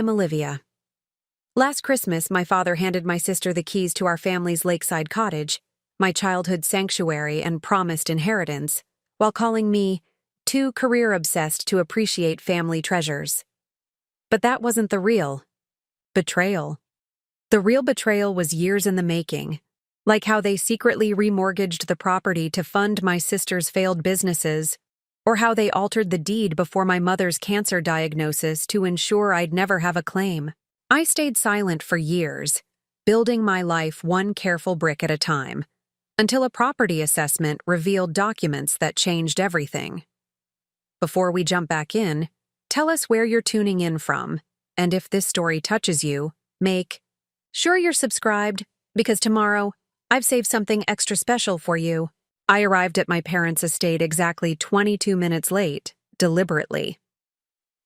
I'm Olivia. Last Christmas, my father handed my sister the keys to our family's lakeside cottage, my childhood sanctuary and promised inheritance, while calling me too career-obsessed to appreciate family treasures. But that wasn't the real betrayal. The real betrayal was years in the making, like how they secretly remortgaged the property to fund my sister's failed businesses, or how they altered the deed before my mother's cancer diagnosis to ensure I'd never have a claim. I stayed silent for years, building my life one careful brick at a time, until a property assessment revealed documents that changed everything. Before we jump back in, tell us where you're tuning in from, and if this story touches you, make sure you're subscribed, because tomorrow, I've saved something extra special for you. I arrived at my parents' estate exactly 22 minutes late, deliberately.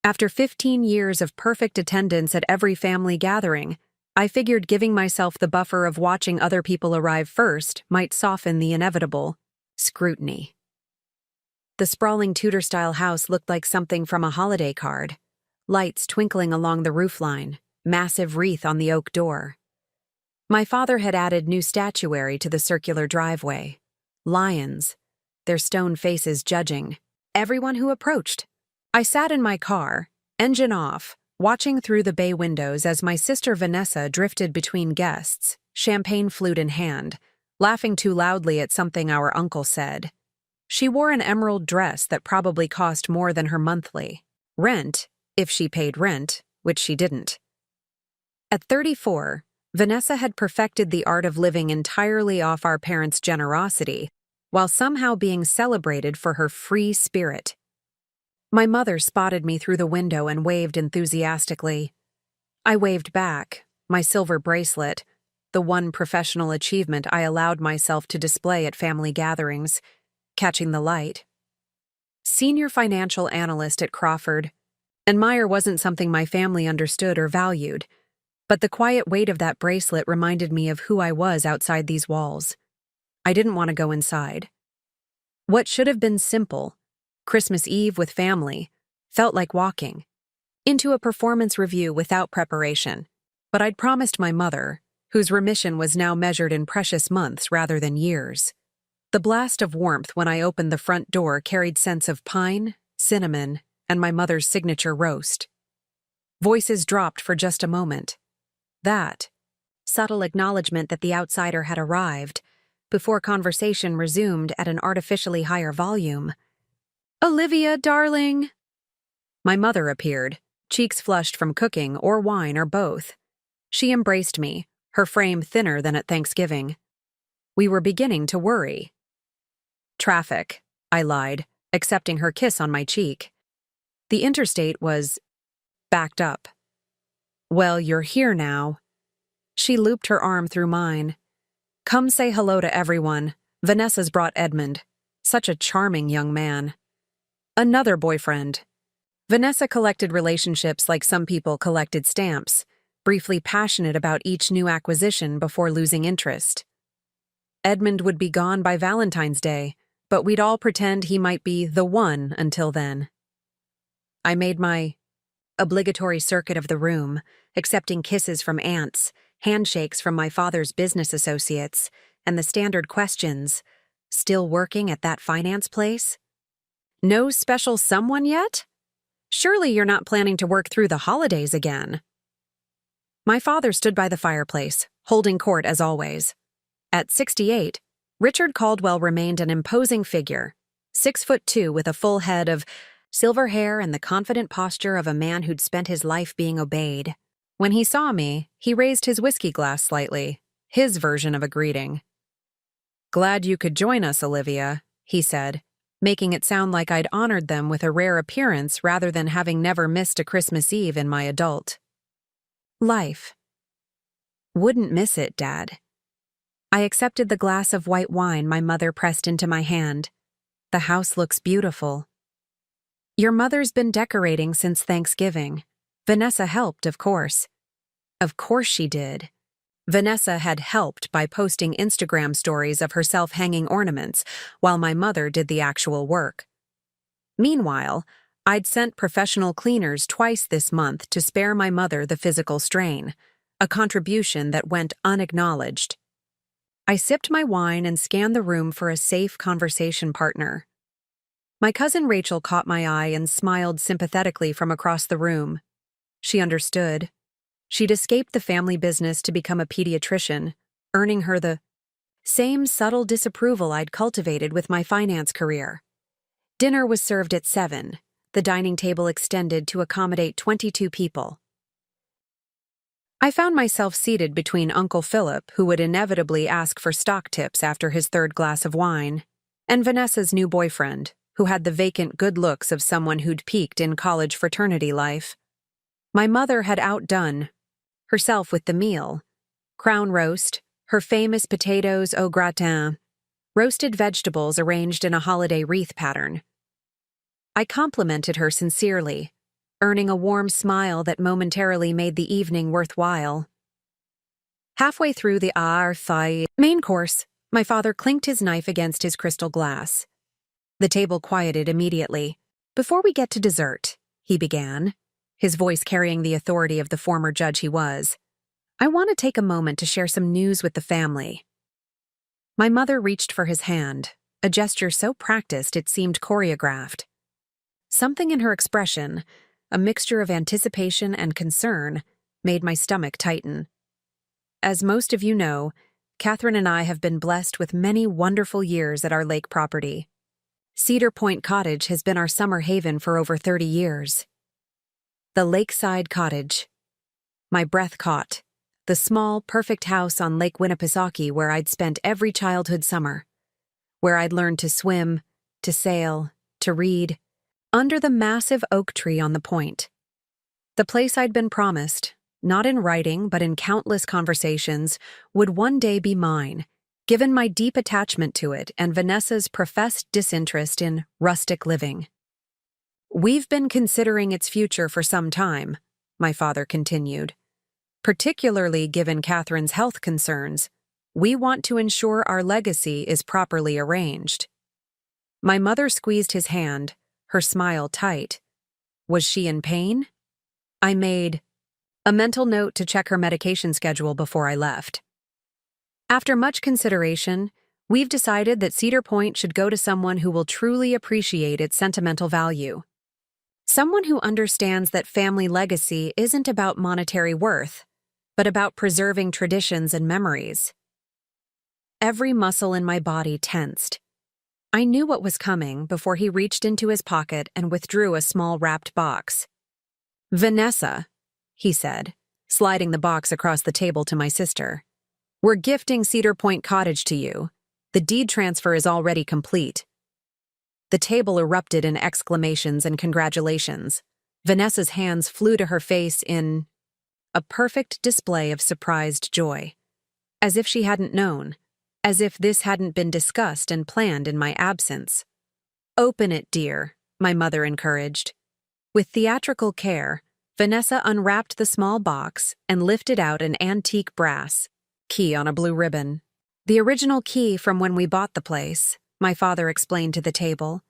After 15 years of perfect attendance at every family gathering, I figured giving myself the buffer of watching other people arrive first might soften the inevitable scrutiny. The sprawling Tudor-style house looked like something from a holiday card. Lights twinkling along the roofline, massive wreath on the oak door. My father had added new statuary to the circular driveway. Lions, their stone faces judging everyone who approached. I sat in my car, engine off, watching through the bay windows as my sister Vanessa drifted between guests, champagne flute in hand, laughing too loudly at something our uncle said. She wore an emerald dress that probably cost more than her monthly rent, if she paid rent, which she didn't. At 34, Vanessa had perfected the art of living entirely off our parents' generosity, while somehow being celebrated for her free spirit. My mother spotted me through the window and waved enthusiastically. I waved back, my silver bracelet, the one professional achievement I allowed myself to display at family gatherings, catching the light. Senior financial analyst at Crawford. Admire wasn't something my family understood or valued, but the quiet weight of that bracelet reminded me of who I was outside these walls. I didn't want to go inside. What should have been simple, Christmas Eve with family, felt like walking into a performance review without preparation. But I'd promised my mother, whose remission was now measured in precious months rather than years. The blast of warmth when I opened the front door carried scents of pine, cinnamon, and my mother's signature roast. Voices dropped for just a moment. That subtle acknowledgement that the outsider had arrived, before conversation resumed at an artificially higher volume. "Olivia, darling!" My mother appeared, cheeks flushed from cooking or wine or both. She embraced me, her frame thinner than at Thanksgiving. We were beginning to worry. "Traffic," I lied, accepting her kiss on my cheek. The interstate was backed up. "Well, you're here now." She looped her arm through mine. "Come say hello to everyone. Vanessa's brought Edmund. Such a charming young man. Another boyfriend." Vanessa collected relationships like some people collected stamps, briefly passionate about each new acquisition before losing interest. Edmund would be gone by Valentine's Day, but we'd all pretend he might be the one until then. I made my obligatory circuit of the room, accepting kisses from aunts, handshakes from my father's business associates, and the standard questions. "Still working at that finance place? No special someone yet? Surely you're not planning to work through the holidays again." My father stood by the fireplace, holding court as always. At 68, Richard Caldwell remained an imposing figure, 6'2" with a full head of silver hair and the confident posture of a man who'd spent his life being obeyed. When he saw me, he raised his whiskey glass slightly, his version of a greeting. "Glad you could join us, Olivia," he said, making it sound like I'd honored them with a rare appearance rather than having never missed a Christmas Eve in my adult life. "Wouldn't miss it, Dad." I accepted the glass of white wine my mother pressed into my hand. "The house looks beautiful." "Your mother's been decorating since Thanksgiving. Vanessa helped, of course." Of course she did. Vanessa had helped by posting Instagram stories of herself hanging ornaments, while my mother did the actual work. Meanwhile, I'd sent professional cleaners twice this month to spare my mother the physical strain, a contribution that went unacknowledged. I sipped my wine and scanned the room for a safe conversation partner. My cousin Rachel caught my eye and smiled sympathetically from across the room. She understood. She'd escaped the family business to become a pediatrician, earning her the same subtle disapproval I'd cultivated with my finance career. Dinner was served at 7, the dining table extended to accommodate 22 people. I found myself seated between Uncle Philip, who would inevitably ask for stock tips after his third glass of wine, and Vanessa's new boyfriend, who had the vacant good looks of someone who'd peaked in college fraternity life. My mother had outdone herself with the meal: crown roast, her famous potatoes au gratin, roasted vegetables arranged in a holiday wreath pattern. I complimented her sincerely, earning a warm smile that momentarily made the evening worthwhile. Halfway through the main course, my father clinked his knife against his crystal glass. The table quieted immediately. "Before we get to dessert," he began, his voice carrying the authority of the former judge he was, "I want to take a moment to share some news with the family." My mother reached for his hand, a gesture so practiced it seemed choreographed. Something in her expression, a mixture of anticipation and concern, made my stomach tighten. As most of you know, Catherine and I have been blessed with many wonderful years at our lake property. Cedar Point Cottage has been our summer haven for over 30 years. The lakeside cottage. My breath caught. The small, perfect house on Lake Winnipesaukee where I'd spent every childhood summer. Where I'd learned to swim, to sail, to read, under the massive oak tree on the point. The place I'd been promised, not in writing but in countless conversations, would one day be mine, given my deep attachment to it and Vanessa's professed disinterest in rustic living. "We've been considering its future for some time," my father continued. "Particularly given Catherine's health concerns, we want to ensure our legacy is properly arranged." My mother squeezed his hand, her smile tight. Was she in pain? I made a mental note to check her medication schedule before I left. "After much consideration, we've decided that Cedar Point should go to someone who will truly appreciate its sentimental value. Someone who understands that family legacy isn't about monetary worth, but about preserving traditions and memories." Every muscle in my body tensed. I knew what was coming before he reached into his pocket and withdrew a small wrapped box. "Vanessa," he said, sliding the box across the table to my sister, "we're gifting Cedar Point Cottage to you. The deed transfer is already complete." The table erupted in exclamations and congratulations. Vanessa's hands flew to her face in a perfect display of surprised joy. As if she hadn't known. As if this hadn't been discussed and planned in my absence. "Open it, dear," my mother encouraged. With theatrical care, Vanessa unwrapped the small box and lifted out an antique brass key on a blue ribbon. "The original key from when we bought the place," my father explained to the table.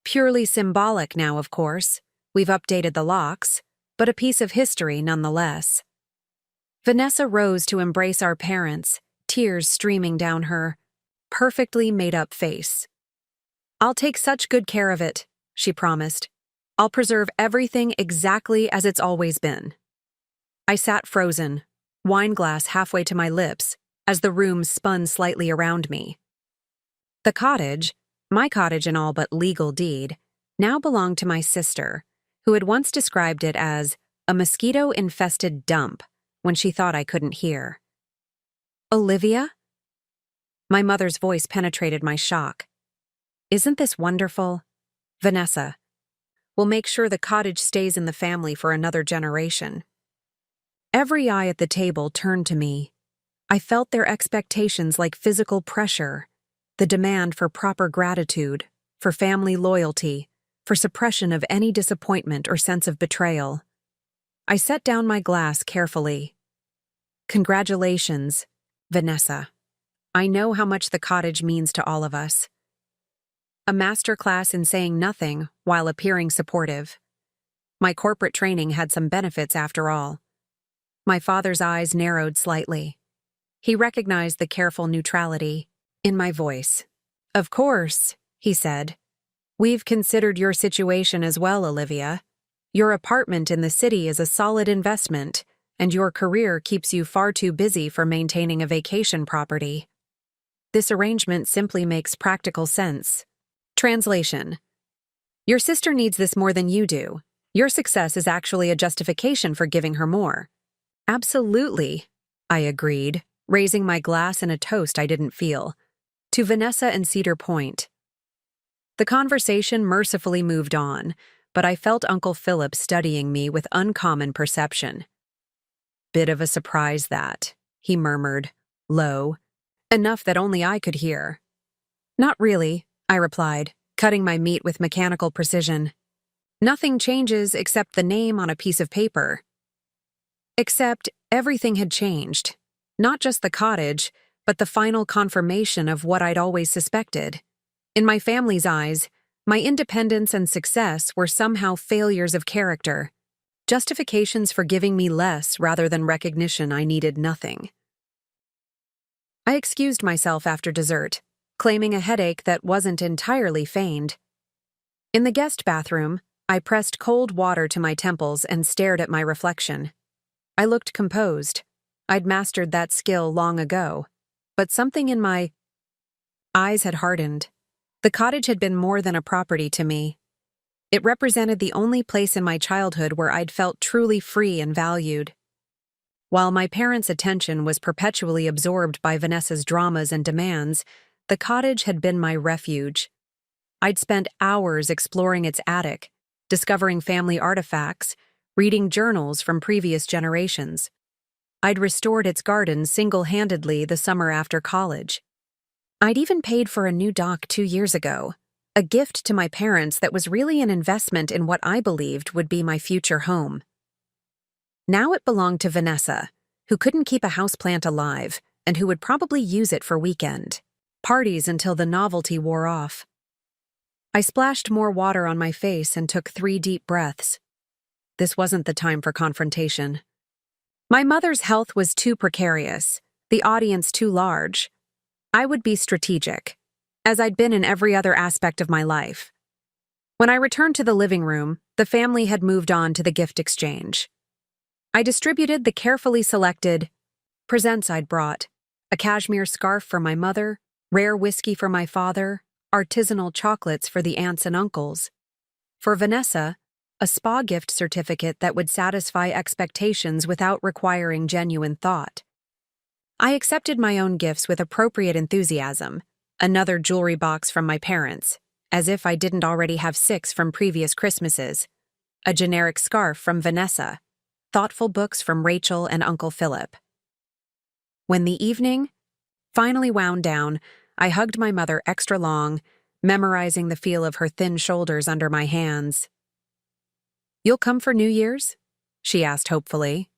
"Purely symbolic now, of course. We've updated the locks, but a piece of history nonetheless." Vanessa rose to embrace our parents, tears streaming down her perfectly made-up face. "I'll take such good care of it," she promised. "I'll preserve everything exactly as it's always been." I sat frozen, wine glass halfway to my lips, as the room spun slightly around me. The cottage, my cottage in all but legal deed, now belonged to my sister, who had once described it as a mosquito-infested dump when she thought I couldn't hear. "Olivia?" My mother's voice penetrated my shock. "Isn't this wonderful? Vanessa, we'll make sure the cottage stays in the family for another generation." Every eye at the table turned to me. I felt their expectations like physical pressure, the demand for proper gratitude, for family loyalty, for suppression of any disappointment or sense of betrayal. I set down my glass carefully. "Congratulations, Vanessa. I know how much the cottage means to all of us." a masterclass in saying nothing while appearing supportive. My corporate training had some benefits after all. My father's eyes narrowed slightly. He recognized the careful neutrality in my voice. "Of course," he said. "We've considered your situation as well, Olivia. Your apartment in the city is a solid investment, and your career keeps you far too busy for maintaining a vacation property. This arrangement simply makes practical sense." Translation: Your sister needs this more than you do. Your success is actually a justification for giving her more. Absolutely, I agreed, raising my glass in a toast I didn't feel. To Vanessa and Cedar Point. The conversation mercifully moved on, but I felt Uncle Philip studying me with uncommon perception. "Bit of a surprise that," he murmured, low, enough that only I could hear. "Not really," I replied, cutting my meat with mechanical precision. "Nothing changes except the name on a piece of paper." Except everything had changed. Not just the cottage, but the final confirmation of what I'd always suspected. In my family's eyes, my independence and success were somehow failures of character, justifications for giving me less rather than recognition I needed nothing. I excused myself after dessert, claiming a headache that wasn't entirely feigned. In the guest bathroom, I pressed cold water to my temples and stared at my reflection. I looked composed. I'd mastered that skill long ago, but something in my eyes had hardened. The cottage had been more than a property to me. It represented the only place in my childhood where I'd felt truly free and valued. While my parents' attention was perpetually absorbed by Vanessa's dramas and demands, the cottage had been my refuge. I'd spent hours exploring its attic, discovering family artifacts, reading journals from previous generations. I'd restored its garden single-handedly the summer after college. I'd even paid for a new dock 2 years ago, a gift to my parents that was really an investment in what I believed would be my future home. Now it belonged to Vanessa, who couldn't keep a houseplant alive and who would probably use it for weekend parties until the novelty wore off. I splashed more water on my face and took 3 deep breaths. This wasn't the time for confrontation. My mother's health was too precarious, the audience too large. I would be strategic, as I'd been in every other aspect of my life. When I returned to the living room, the family had moved on to the gift exchange. I distributed the carefully selected presents I'd brought: a cashmere scarf for my mother, rare whiskey for my father, artisanal chocolates for the aunts and uncles. For Vanessa, a spa gift certificate that would satisfy expectations without requiring genuine thought. I accepted my own gifts with appropriate enthusiasm, another jewelry box from my parents, as if I didn't already have 6 from previous Christmases, a generic scarf from Vanessa, thoughtful books from Rachel and Uncle Philip. When the evening finally wound down, I hugged my mother extra long, memorizing the feel of her thin shoulders under my hands. "You'll come for New Year's?" she asked hopefully.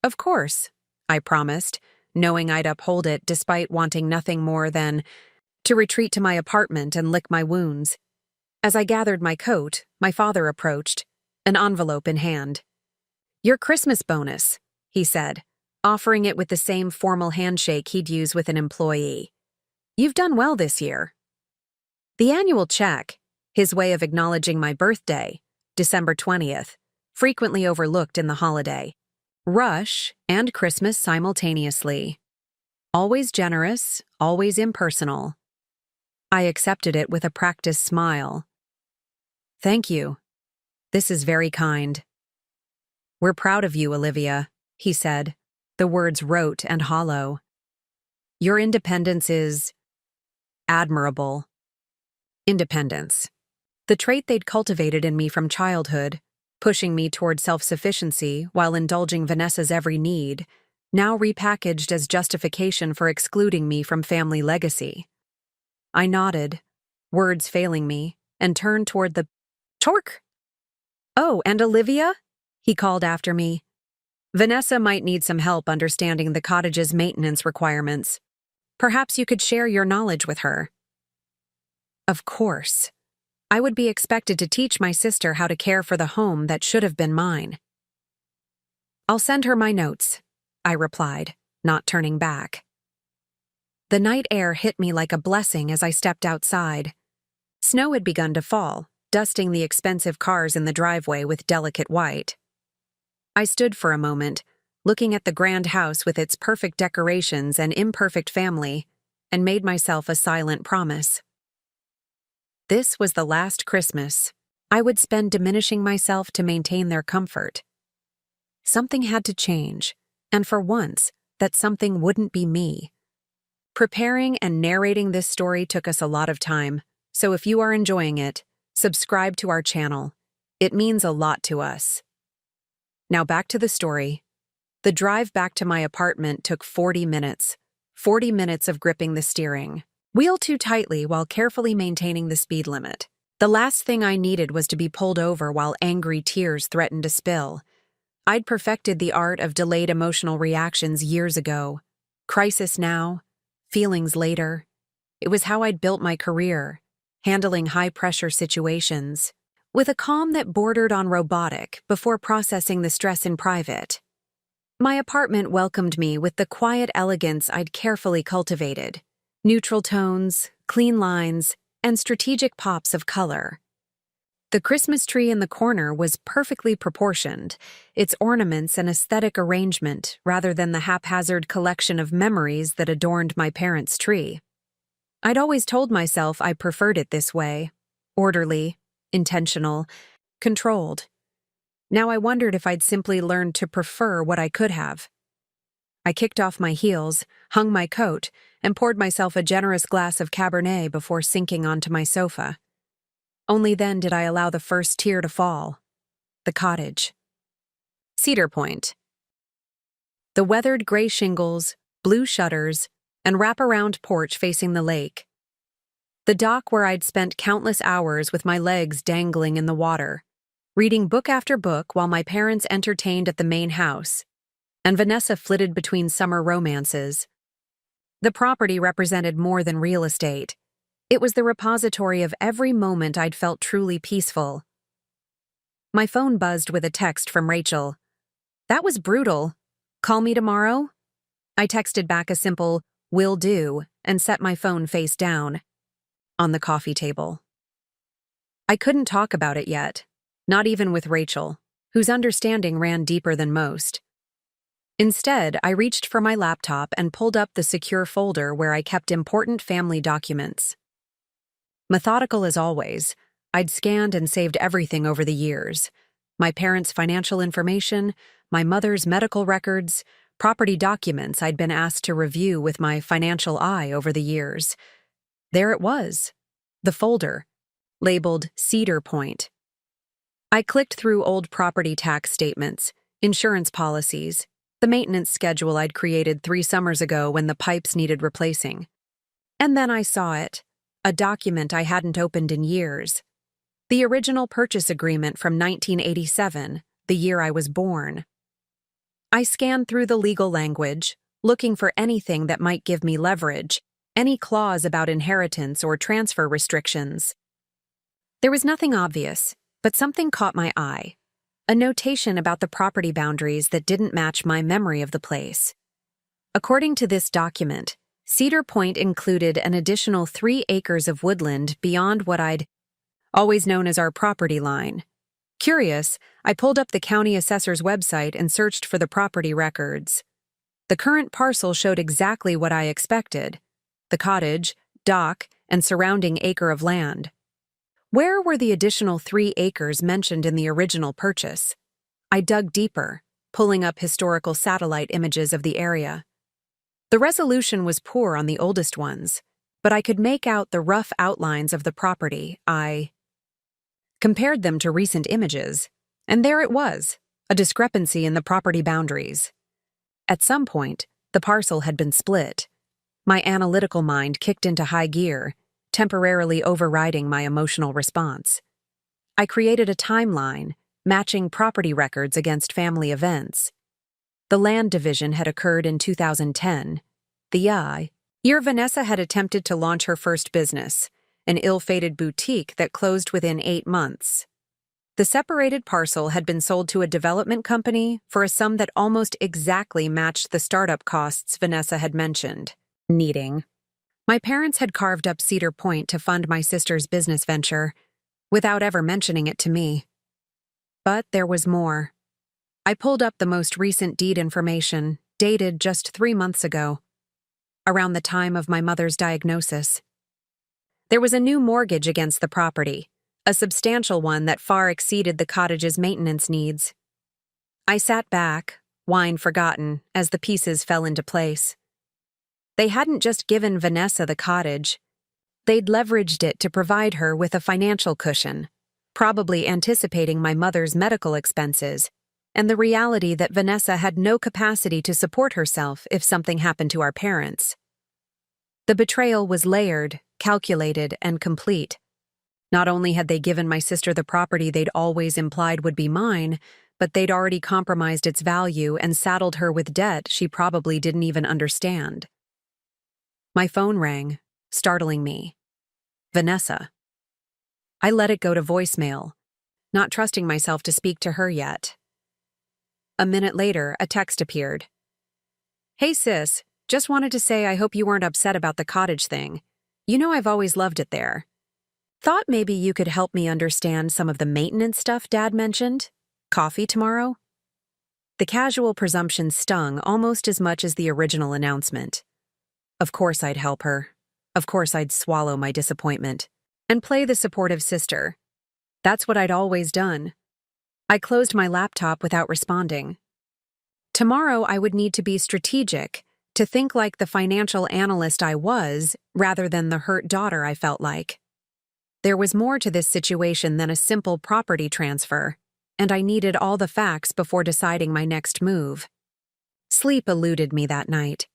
"Of course," I promised, knowing I'd uphold it despite wanting nothing more than to retreat to my apartment and lick my wounds. As I gathered my coat, my father approached, an envelope in hand. "Your Christmas bonus," he said, offering it with the same formal handshake he'd use with an employee. "You've done well this year." The annual check, his way of acknowledging my birthday, December 20th, frequently overlooked in the holiday rush and Christmas simultaneously. Always generous, always impersonal. I accepted it with a practiced smile. "Thank you. This is very kind." "We're proud of you, Olivia," he said, the words rote and hollow. "Your independence is admirable." Independence. The trait they'd cultivated in me from childhood, pushing me toward self-sufficiency while indulging Vanessa's every need, now repackaged as justification for excluding me from family legacy. I nodded, words failing me, and turned toward the torque. "Oh, and Olivia?" he called after me. "Vanessa might need some help understanding the cottage's maintenance requirements. Perhaps you could share your knowledge with her." Of course. I would be expected to teach my sister how to care for the home that should have been mine. I'll send her my notes, I replied, not turning back. The night air hit me like a blessing as I stepped outside. Snow had begun to fall, dusting the expensive cars in the driveway with delicate white. I stood for a moment, looking at the grand house with its perfect decorations and imperfect family, and made myself a silent promise. This was the last Christmas I would spend diminishing myself to maintain their comfort. Something had to change, and for once, that something wouldn't be me. Preparing and narrating this story took us a lot of time, so if you are enjoying it, subscribe to our channel. It means a lot to us. Now back to the story. The drive back to my apartment took 40 minutes. 40 minutes of gripping the steering wheel too tightly while carefully maintaining the speed limit. The last thing I needed was to be pulled over while angry tears threatened to spill. I'd perfected the art of delayed emotional reactions years ago. Crisis now, feelings later. It was how I'd built my career, handling high-pressure situations, with a calm that bordered on robotic before processing the stress in private. My apartment welcomed me with the quiet elegance I'd carefully cultivated. Neutral tones, clean lines, and strategic pops of color. The Christmas tree in the corner was perfectly proportioned, its ornaments an aesthetic arrangement rather than the haphazard collection of memories that adorned my parents' tree. I'd always told myself I preferred it this way, orderly, intentional, controlled. Now I wondered if I'd simply learned to prefer what I could have. I kicked off my heels, hung my coat, and poured myself a generous glass of Cabernet before sinking onto my sofa. Only then did I allow the first tear to fall. The cottage. Cedar Point. The weathered gray shingles, blue shutters, and wraparound porch facing the lake. The dock where I'd spent countless hours with my legs dangling in the water, reading book after book while my parents entertained at the main house, and Vanessa flitted between summer romances. The property represented more than real estate. It was the repository of every moment I'd felt truly peaceful. My phone buzzed with a text from Rachel. "That was brutal. Call me tomorrow?" I texted back a simple, "will do," and set my phone face down on the coffee table. I couldn't talk about it yet, not even with Rachel, whose understanding ran deeper than most. Instead, I reached for my laptop and pulled up the secure folder where I kept important family documents. Methodical as always, I'd scanned and saved everything over the years. My parents' financial information, my mother's medical records, property documents I'd been asked to review with my financial eye over the years. There it was, the folder, labeled Cedar Point. I clicked through old property tax statements, insurance policies, the maintenance schedule I'd created 3 summers ago when the pipes needed replacing. And then I saw it, a document I hadn't opened in years. The original purchase agreement from 1987, the year I was born. I scanned through the legal language, looking for anything that might give me leverage, any clause about inheritance or transfer restrictions. There was nothing obvious, but something caught my eye. A notation about the property boundaries that didn't match my memory of the place. According to this document, Cedar Point included an additional 3 acres of woodland beyond what I'd always known as our property line. Curious, I pulled up the county assessor's website and searched for the property records. The current parcel showed exactly what I expected: the cottage, dock, and surrounding acre of land. Where were the additional 3 acres mentioned in the original purchase? I dug deeper, pulling up historical satellite images of the area. The resolution was poor on the oldest ones, but I could make out the rough outlines of the property. I compared them to recent images, and there it was, a discrepancy in the property boundaries. At some point, the parcel had been split. My analytical mind kicked into high gear, temporarily overriding my emotional response. I created a timeline, matching property records against family events. The land division had occurred in 2010. The year Vanessa had attempted to launch her first business, an ill-fated boutique that closed within 8 months. The separated parcel had been sold to a development company for a sum that almost exactly matched the startup costs Vanessa had mentioned. Needing. My parents had carved up Cedar Point to fund my sister's business venture, without ever mentioning it to me. But there was more. I pulled up the most recent deed information, dated just 3 months ago, around the time of my mother's diagnosis. There was a new mortgage against the property, a substantial one that far exceeded the cottage's maintenance needs. I sat back, wine forgotten, as the pieces fell into place. They hadn't just given Vanessa the cottage. They'd leveraged it to provide her with a financial cushion, probably anticipating my mother's medical expenses, and the reality that Vanessa had no capacity to support herself if something happened to our parents. The betrayal was layered, calculated, and complete. Not only had they given my sister the property they'd always implied would be mine, but they'd already compromised its value and saddled her with debt she probably didn't even understand. My phone rang, startling me. Vanessa. I let it go to voicemail, not trusting myself to speak to her yet. A minute later, a text appeared. "Hey sis, just wanted to say I hope you weren't upset about the cottage thing. You know I've always loved it there. Thought maybe you could help me understand some of the maintenance stuff Dad mentioned. Coffee tomorrow?" The casual presumption stung almost as much as the original announcement. Of course I'd help her. Of course I'd swallow my disappointment and play the supportive sister. That's what I'd always done. I closed my laptop without responding. Tomorrow I would need to be strategic, to think like the financial analyst I was, rather than the hurt daughter I felt like. There was more to this situation than a simple property transfer, and I needed all the facts before deciding my next move. Sleep eluded me that night.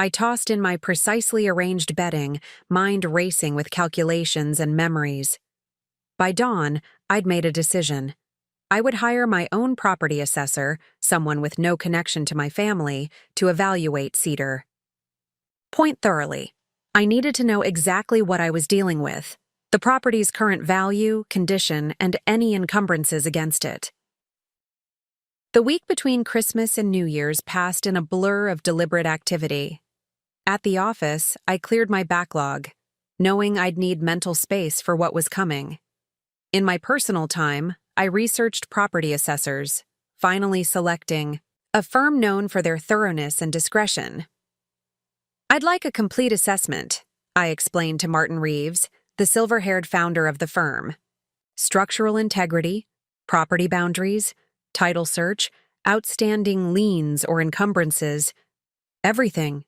I tossed in my precisely arranged bedding, mind racing with calculations and memories. By dawn, I'd made a decision. I would hire my own property assessor, someone with no connection to my family, to evaluate Cedar. Point thoroughly. I needed to know exactly what I was dealing with, the property's current value, condition, and any encumbrances against it. The week between Christmas and New Year's passed in a blur of deliberate activity. At the office, I cleared my backlog, knowing I'd need mental space for what was coming. In my personal time, I researched property assessors, finally selecting a firm known for their thoroughness and discretion. "I'd like a complete assessment," I explained to Martin Reeves, the silver-haired founder of the firm. "Structural integrity, property boundaries, title search, outstanding liens or encumbrances, everything."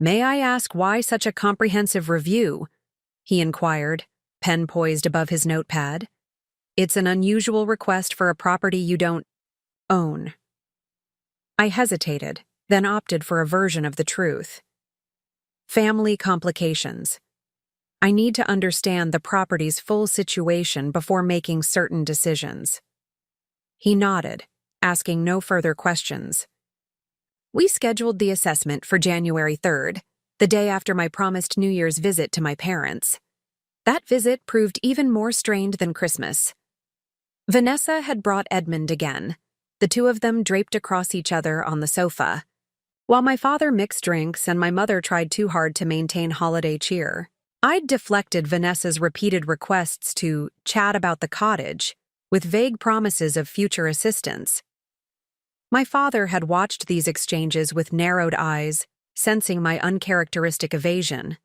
"May I ask why such a comprehensive review?" he inquired, pen poised above his notepad. "It's an unusual request for a property you don't own." I hesitated, then opted for a version of the truth. Family complications. I need to understand the property's full situation before making certain decisions. He nodded, asking no further questions. We scheduled the assessment for January 3rd, the day after my promised New Year's visit to my parents. That visit proved even more strained than Christmas. Vanessa had brought Edmund again, the two of them draped across each other on the sofa, while my father mixed drinks and my mother tried too hard to maintain holiday cheer. I'd deflected Vanessa's repeated requests to chat about the cottage, with vague promises of future assistance. My father had watched these exchanges with narrowed eyes, sensing my uncharacteristic evasion.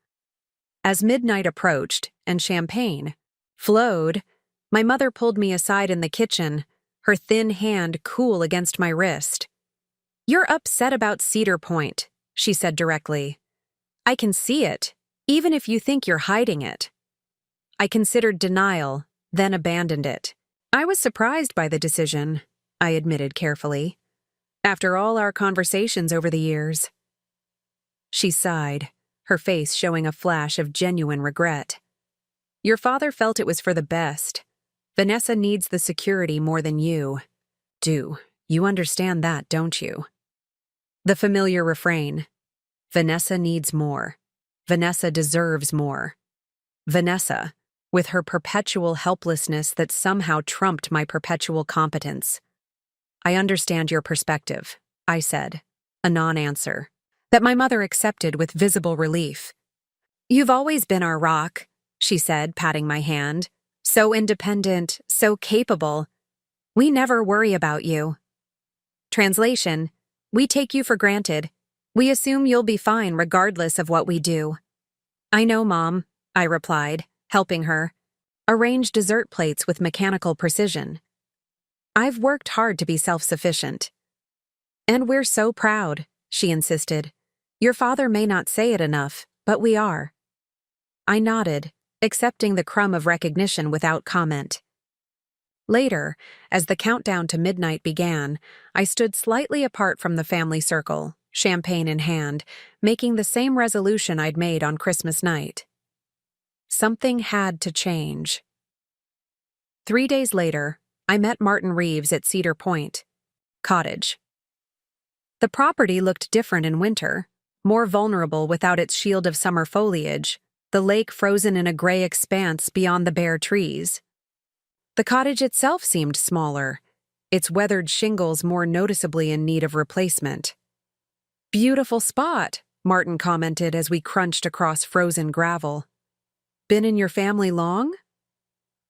As midnight approached and champagne flowed, my mother pulled me aside in the kitchen, her thin hand cool against my wrist. "You're upset about Cedar Point," she said directly. "I can see it, even if you think you're hiding it." I considered denial, then abandoned it. I was surprised by the decision, I admitted carefully. After all our conversations over the years. She sighed, her face showing a flash of genuine regret. "Your father felt it was for the best. Vanessa needs the security more than you. You understand that, don't you?" The familiar refrain. Vanessa needs more. Vanessa deserves more. Vanessa, with her perpetual helplessness that somehow trumped my perpetual competence. I understand your perspective, I said, a non-answer, that my mother accepted with visible relief. You've always been our rock, she said, patting my hand. So independent, so capable. We never worry about you. Translation: we take you for granted. We assume you'll be fine regardless of what we do. I know, Mom, I replied, helping her arrange dessert plates with mechanical precision. I've worked hard to be self-sufficient. And we're so proud, she insisted. Your father may not say it enough, but we are. I nodded, accepting the crumb of recognition without comment. Later, as the countdown to midnight began, I stood slightly apart from the family circle, champagne in hand, making the same resolution I'd made on Christmas night. Something had to change. 3 days later, I met Martin Reeves at Cedar Point Cottage. The property looked different in winter, more vulnerable without its shield of summer foliage, the lake frozen in a gray expanse beyond the bare trees. The cottage itself seemed smaller, its weathered shingles more noticeably in need of replacement. Beautiful spot, Martin commented as we crunched across frozen gravel. Been in your family long?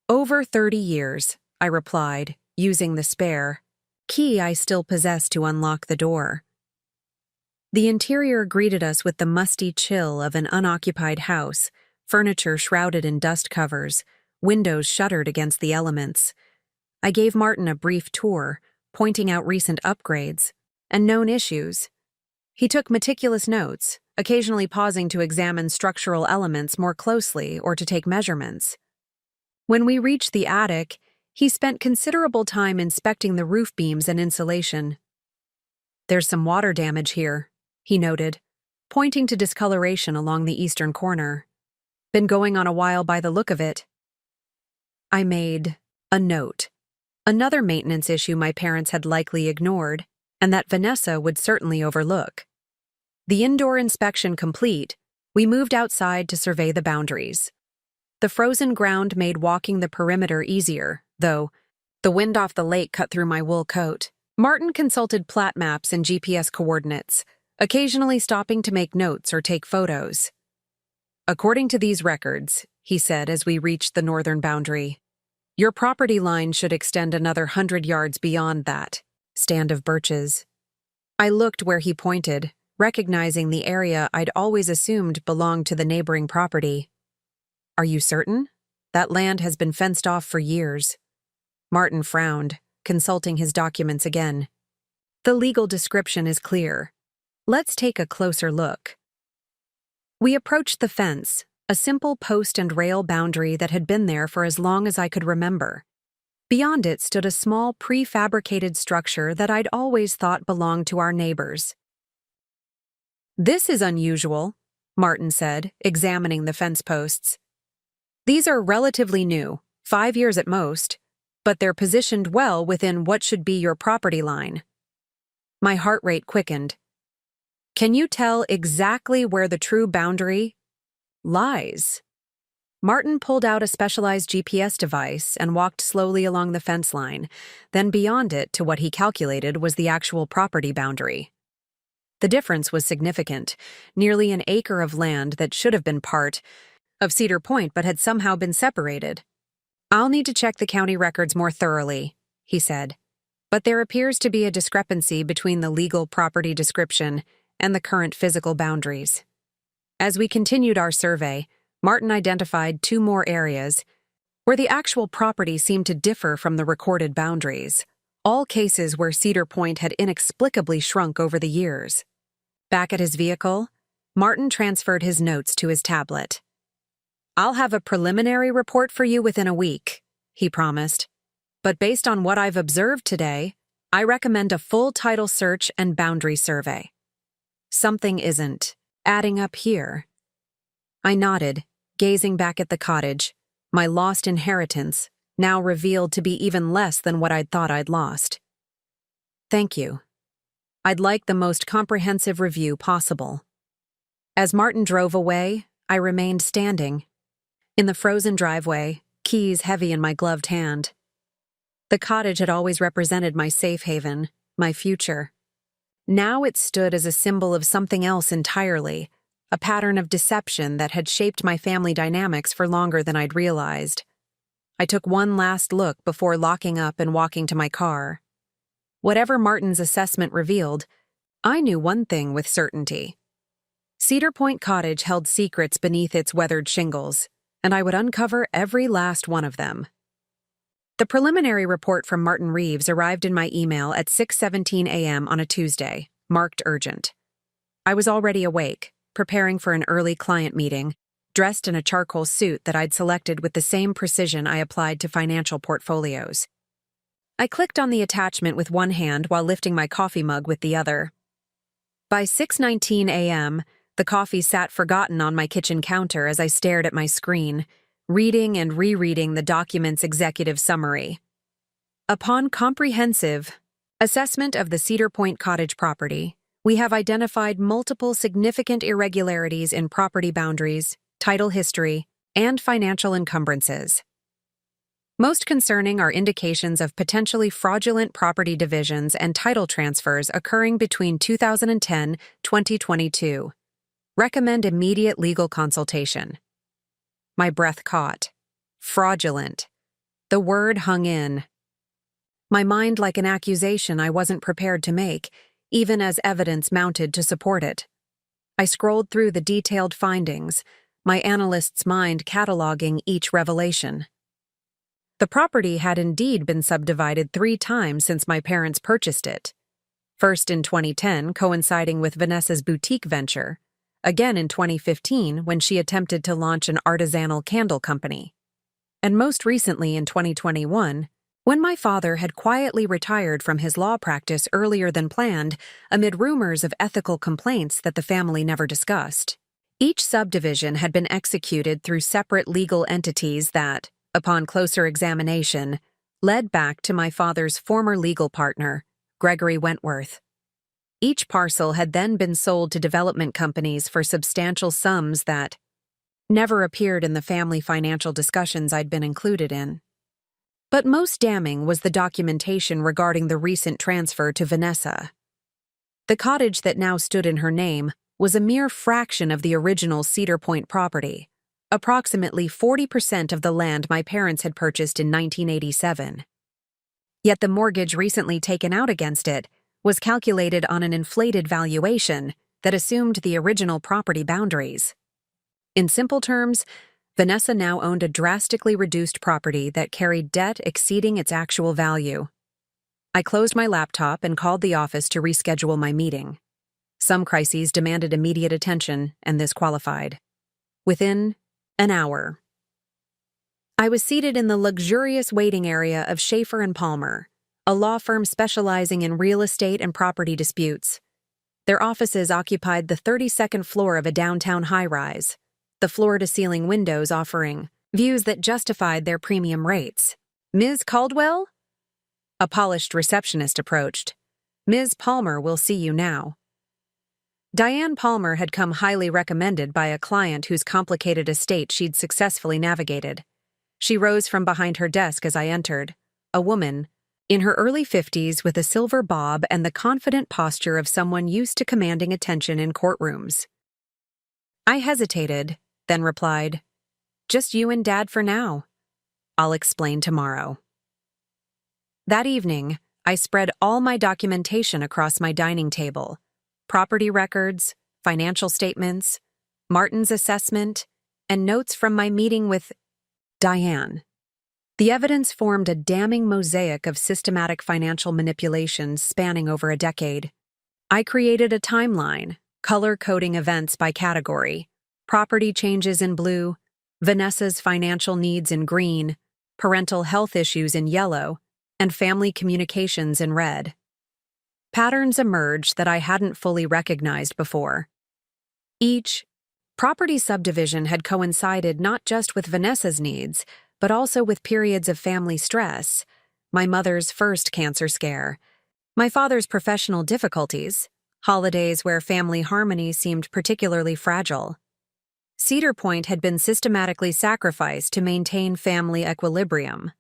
Over 30 years, I replied, using the spare key I still possessed to unlock the door. The interior greeted us with the musty chill of an unoccupied house, furniture shrouded in dust covers, windows shuttered against the elements. I gave Martin a brief tour, pointing out recent upgrades and known issues. He took meticulous notes, occasionally pausing to examine structural elements more closely or to take measurements. When we reached the attic, he spent considerable time inspecting the roof beams and insulation. There's some water damage here, he noted, pointing to discoloration along the eastern corner. Been going on a while by the look of it. I made a note. Another maintenance issue my parents had likely ignored, and that Vanessa would certainly overlook. The indoor inspection complete, we moved outside to survey the boundaries. The frozen ground made walking the perimeter easier, though the wind off the lake cut through my wool coat. Martin consulted plat maps and GPS coordinates, occasionally stopping to make notes or take photos. According to these records, he said as we reached the northern boundary, your property line should extend another 100 yards beyond that stand of birches. I looked where he pointed, recognizing the area I'd always assumed belonged to the neighboring property. Are you certain? That land has been fenced off for years. Martin frowned, consulting his documents again. The legal description is clear. Let's take a closer look. We approached the fence, a simple post and rail boundary that had been there for as long as I could remember. Beyond it stood a small prefabricated structure that I'd always thought belonged to our neighbors. This is unusual, Martin said, examining the fence posts. These are relatively new, 5 years at most, but they're positioned well within what should be your property line. My heart rate quickened. Can you tell exactly where the true boundary lies? Martin pulled out a specialized GPS device and walked slowly along the fence line, then beyond it to what he calculated was the actual property boundary. The difference was significant, nearly an acre of land that should have been part of Cedar Point but had somehow been separated. I'll need to check the county records more thoroughly, he said, but there appears to be a discrepancy between the legal property description and the current physical boundaries. As we continued our survey, Martin identified 2 more areas where the actual property seemed to differ from the recorded boundaries, all cases where Cedar Point had inexplicably shrunk over the years. Back at his vehicle, Martin transferred his notes to his tablet. I'll have a preliminary report for you within a week, he promised. But based on what I've observed today, I recommend a full title search and boundary survey. Something isn't adding up here. I nodded, gazing back at the cottage, my lost inheritance, now revealed to be even less than what I'd thought I'd lost. Thank you. I'd like the most comprehensive review possible. As Martin drove away, I remained standing. In the frozen driveway, keys heavy in my gloved hand. The cottage had always represented my safe haven, my future. Now it stood as a symbol of something else entirely, a pattern of deception that had shaped my family dynamics for longer than I'd realized. I took one last look before locking up and walking to my car. Whatever Martin's assessment revealed, I knew one thing with certainty. Cedar Point Cottage held secrets beneath its weathered shingles, and I would uncover every last one of them. The preliminary report from Martin Reeves arrived in my email at 6:17 a.m. on a Tuesday, marked urgent. I was already awake, preparing for an early client meeting, dressed in a charcoal suit that I'd selected with the same precision I applied to financial portfolios. I clicked on the attachment with one hand while lifting my coffee mug with the other. By 6:19 a.m., the coffee sat forgotten on my kitchen counter as I stared at my screen, reading and rereading the document's executive summary. Upon comprehensive assessment of the Cedar Point Cottage property, we have identified multiple significant irregularities in property boundaries, title history, and financial encumbrances. Most concerning are indications of potentially fraudulent property divisions and title transfers occurring between 2010-2022. Recommend immediate legal consultation. My breath caught. Fraudulent. The word hung in. My mind like an accusation I wasn't prepared to make, even as evidence mounted to support it. I scrolled through the detailed findings, my analyst's mind cataloging each revelation. The property had indeed been subdivided 3 times since my parents purchased it. First in 2010, coinciding with Vanessa's boutique venture. Again in 2015 when she attempted to launch an artisanal candle company. And most recently in 2021, when my father had quietly retired from his law practice earlier than planned amid rumors of ethical complaints that the family never discussed. Each subdivision had been executed through separate legal entities that, upon closer examination, led back to my father's former legal partner, Gregory Wentworth. Each parcel had then been sold to development companies for substantial sums that never appeared in the family financial discussions I'd been included in. But most damning was the documentation regarding the recent transfer to Vanessa. The cottage that now stood in her name was a mere fraction of the original Cedar Point property, approximately 40% of the land my parents had purchased in 1987. Yet the mortgage recently taken out against it was calculated on an inflated valuation that assumed the original property boundaries. In simple terms, Vanessa now owned a drastically reduced property that carried debt exceeding its actual value. I closed my laptop and called the office to reschedule my meeting. Some crises demanded immediate attention, and this qualified. Within an hour, I was seated in the luxurious waiting area of Schaefer and Palmer, a law firm specializing in real estate and property disputes. Their offices occupied the 32nd floor of a downtown high-rise, the floor-to-ceiling windows offering views that justified their premium rates. "Ms. Caldwell?" A polished receptionist approached. "Ms. Palmer will see you now." Diane Palmer had come highly recommended by a client whose complicated estate she'd successfully navigated. She rose from behind her desk as I entered, a woman, in her early 50s with a silver bob and the confident posture of someone used to commanding attention in courtrooms. I hesitated, then replied, "Just you and Dad for now. I'll explain tomorrow." That evening, I spread all my documentation across my dining table: property records, financial statements, Martin's assessment, and notes from my meeting with Diane. The evidence formed a damning mosaic of systematic financial manipulations spanning over a decade. I created a timeline, color-coding events by category: property changes in blue, Vanessa's financial needs in green, parental health issues in yellow, and family communications in red. Patterns emerged that I hadn't fully recognized before. Each property subdivision had coincided not just with Vanessa's needs, but also with periods of family stress: my mother's first cancer scare, my father's professional difficulties, holidays where family harmony seemed particularly fragile. Cedar Point had been systematically sacrificed to maintain family equilibrium.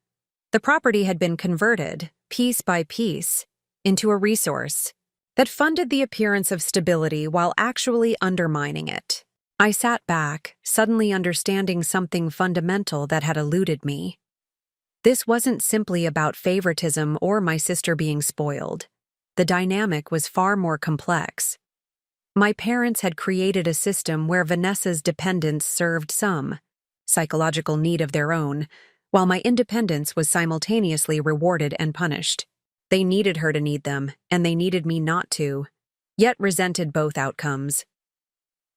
The property had been converted, piece by piece, into a resource that funded the appearance of stability while actually undermining it. I sat back, suddenly understanding something fundamental that had eluded me. This wasn't simply about favoritism or my sister being spoiled. The dynamic was far more complex. My parents had created a system where Vanessa's dependence served some psychological need of their own, while my independence was simultaneously rewarded and punished. They needed her to need them, and they needed me not to, yet resented both outcomes.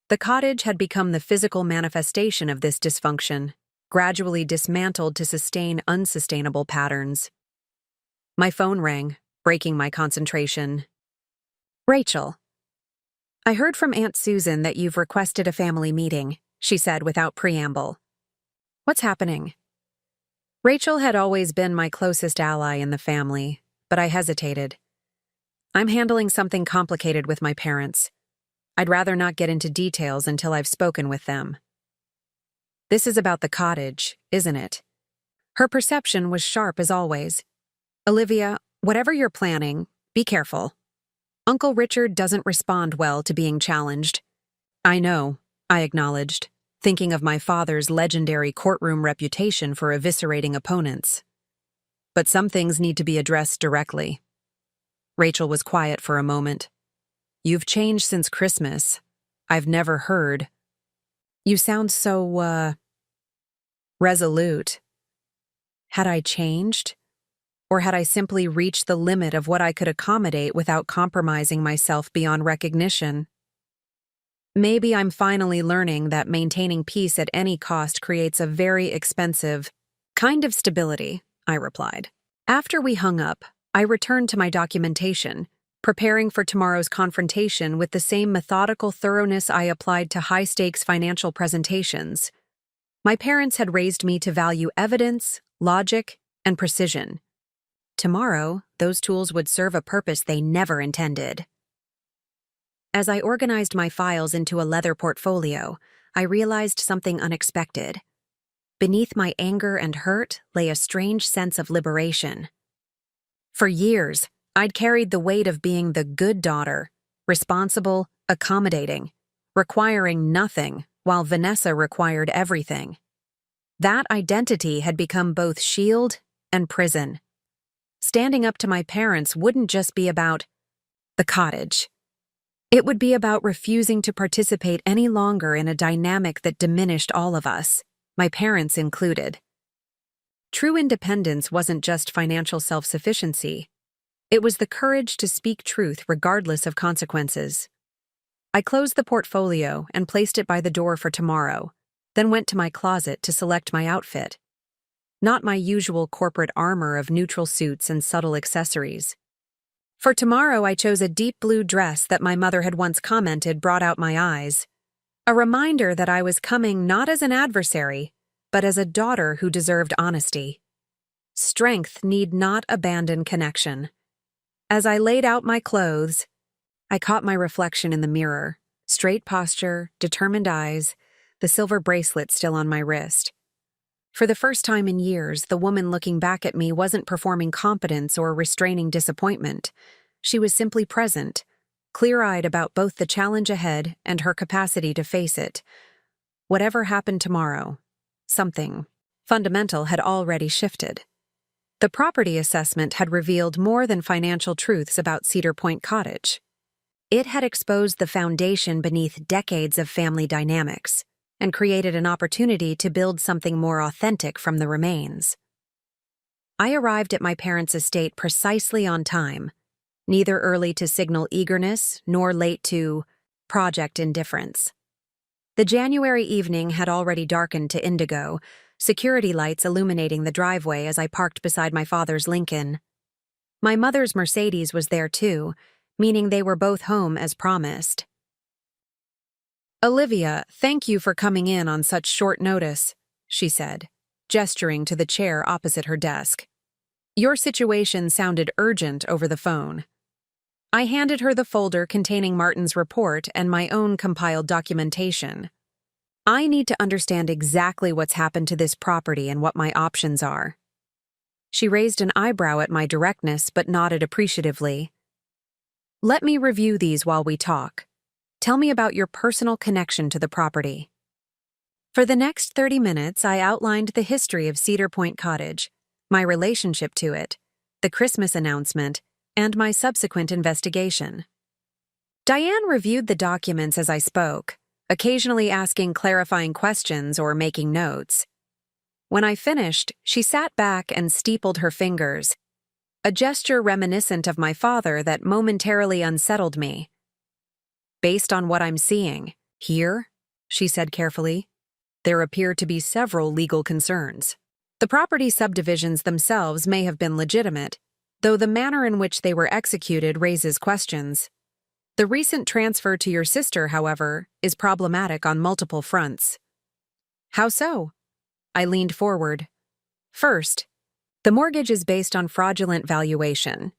The cottage had become the physical manifestation of this dysfunction, gradually dismantled to sustain unsustainable patterns. My phone rang, breaking my concentration. "Rachel, I heard from Aunt Susan that you've requested a family meeting," she said without preamble. "What's happening?" Rachel had always been my closest ally in the family, but I hesitated. "I'm handling something complicated with my parents. I'd rather not get into details until I've spoken with them." "This is about the cottage, isn't it?" Her perception was sharp as always. "Olivia, whatever you're planning, be careful. Uncle Richard doesn't respond well to being challenged." "I know," I acknowledged, thinking of my father's legendary courtroom reputation for eviscerating opponents. "But some things need to be addressed directly." Rachel was quiet for a moment. "You've changed since Christmas. I've never heard." "You sound so, resolute." Had I changed? Or had I simply reached the limit of what I could accommodate without compromising myself beyond recognition? "Maybe I'm finally learning that maintaining peace at any cost creates a very expensive kind of stability," I replied. After we hung up, I returned to my documentation, preparing for tomorrow's confrontation with the same methodical thoroughness I applied to high-stakes financial presentations. My parents had raised me to value evidence, logic, and precision. Tomorrow, those tools would serve a purpose they never intended. As I organized my files into a leather portfolio, I realized something unexpected. Beneath my anger and hurt lay a strange sense of liberation. For years, I'd carried the weight of being the good daughter, responsible, accommodating, requiring nothing, while Vanessa required everything. That identity had become both shield and prison. Standing up to my parents wouldn't just be about the cottage. It would be about refusing to participate any longer in a dynamic that diminished all of us, my parents included. True independence wasn't just financial self-sufficiency. It was the courage to speak truth regardless of consequences. I closed the portfolio and placed it by the door for tomorrow, then went to my closet to select my outfit. Not my usual corporate armor of neutral suits and subtle accessories. For tomorrow, I chose a deep blue dress that my mother had once commented brought out my eyes. A reminder that I was coming not as an adversary, but as a daughter who deserved honesty. Strength need not abandon connection. As I laid out my clothes, I caught my reflection in the mirror. Straight posture, determined eyes, the silver bracelet still on my wrist. For the first time in years, the woman looking back at me wasn't performing competence or restraining disappointment. She was simply present, clear-eyed about both the challenge ahead and her capacity to face it. Whatever happened tomorrow, something fundamental had already shifted. The property assessment had revealed more than financial truths about Cedar Point Cottage. It had exposed the foundation beneath decades of family dynamics and created an opportunity to build something more authentic from the remains. I arrived at my parents' estate precisely on time, neither early to signal eagerness nor late to project indifference. The January evening had already darkened to indigo, security lights illuminating the driveway as I parked beside my father's Lincoln. My mother's Mercedes was there too, meaning they were both home as promised. "Olivia, thank you for coming in on such short notice," she said, gesturing to the chair opposite her desk. "Your situation sounded urgent over the phone." I handed her the folder containing Martin's report and my own compiled documentation. I need to understand exactly what's happened to this property and what my options are. She raised an eyebrow at my directness but nodded appreciatively. Let me review these while we talk. Tell me about your personal connection to the property. For the next 30 minutes, I outlined the history of Cedar Point Cottage, my relationship to it, the Christmas announcement, and my subsequent investigation. Diane reviewed the documents as I spoke, occasionally asking clarifying questions or making notes. When I finished, she sat back and steepled her fingers, a gesture reminiscent of my father that momentarily unsettled me. Based on what I'm seeing here, she said carefully, there appear to be several legal concerns. The property subdivisions themselves may have been legitimate, though the manner in which they were executed raises questions. The recent transfer to your sister, however, is problematic on multiple fronts. How so? I leaned forward. First, the mortgage is based on fraudulent valuation.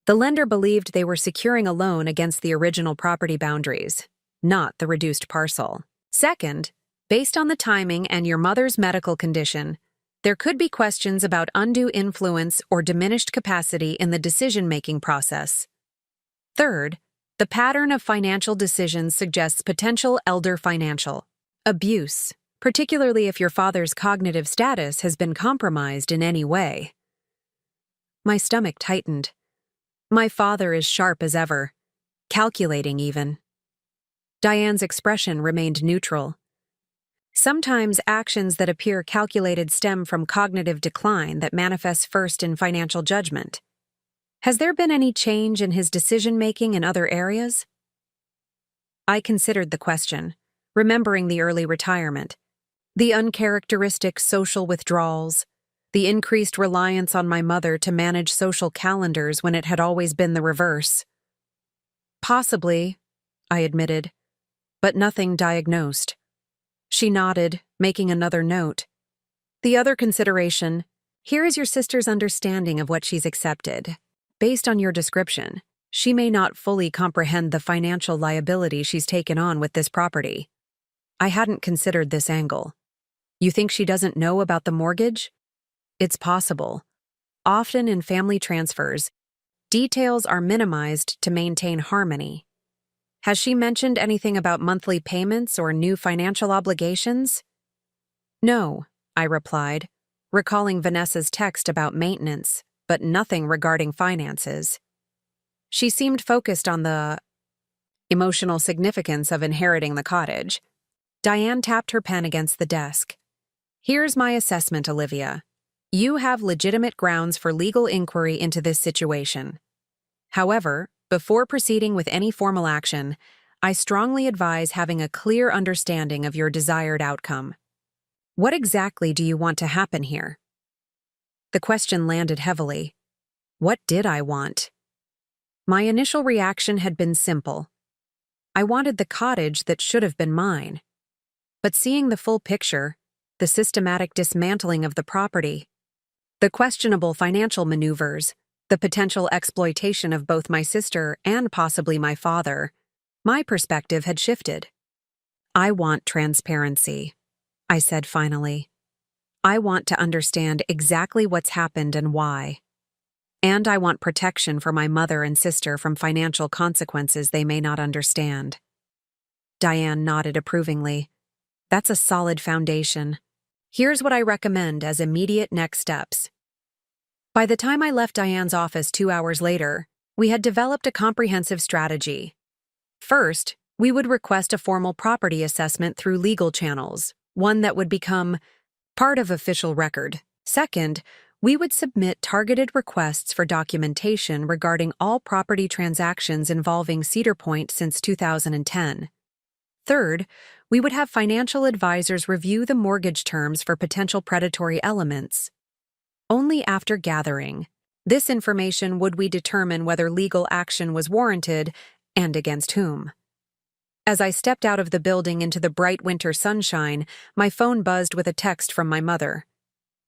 The lender believed they were securing a loan against the original property boundaries, not the reduced parcel. Second, based on the timing and your mother's medical condition, there could be questions about undue influence or diminished capacity in the decision-making process. Third, the pattern of financial decisions suggests potential elder financial abuse, particularly if your father's cognitive status has been compromised in any way. My stomach tightened. My father is sharp as ever, calculating even. Diane's expression remained neutral. Sometimes actions that appear calculated stem from cognitive decline that manifests first in financial judgment. Has there been any change in his decision-making in other areas? I considered the question, remembering the early retirement, the uncharacteristic social withdrawals, the increased reliance on my mother to manage social calendars when it had always been the reverse. Possibly, I admitted, but nothing diagnosed. She nodded, making another note. The other consideration, here is your sister's understanding of what she's accepted. Based on your description, she may not fully comprehend the financial liability she's taken on with this property. I hadn't considered this angle. You think she doesn't know about the mortgage? It's possible. Often in family transfers, details are minimized to maintain harmony. Has she mentioned anything about monthly payments or new financial obligations? No, I replied, recalling Vanessa's text about maintenance, but nothing regarding finances. She seemed focused on the emotional significance of inheriting the cottage. Diane tapped her pen against the desk. Here's my assessment, Olivia. You have legitimate grounds for legal inquiry into this situation. However, before proceeding with any formal action, I strongly advise having a clear understanding of your desired outcome. What exactly do you want to happen here? The question landed heavily. What did I want? My initial reaction had been simple. I wanted the cottage that should have been mine. But seeing the full picture, the systematic dismantling of the property, the questionable financial maneuvers, the potential exploitation of both my sister and possibly my father, my perspective had shifted. I want transparency, I said finally. I want to understand exactly what's happened and why. And I want protection for my mother and sister from financial consequences they may not understand. Diane nodded approvingly. That's a solid foundation. Here's what I recommend as immediate next steps. By the time I left Diane's office 2 hours later, we had developed a comprehensive strategy. First, we would request a formal property assessment through legal channels, one that would become part of official record. Second, we would submit targeted requests for documentation regarding all property transactions involving Cedar Point since 2010. Third, we would have financial advisors review the mortgage terms for potential predatory elements. Only after gathering this information would we determine whether legal action was warranted and against whom. As I stepped out of the building into the bright winter sunshine, my phone buzzed with a text from my mother.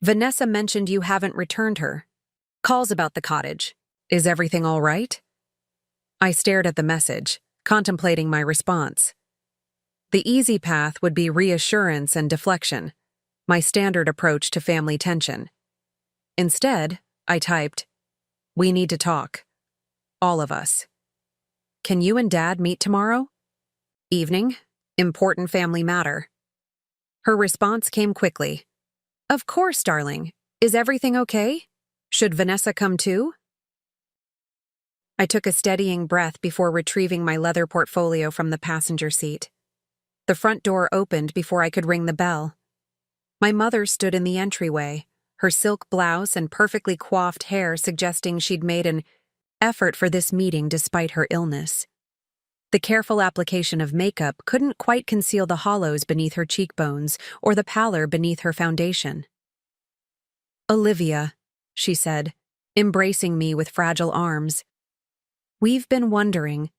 Vanessa mentioned you haven't returned her. Calls about the cottage. Is everything all right? I stared at the message, contemplating my response. The easy path would be reassurance and deflection, my standard approach to family tension. Instead, I typed, "We need to talk. All of us. Can you and Dad meet tomorrow? Evening. Important family matter." Her response came quickly. "Of course, darling. Is everything okay? Should Vanessa come too?" I took a steadying breath before retrieving my leather portfolio from the passenger seat. The front door opened before I could ring the bell. My mother stood in the entryway, her silk blouse and perfectly coiffed hair suggesting she'd made an effort for this meeting despite her illness. The careful application of makeup couldn't quite conceal the hollows beneath her cheekbones or the pallor beneath her foundation. "Olivia," she said, embracing me with fragile arms. "We've been wondering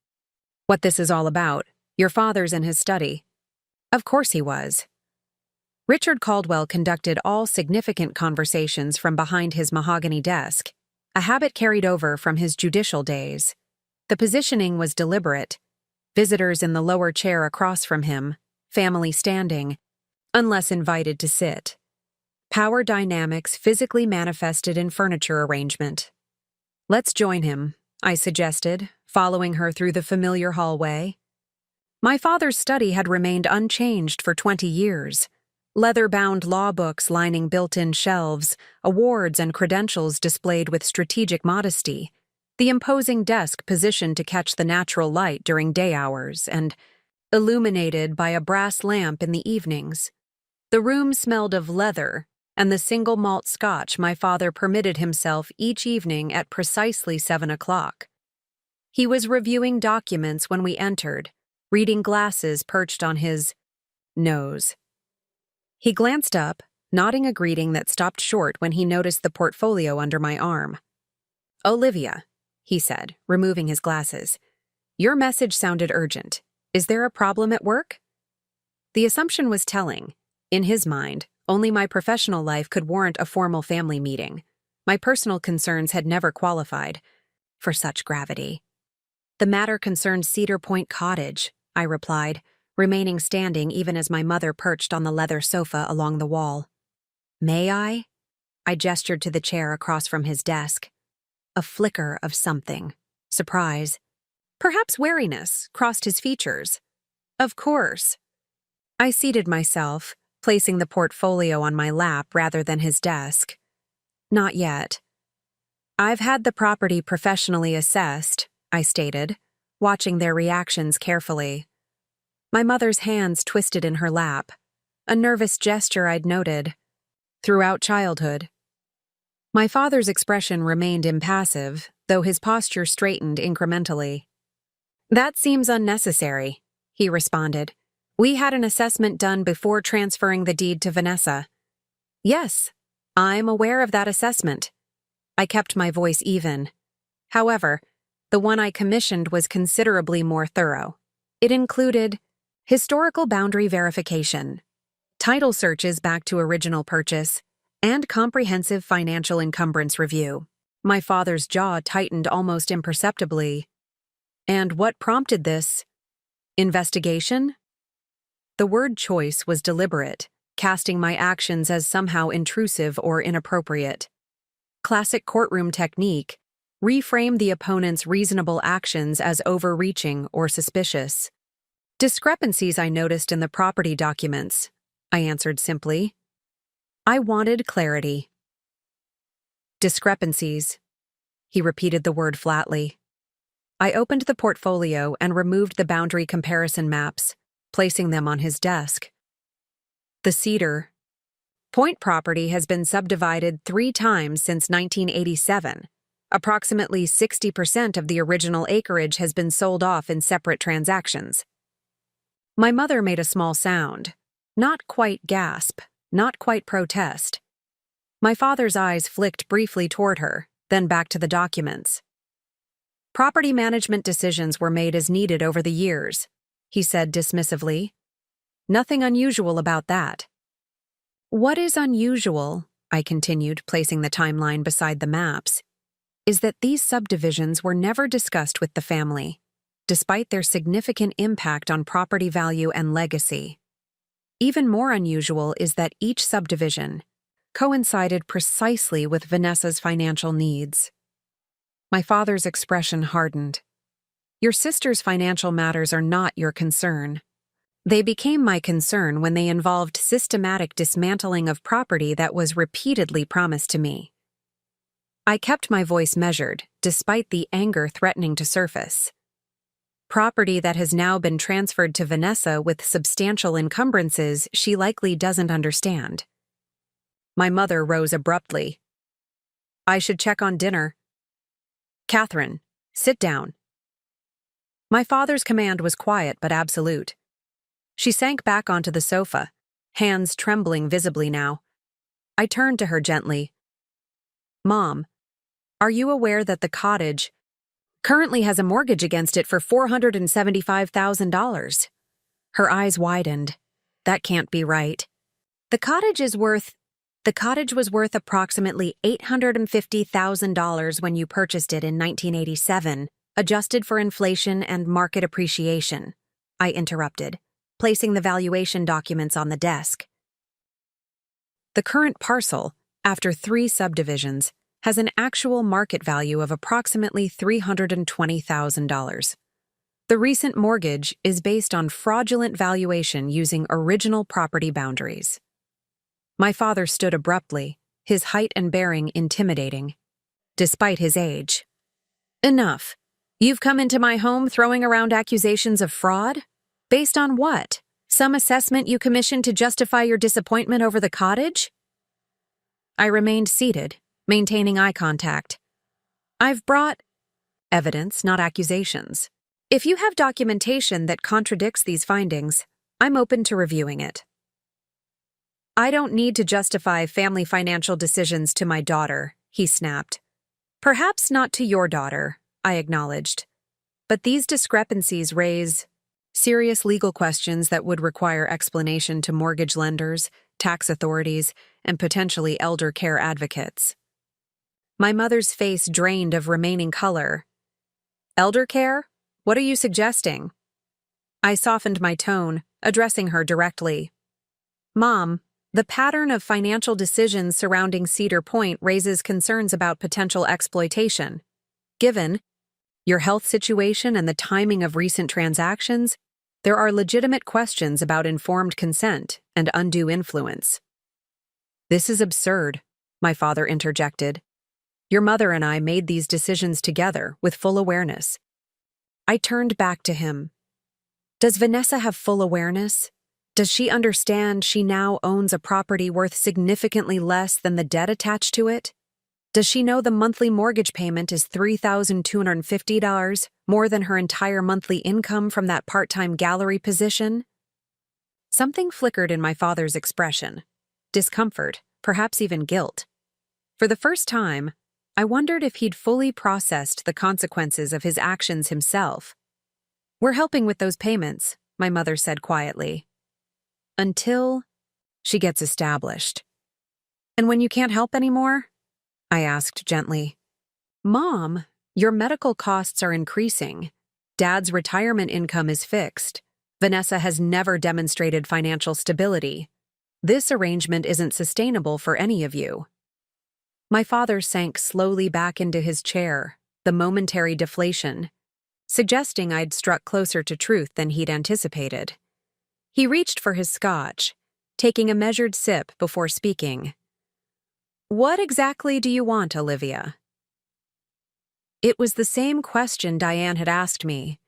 what this is all about. Your father's in his study." Of course he was. Richard Caldwell conducted all significant conversations from behind his mahogany desk, a habit carried over from his judicial days. The positioning was deliberate. Visitors in the lower chair across from him, family standing, unless invited to sit. Power dynamics physically manifested in furniture arrangement. "Let's join him," I suggested, following her through the familiar hallway. My father's study had remained unchanged for 20 years. Leather-bound law books lining built-in shelves, awards and credentials displayed with strategic modesty, the imposing desk positioned to catch the natural light during day hours and illuminated by a brass lamp in the evenings. The room smelled of leather and the single malt scotch my father permitted himself each evening at precisely 7 o'clock. He was reviewing documents when we entered, reading glasses perched on his nose. He glanced up, nodding a greeting that stopped short when he noticed the portfolio under my arm. "Olivia," he said, removing his glasses. "Your message sounded urgent. Is there a problem at work?" The assumption was telling. In his mind, only my professional life could warrant a formal family meeting. My personal concerns had never qualified for such gravity. "The matter concerned Cedar Point Cottage," I replied, remaining standing even as my mother perched on the leather sofa along the wall. "May I?" I gestured to the chair across from his desk. A flicker of something. Surprise. Perhaps wariness crossed his features. "Of course." I seated myself, placing the portfolio on my lap rather than his desk. "Not yet. I've had the property professionally assessed," I stated, watching their reactions carefully. My mother's hands twisted in her lap, a nervous gesture I'd noted throughout childhood. My father's expression remained impassive, though his posture straightened incrementally. "That seems unnecessary," he responded. "We had an assessment done before transferring the deed to Vanessa." "Yes, I'm aware of that assessment." I kept my voice even. However, the one I commissioned was considerably more thorough. It included historical boundary verification, title searches back to original purchase, and comprehensive financial encumbrance review. My father's jaw tightened almost imperceptibly. "And what prompted this investigation?" The word choice was deliberate, casting my actions as somehow intrusive or inappropriate. Classic courtroom technique: reframe the opponent's reasonable actions as overreaching or suspicious. "Discrepancies I noticed in the property documents," I answered simply. I wanted clarity. "Discrepancies." He repeated the word flatly. I opened the portfolio and removed the boundary comparison maps, placing them on his desk. "The Cedar Point property has been subdivided 3 times since 1987. Approximately 60% of the original acreage has been sold off in separate transactions." My mother made a small sound. Not quite gasp, not quite protest. My father's eyes flicked briefly toward her, then back to the documents. "Property management decisions were made as needed over the years," he said dismissively. "Nothing unusual about that." "What is unusual," I continued, placing the timeline beside the maps, "is that these subdivisions were never discussed with the family. despite their significant impact on property value and legacy. Even more unusual is that each subdivision coincided precisely with Vanessa's financial needs. My father's expression hardened. Your sister's financial matters are not your concern. They became my concern when they involved systematic dismantling of property that was repeatedly promised to me. I kept my voice measured, despite the anger threatening to surface. Property that has now been transferred to Vanessa with substantial encumbrances she likely doesn't understand. My mother rose abruptly. I should check on dinner. Catherine, sit down. My father's command was quiet but absolute. She sank back onto the sofa, hands trembling visibly now. I turned to her gently. Mom, are you aware that the cottage currently has a mortgage against it for $475,000? Her eyes widened. That can't be right. The cottage was worth approximately $850,000 when you purchased it in 1987, adjusted for inflation and market appreciation, I interrupted, placing the valuation documents on the desk. The current parcel, after 3 subdivisions, has an actual market value of approximately $320,000. The recent mortgage is based on fraudulent valuation using original property boundaries. My father stood abruptly, his height and bearing intimidating, despite his age. Enough. You've come into my home throwing around accusations of fraud? Based on what? Some assessment you commissioned to justify your disappointment over the cottage? I remained seated, maintaining eye contact. I've brought evidence, not accusations. If you have documentation that contradicts these findings, I'm open to reviewing it. I don't need to justify family financial decisions to my daughter, he snapped. Perhaps not to your daughter, I acknowledged. But these discrepancies raise serious legal questions that would require explanation to mortgage lenders, tax authorities, and potentially elder care advocates. My mother's face drained of remaining color. Elder care? What are you suggesting? I softened my tone, addressing her directly. Mom, the pattern of financial decisions surrounding Cedar Point raises concerns about potential exploitation. Given your health situation and the timing of recent transactions, there are legitimate questions about informed consent and undue influence. This is absurd, my father interjected. Your mother and I made these decisions together with full awareness. I turned back to him. Does Vanessa have full awareness? Does she understand she now owns a property worth significantly less than the debt attached to it? Does she know the monthly mortgage payment is $3,250, more than her entire monthly income from that part-time gallery position? Something flickered in my father's expression. Discomfort, perhaps even guilt. For the first time, I wondered if he'd fully processed the consequences of his actions himself. We're helping with those payments, my mother said quietly. Until she gets established. And when you can't help anymore? I asked gently. Mom, your medical costs are increasing. Dad's retirement income is fixed. Vanessa has never demonstrated financial stability. This arrangement isn't sustainable for any of you. My father sank slowly back into his chair, the momentary deflation, suggesting I'd struck closer to truth than he'd anticipated. He reached for his scotch, taking a measured sip before speaking. What exactly do you want, Olivia? It was the same question Diane had asked me,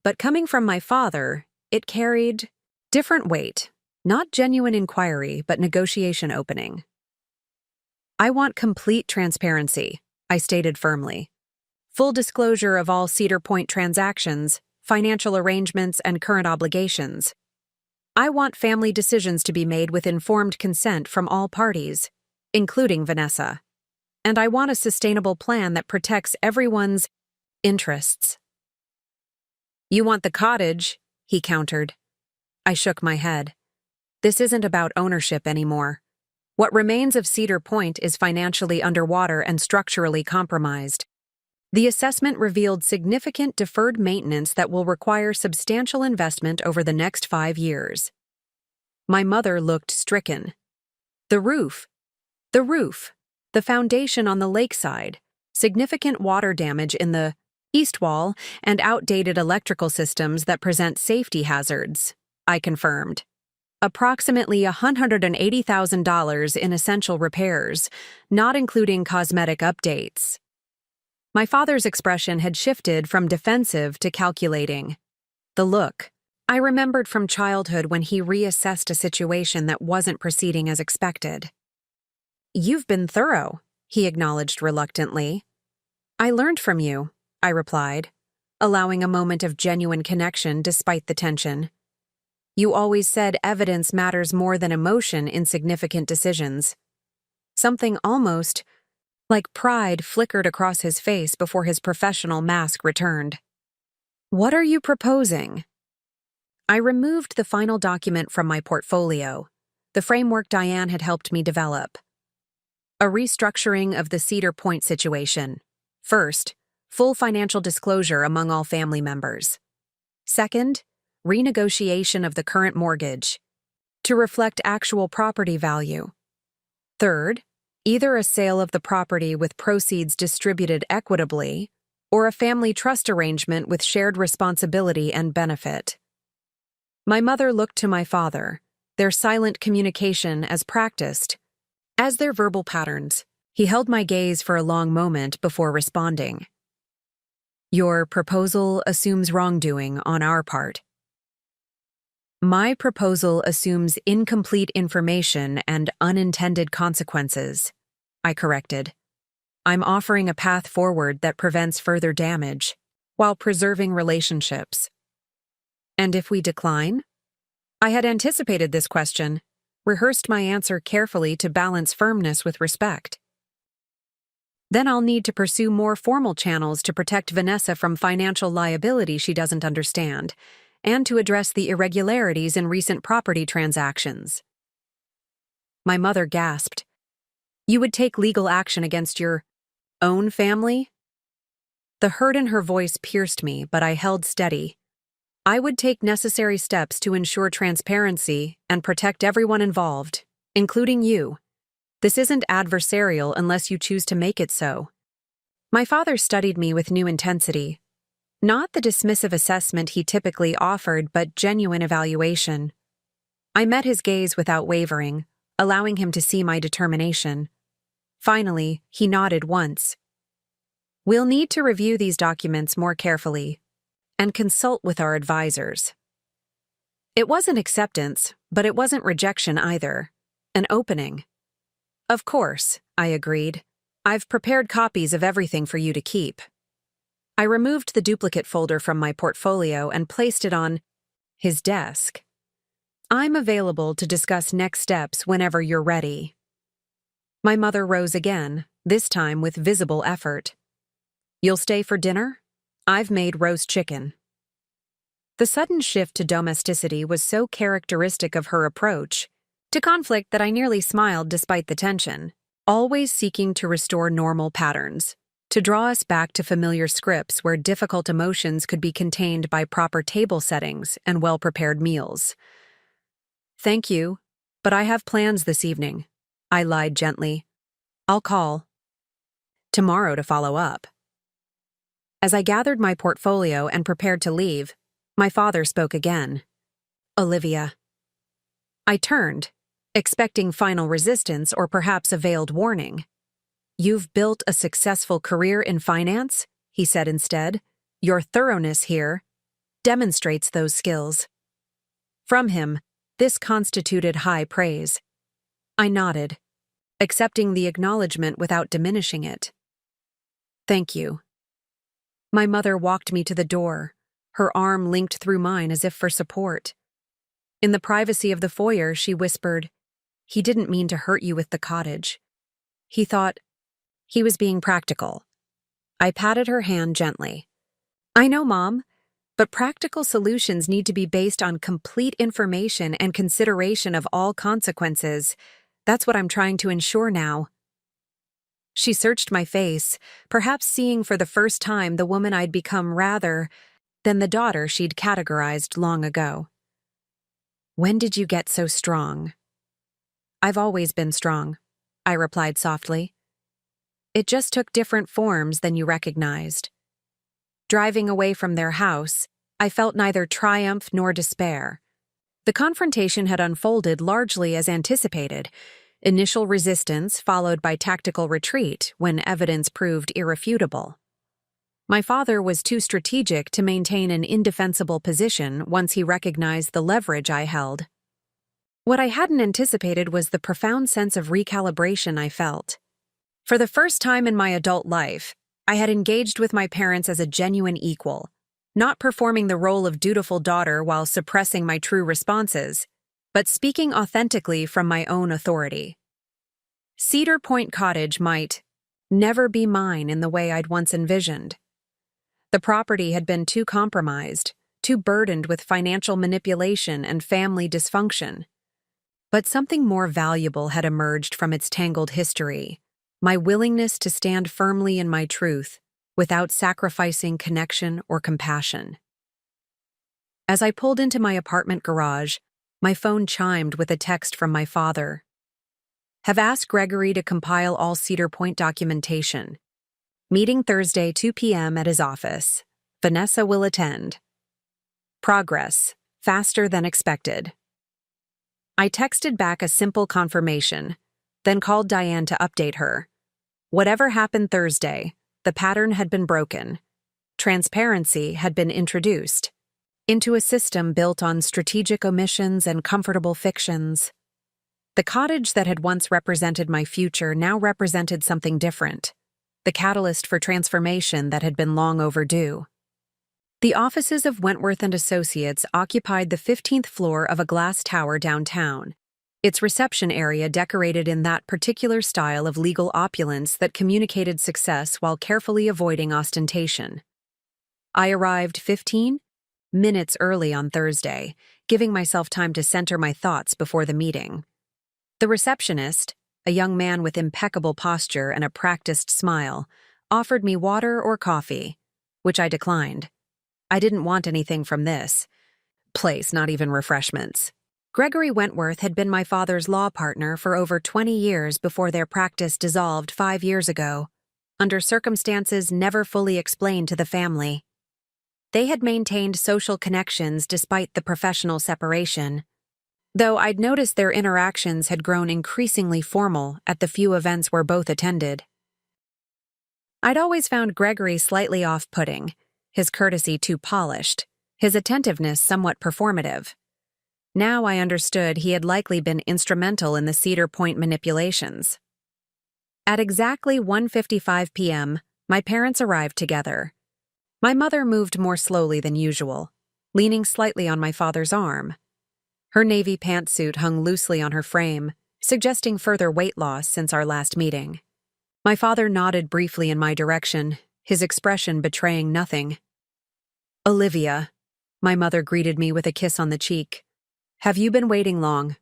but coming from my father, it carried different weight, not genuine inquiry, but negotiation opening. I want complete transparency, I stated firmly. Full disclosure of all Cedar Point transactions, financial arrangements, and current obligations. I want family decisions to be made with informed consent from all parties, including Vanessa. And I want a sustainable plan that protects everyone's interests. You want the cottage, he countered. I shook my head. This isn't about ownership anymore. What remains of Cedar Point is financially underwater and structurally compromised. The assessment revealed significant deferred maintenance that will require substantial investment over the next 5 years. My mother looked stricken. The roof. The roof. The foundation on the lakeside. Significant water damage in the east wall and outdated electrical systems that present safety hazards, I confirmed. Approximately $180,000 in essential repairs, not including cosmetic updates. My father's expression had shifted from defensive to calculating. The look I remembered from childhood when he reassessed a situation that wasn't proceeding as expected. "You've been thorough," he acknowledged reluctantly. "I learned from you," I replied, allowing a moment of genuine connection despite the tension. "You always said evidence matters more than emotion in significant decisions." Something almost like pride flickered across his face before his professional mask returned. "What are you proposing?" I removed the final document from my portfolio, the framework Diane had helped me develop. A restructuring of the Cedar Point situation. First, full financial disclosure among all family members. Second, renegotiation of the current mortgage to reflect actual property value. Third, either a sale of the property with proceeds distributed equitably or a family trust arrangement with shared responsibility and benefit. My mother looked to my father, their silent communication as practiced, as their verbal patterns. He held my gaze for a long moment before responding. "Your proposal assumes wrongdoing on our part." "My proposal assumes incomplete information and unintended consequences," I corrected. "I'm offering a path forward that prevents further damage, while preserving relationships." "And if we decline?" I had anticipated this question, rehearsed my answer carefully to balance firmness with respect. "Then I'll need to pursue more formal channels to protect Vanessa from financial liability she doesn't understand, and to address the irregularities in recent property transactions." My mother gasped. "You would take legal action against your own family?" The hurt in her voice pierced me, but I held steady. "I would take necessary steps to ensure transparency and protect everyone involved, including you. This isn't adversarial unless you choose to make it so." My father studied me with new intensity. Not the dismissive assessment he typically offered, but genuine evaluation. I met his gaze without wavering, allowing him to see my determination. Finally, he nodded once. "We'll need to review these documents more carefully and consult with our advisors." It wasn't acceptance, but it wasn't rejection either. An opening. "Of course," I agreed. "I've prepared copies of everything for you to keep." I removed the duplicate folder from my portfolio and placed it on his desk. "I'm available to discuss next steps whenever you're ready." My mother rose again, this time with visible effort. "You'll stay for dinner? I've made roast chicken." The sudden shift to domesticity was so characteristic of her approach to conflict that I nearly smiled despite the tension, always seeking to restore normal patterns, to draw us back to familiar scripts where difficult emotions could be contained by proper table settings and well-prepared meals. "Thank you, but I have plans this evening," I lied gently. "I'll call tomorrow to follow up." As I gathered my portfolio and prepared to leave, my father spoke again. "Olivia." I turned, expecting final resistance or perhaps a veiled warning. "You've built a successful career in finance," he said instead. "Your thoroughness here demonstrates those skills." From him, this constituted high praise. I nodded, accepting the acknowledgement without diminishing it. "Thank you." My mother walked me to the door, her arm linked through mine as if for support. In the privacy of the foyer, she whispered, "He didn't mean to hurt you with the cottage. He thought he was being practical." I patted her hand gently. "I know, Mom, but practical solutions need to be based on complete information and consideration of all consequences. That's what I'm trying to ensure now." She searched my face, perhaps seeing for the first time the woman I'd become rather than the daughter she'd categorized long ago. "When did you get so strong?" "I've always been strong," I replied softly. "It just took different forms than you recognized." Driving away from their house, I felt neither triumph nor despair. The confrontation had unfolded largely as anticipated: initial resistance followed by tactical retreat when evidence proved irrefutable. My father was too strategic to maintain an indefensible position once he recognized the leverage I held. What I hadn't anticipated was the profound sense of recalibration I felt. For the first time in my adult life, I had engaged with my parents as a genuine equal, not performing the role of dutiful daughter while suppressing my true responses, but speaking authentically from my own authority. Cedar Point Cottage might never be mine in the way I'd once envisioned. The property had been too compromised, too burdened with financial manipulation and family dysfunction. But something more valuable had emerged from its tangled history: my willingness to stand firmly in my truth without sacrificing connection or compassion. As I pulled into my apartment garage, my phone chimed with a text from my father. "Have asked Gregory to compile all Cedar Point documentation. Meeting Thursday, 2 p.m. at his office. Vanessa will attend. Progress, faster than expected." I texted back a simple confirmation, then called Diane to update her. Whatever happened Thursday, the pattern had been broken. Transparency had been introduced into a system built on strategic omissions and comfortable fictions. The cottage that had once represented my future now represented something different: the catalyst for transformation that had been long overdue. The offices of Wentworth and Associates occupied the 15th floor of a glass tower downtown, its reception area decorated in that particular style of legal opulence that communicated success while carefully avoiding ostentation. I arrived 15 minutes early on Thursday, giving myself time to center my thoughts before the meeting. The receptionist, a young man with impeccable posture and a practiced smile, offered me water or coffee, which I declined. I didn't want anything from this place, not even refreshments. Gregory Wentworth had been my father's law partner for over 20 years before their practice dissolved 5 years ago, under circumstances never fully explained to the family. They had maintained social connections despite the professional separation, though I'd noticed their interactions had grown increasingly formal at the few events where both attended. I'd always found Gregory slightly off-putting, his courtesy too polished, his attentiveness somewhat performative. Now I understood he had likely been instrumental in the Cedar Point manipulations. At exactly 1:55 p.m., my parents arrived together. My mother moved more slowly than usual, leaning slightly on my father's arm. Her navy pantsuit hung loosely on her frame, suggesting further weight loss since our last meeting. My father nodded briefly in my direction, his expression betraying nothing. "Olivia," my mother greeted me with a kiss on the cheek. "Have you been waiting long?"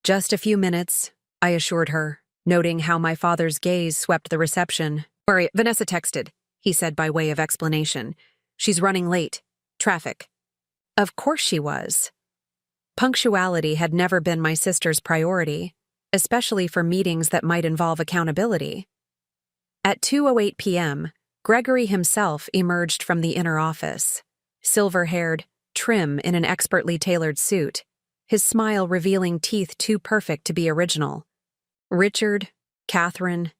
"Just a few minutes," I assured her, noting how my father's gaze swept the reception. "Sorry, Vanessa texted," he said by way of explanation. "She's running late. Traffic." Of course she was. Punctuality had never been my sister's priority, especially for meetings that might involve accountability. At 2:08 p.m., Gregory himself emerged from the inner office, silver-haired, trim in an expertly tailored suit, his smile revealing teeth too perfect to be original. "Richard, Catherine,"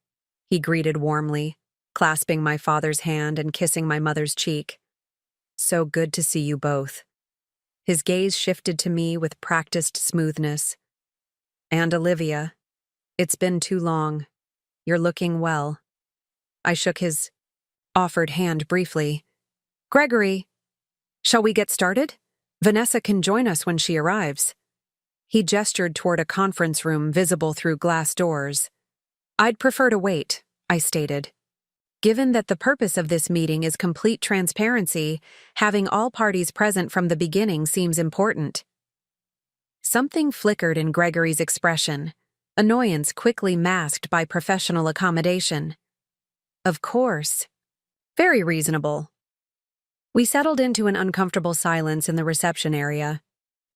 he greeted warmly, clasping my father's hand and kissing my mother's cheek. "So good to see you both." His gaze shifted to me with practiced smoothness. "And Olivia, it's been too long. You're looking well." I shook his offered hand briefly. "Gregory, shall we get started? Vanessa can join us when she arrives." He gestured toward a conference room visible through glass doors. "I'd prefer to wait," I stated. Given that the purpose of this meeting is complete transparency, having all parties present from the beginning seems important. Something flickered in Gregory's expression. annoyance quickly masked by professional accommodation. Of course. Very reasonable. We settled into an uncomfortable silence in the reception area.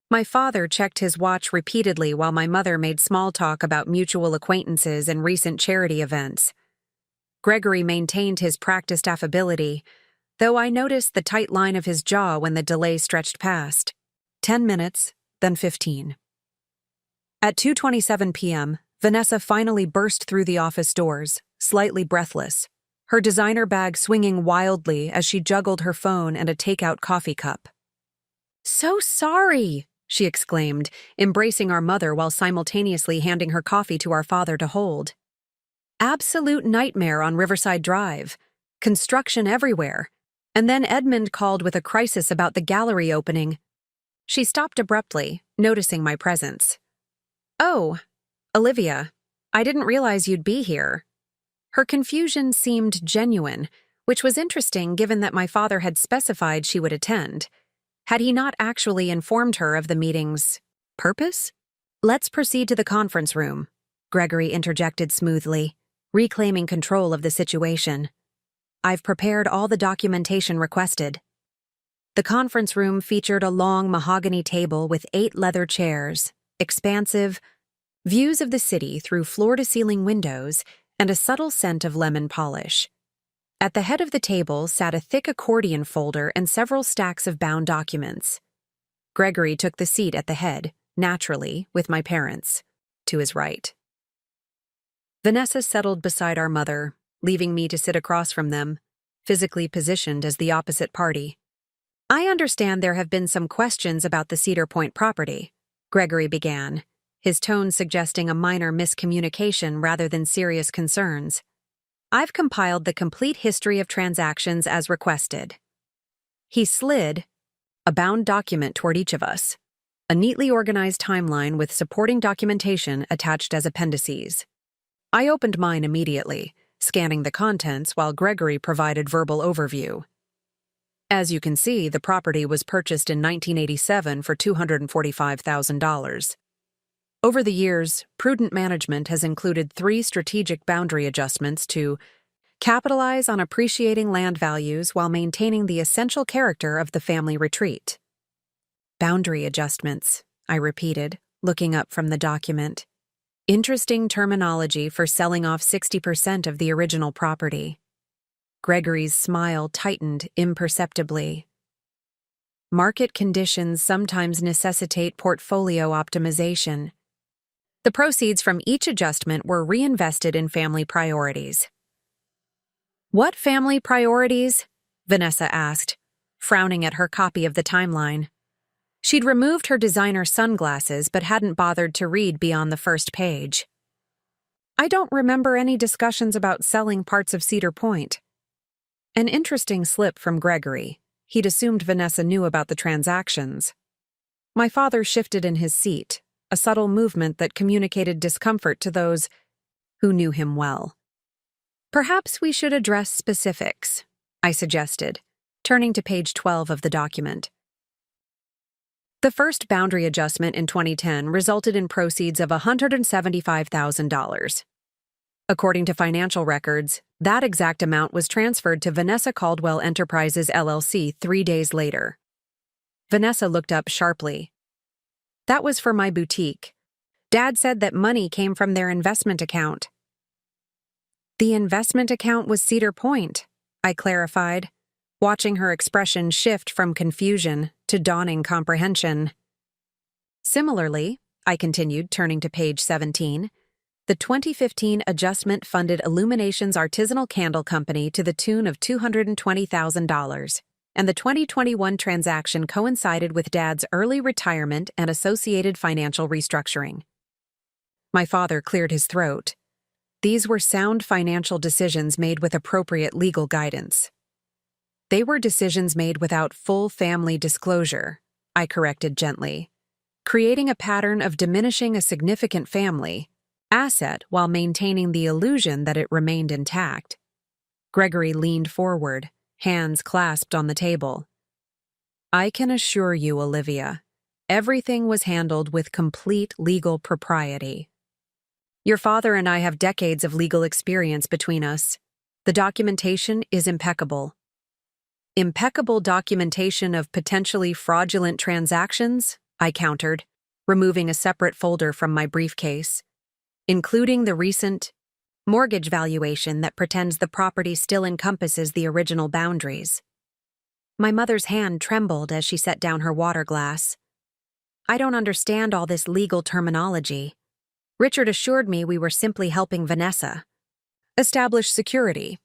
My father checked his watch repeatedly while my mother made small talk about mutual acquaintances and recent charity events. Gregory maintained his practiced affability, though I noticed the tight line of his jaw when the delay stretched past. 10 minutes, then 15. At 2:27 p.m., Vanessa finally burst through the office doors, slightly breathless, her designer bag swinging wildly as she juggled her phone and a takeout coffee cup. "So sorry," she exclaimed, embracing our mother while simultaneously handing her coffee to our father to hold. Absolute nightmare on Riverside Drive. Construction everywhere. And then Edmund called with a crisis about the gallery opening. She stopped abruptly, noticing my presence. "Oh, Olivia, I didn't realize you'd be here." Her confusion seemed genuine, which was interesting given that my father had specified she would attend. Had he not actually informed her of the meeting's purpose? "Let's proceed to the conference room," Gregory interjected smoothly, reclaiming control of the situation. "I've prepared all the documentation requested." The conference room featured a long mahogany table with 8 leather chairs, expansive, views of the city through floor-to-ceiling windows, and a subtle scent of lemon polish. At the head of the table sat a thick accordion folder and several stacks of bound documents. Gregory took the seat at the head, naturally, with my parents, to his right. Vanessa settled beside our mother, leaving me to sit across from them, physically positioned as the opposite party. "I understand there have been some questions about the Cedar Point property," Gregory began, his tone suggesting a minor miscommunication rather than serious concerns. "I've compiled the complete history of transactions as requested." He slid a bound document toward each of us, a neatly organized timeline with supporting documentation attached as appendices. I opened mine immediately, scanning the contents while Gregory provided verbal overview. "As you can see, the property was purchased in 1987 for $245,000. Over the years, prudent management has included 3 strategic boundary adjustments to capitalize on appreciating land values while maintaining the essential character of the family retreat." "Boundary adjustments," I repeated, looking up from the document. Interesting terminology for selling off 60% of the original property. Gregory's smile tightened imperceptibly. "Market conditions sometimes necessitate portfolio optimization." The proceeds from each adjustment were reinvested in family priorities. "What family priorities?" Vanessa asked, frowning at her copy of the timeline. She'd removed her designer sunglasses but hadn't bothered to read beyond the first page. "I don't remember any discussions about selling parts of Cedar Point." An interesting slip from Gregory. He'd assumed Vanessa knew about the transactions. My father shifted in his seat, a subtle movement that communicated discomfort to those who knew him well. "Perhaps we should address specifics," I suggested, turning to page 12 of the document. The first boundary adjustment in 2010 resulted in proceeds of $175,000. According to financial records, that exact amount was transferred to Vanessa Caldwell Enterprises LLC 3 days later. Vanessa looked up sharply. "That was for my boutique. Dad said that money came from their investment account." "The investment account was Cedar Point," I clarified, watching her expression shift from confusion to dawning comprehension. "Similarly," I continued, turning to page 17, "the 2015 adjustment funded Illuminations Artisanal Candle Company to the tune of $220,000, and the 2021 transaction coincided with Dad's early retirement and associated financial restructuring." My father cleared his throat. These were sound financial decisions made with appropriate legal guidance. "They were decisions made without full family disclosure," I corrected gently, creating a pattern of diminishing a significant family asset while maintaining the illusion that it remained intact. Gregory leaned forward, hands clasped on the table. "I can assure you, Olivia, everything was handled with complete legal propriety." Your father and I have decades of legal experience between us. The documentation is impeccable. Impeccable documentation of potentially fraudulent transactions? I countered, removing a separate folder from my briefcase, including the recent mortgage valuation that pretends the property still encompasses the original boundaries. My mother's hand trembled as she set down her water glass. I don't understand all this legal terminology. Richard assured me we were simply helping Vanessa establish security.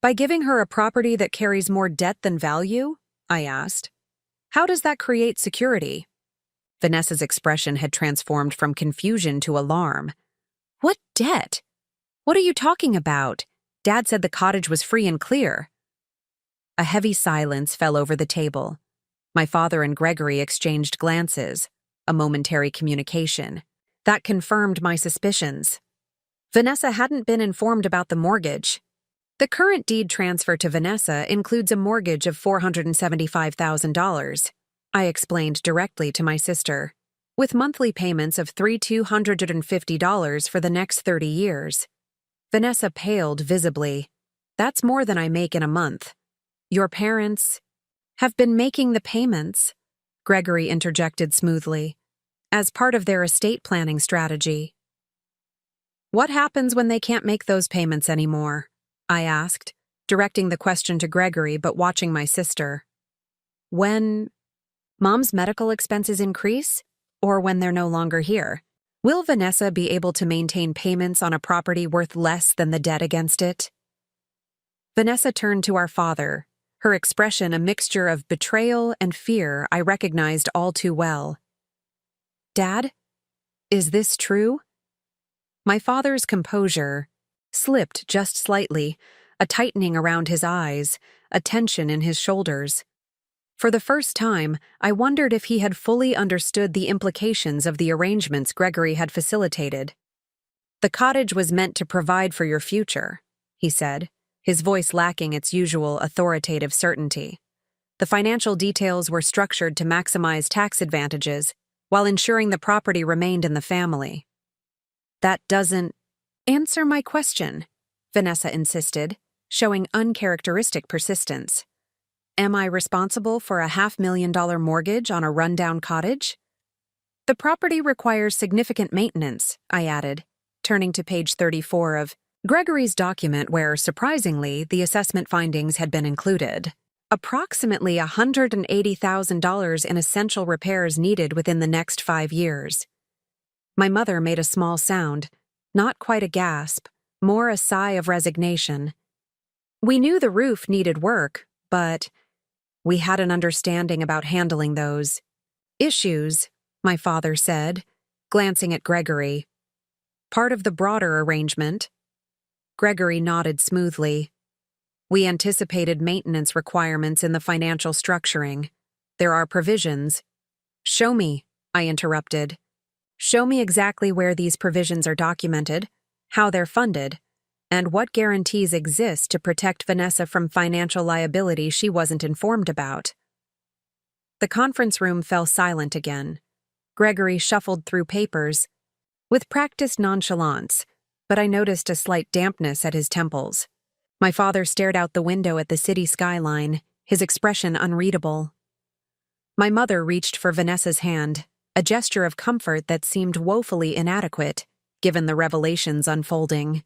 By giving her a property that carries more debt than value? I asked. How does that create security? Vanessa's expression had transformed from confusion to alarm. What debt? What are you talking about? Dad said the cottage was free and clear. A heavy silence fell over the table. My father and Gregory exchanged glances, a momentary communication. That confirmed my suspicions. Vanessa hadn't been informed about the mortgage. The current deed transfer to Vanessa includes a mortgage of $475,000. I explained directly to my sister, with monthly payments of $3,250 for the next 30 years. Vanessa paled visibly. That's more than I make in a month. Your parents have been making the payments, Gregory interjected smoothly, as part of their estate planning strategy. What happens when they can't make those payments anymore? I asked, directing the question to Gregory but watching my sister. When Mom's medical expenses increase, or when they're no longer here? Will Vanessa be able to maintain payments on a property worth less than the debt against it? Vanessa turned to our father, her expression a mixture of betrayal and fear I recognized all too well. Dad, is this true? My father's composure slipped just slightly, a tightening around his eyes, a tension in his shoulders. For the first time, I wondered if he had fully understood the implications of the arrangements Gregory had facilitated. The cottage was meant to provide for your future, he said, his voice lacking its usual authoritative certainty. The financial details were structured to maximize tax advantages while ensuring the property remained in the family. That doesn't answer my question, Vanessa insisted, showing uncharacteristic persistence. Am I responsible for a $500,000 mortgage on a rundown cottage? The property requires significant maintenance, I added, turning to page 34 of Gregory's document where, surprisingly, the assessment findings had been included. Approximately $180,000 in essential repairs needed within the next 5 years. My mother made a small sound, not quite a gasp, more a sigh of resignation. We knew the roof needed work, but we had an understanding about handling those issues, my father said, glancing at Gregory. Part of the broader arrangement. Gregory nodded smoothly. We anticipated maintenance requirements in the financial structuring. There are provisions. Show me, I interrupted. Show me exactly where these provisions are documented, how they're funded, and what guarantees exist to protect Vanessa from financial liability she wasn't informed about. The conference room fell silent again. Gregory shuffled through papers with practiced nonchalance, but I noticed a slight dampness at his temples. My father stared out the window at the city skyline, his expression unreadable. My mother reached for Vanessa's hand, a gesture of comfort that seemed woefully inadequate, given the revelations unfolding.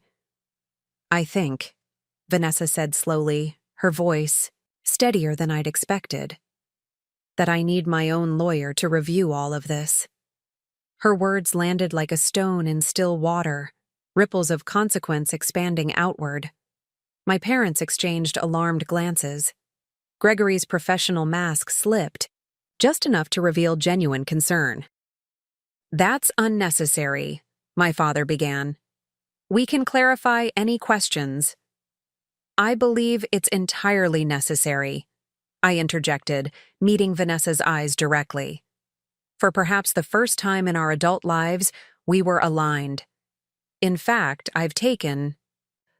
I think, Vanessa said slowly, her voice steadier than I'd expected, that I need my own lawyer to review all of this. Her words landed like a stone in still water, ripples of consequence expanding outward. My parents exchanged alarmed glances. Gregory's professional mask slipped, just enough to reveal genuine concern. That's unnecessary, my father began. We can clarify any questions. I believe it's entirely necessary, I interjected, meeting Vanessa's eyes directly. For perhaps the first time in our adult lives, we were aligned. In fact, I've taken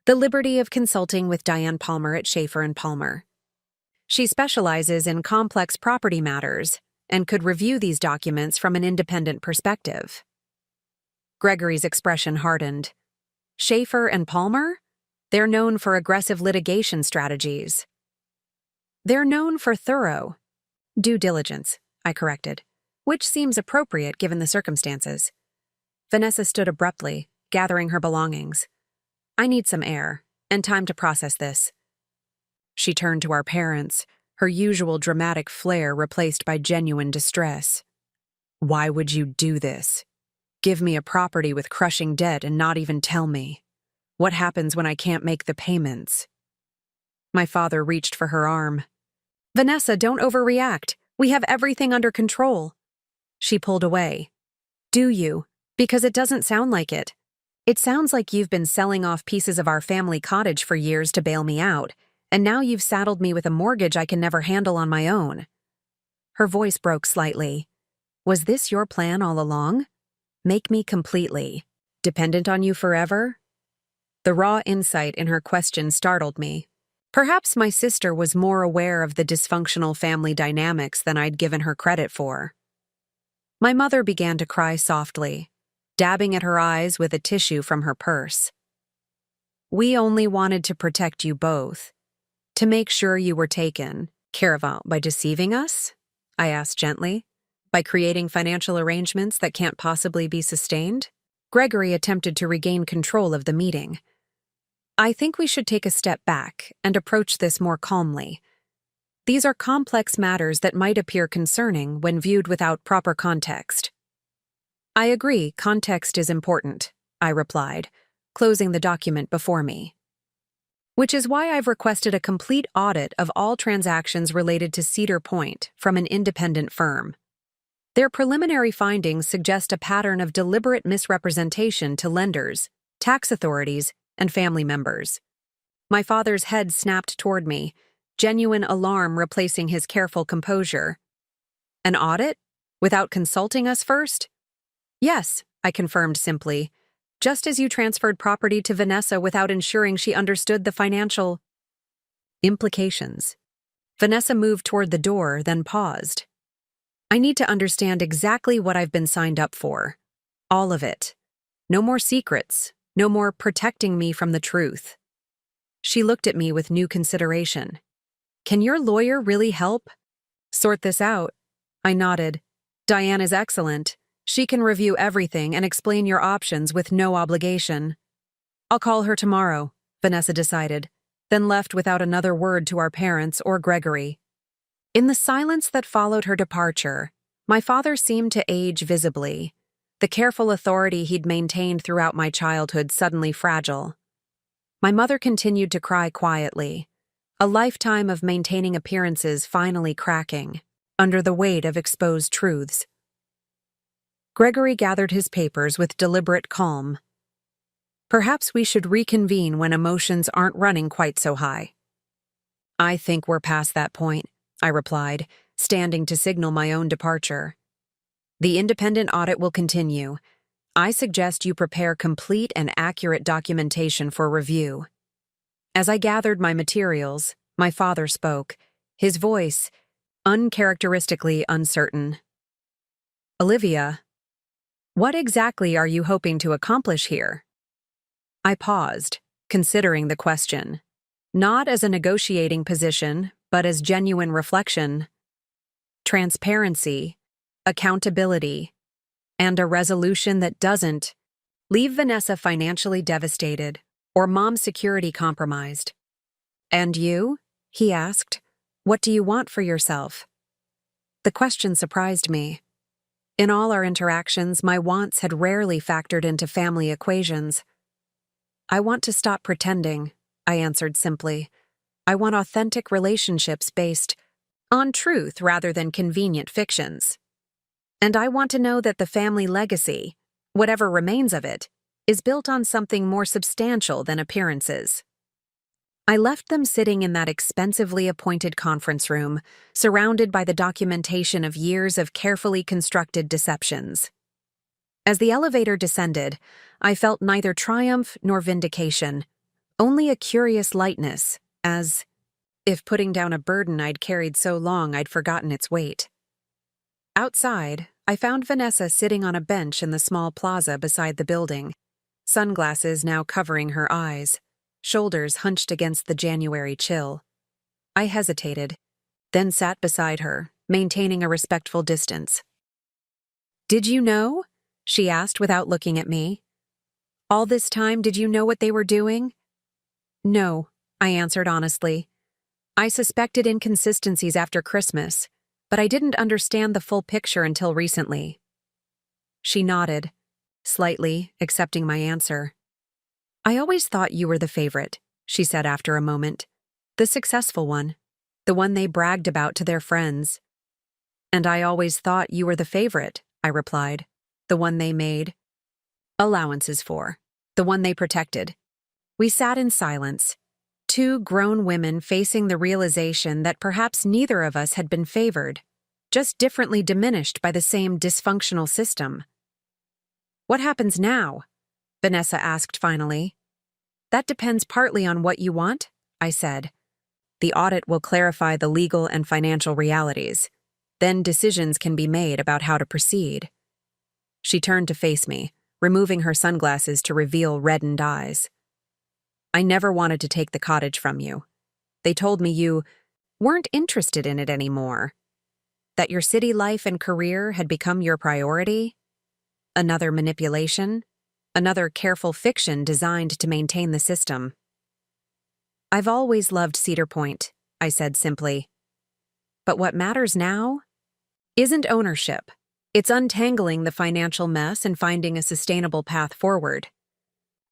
the liberty of consulting with Diane Palmer at Schaefer and Palmer. She specializes in complex property matters and could review these documents from an independent perspective. Gregory's expression hardened. Schaefer and Palmer? They're known for aggressive litigation strategies. They're known for thorough due diligence, I corrected, which seems appropriate given the circumstances. Vanessa stood abruptly, gathering her belongings. I need some air and time to process this. She turned to our parents, her usual dramatic flair replaced by genuine distress. Why would you do this? Give me a property with crushing debt and not even tell me. What happens when I can't make the payments? My father reached for her arm. Vanessa, don't overreact. We have everything under control. She pulled away. Do you? Because it doesn't sound like it. It sounds like you've been selling off pieces of our family cottage for years to bail me out, and now you've saddled me with a mortgage I can never handle on my own. Her voice broke slightly. Was this your plan all along? Make me completely dependent on you forever? The raw insight in her question startled me. Perhaps my sister was more aware of the dysfunctional family dynamics than I'd given her credit for. My mother began to cry softly, dabbing at her eyes with a tissue from her purse. We only wanted to protect you both, to make sure you were taken care of by deceiving us? I asked gently. By creating financial arrangements that can't possibly be sustained? Gregory attempted to regain control of the meeting. I think we should take a step back and approach this more calmly. These are complex matters that might appear concerning when viewed without proper context. I agree, context is important, I replied, closing the document before me. Which is why I've requested a complete audit of all transactions related to Cedar Point from an independent firm. Their preliminary findings suggest a pattern of deliberate misrepresentation to lenders, tax authorities, and family members. My father's head snapped toward me, genuine alarm replacing his careful composure. An audit? Without consulting us first? Yes, I confirmed simply, just as you transferred property to Vanessa without ensuring she understood the financial implications. Vanessa moved toward the door, then paused. I need to understand exactly what I've been signed up for. All of it. No more secrets. No more protecting me from the truth. She looked at me with new consideration. Can your lawyer really help sort this out? I nodded. Diane is excellent. She can review everything and explain your options with no obligation. I'll call her tomorrow, Vanessa decided, then left without another word to our parents or Gregory. In the silence that followed her departure, my father seemed to age visibly. The careful authority he'd maintained throughout my childhood suddenly fragile. My mother continued to cry quietly, a lifetime of maintaining appearances finally cracking under the weight of exposed truths. Gregory gathered his papers with deliberate calm. Perhaps we should reconvene when emotions aren't running quite so high. I think we're past that point, I replied, standing to signal my own departure. The independent audit will continue. I suggest you prepare complete and accurate documentation for review. As I gathered my materials, my father spoke, his voice uncharacteristically uncertain. Olivia, what exactly are you hoping to accomplish here? I paused, considering the question, not as a negotiating position, but as genuine reflection. Transparency, accountability, and a resolution that doesn't leave Vanessa financially devastated or Mom's security compromised. And you? He asked. What do you want for yourself? The question surprised me. In all our interactions, my wants had rarely factored into family equations. I want to stop pretending, I answered simply. I want authentic relationships based on truth rather than convenient fictions. And I want to know that the family legacy, whatever remains of it, is built on something more substantial than appearances. I left them sitting in that expensively appointed conference room, surrounded by the documentation of years of carefully constructed deceptions. As the elevator descended, I felt neither triumph nor vindication, only a curious lightness, as if putting down a burden I'd carried so long I'd forgotten its weight. Outside, I found Vanessa sitting on a bench in the small plaza beside the building, sunglasses now covering her eyes, shoulders hunched against the January chill. I hesitated, then sat beside her, maintaining a respectful distance. "Did you know?" she asked without looking at me. "All this time, did you know what they were doing?" "No," I answered honestly. "I suspected inconsistencies after Christmas, but I didn't understand the full picture until recently." She nodded, slightly accepting my answer. "I always thought you were the favorite," she said after a moment. "The successful one. The one they bragged about to their friends." "And I always thought you were the favorite," I replied. "The one they made allowances for. The one they protected." We sat in silence, two grown women facing the realization that perhaps neither of us had been favored, just differently diminished by the same dysfunctional system. "What happens now?" Vanessa asked finally. "That depends partly on what you want," I said. "The audit will clarify the legal and financial realities. Then decisions can be made about how to proceed." She turned to face me, removing her sunglasses to reveal reddened eyes. "I never wanted to take the cottage from you. They told me you weren't interested in it anymore. That your city life and career had become your priority. Another manipulation, another careful fiction designed to maintain the system." "I've always loved Cedar Point," I said simply. "But what matters now isn't ownership. It's untangling the financial mess and finding a sustainable path forward."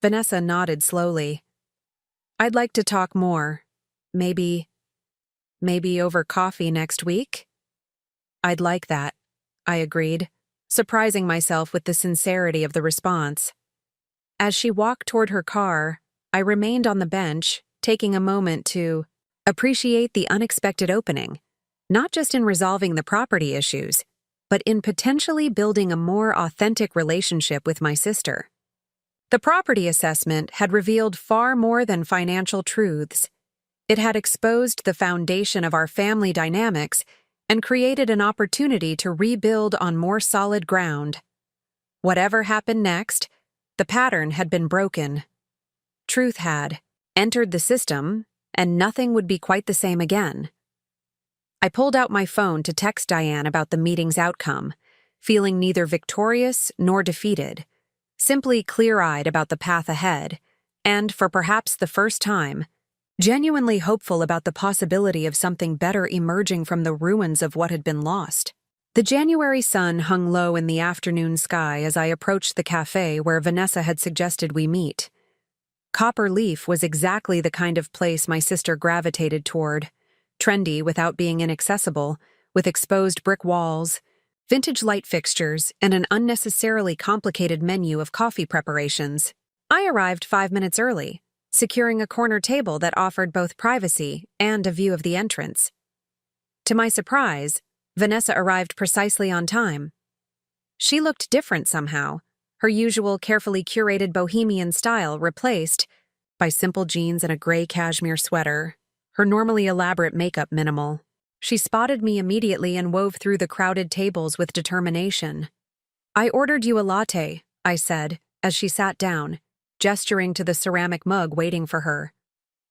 Vanessa nodded slowly. "I'd like to talk more. Maybe over coffee next week?" "I'd like that," I agreed, surprising myself with the sincerity of the response. As she walked toward her car, I remained on the bench, taking a moment to appreciate the unexpected opening, not just in resolving the property issues, but in potentially building a more authentic relationship with my sister. The property assessment had revealed far more than financial truths. It had exposed the foundation of our family dynamics and created an opportunity to rebuild on more solid ground. Whatever happened next, the pattern had been broken. Truth had entered the system, and nothing would be quite the same again. I pulled out my phone to text Diane about the meeting's outcome, feeling neither victorious nor defeated, simply clear-eyed about the path ahead, and, for perhaps the first time, genuinely hopeful about the possibility of something better emerging from the ruins of what had been lost. The January sun hung low in the afternoon sky as I approached the cafe where Vanessa had suggested we meet. Copper Leaf was exactly the kind of place my sister gravitated toward, trendy without being inaccessible, with exposed brick walls, vintage light fixtures, and an unnecessarily complicated menu of coffee preparations. I arrived 5 minutes early, securing a corner table that offered both privacy and a view of the entrance. To my surprise, Vanessa arrived precisely on time. She looked different somehow, her usual carefully curated bohemian style replaced by simple jeans and a gray cashmere sweater, her normally elaborate makeup minimal. She spotted me immediately and wove through the crowded tables with determination. "I ordered you a latte," I said, as she sat down, gesturing to the ceramic mug waiting for her.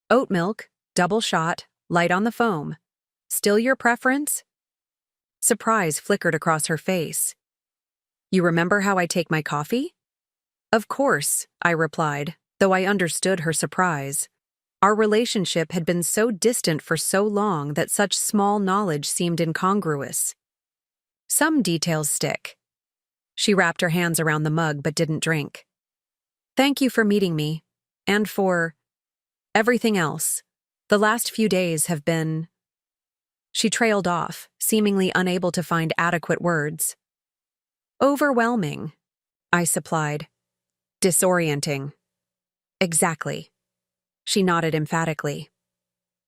"Oat milk, double shot, light on the foam. Still your preference?" Surprise flickered across her face. "You remember how I take my coffee?" "Of course," I replied, though I understood her surprise. Our relationship had been so distant for so long that such small knowledge seemed incongruous. "Some details stick." She wrapped her hands around the mug but didn't drink. "Thank you for meeting me, and for everything else. The last few days have been—" She trailed off, seemingly unable to find adequate words. "Overwhelming," I supplied. "Disorienting." "Exactly." She nodded emphatically.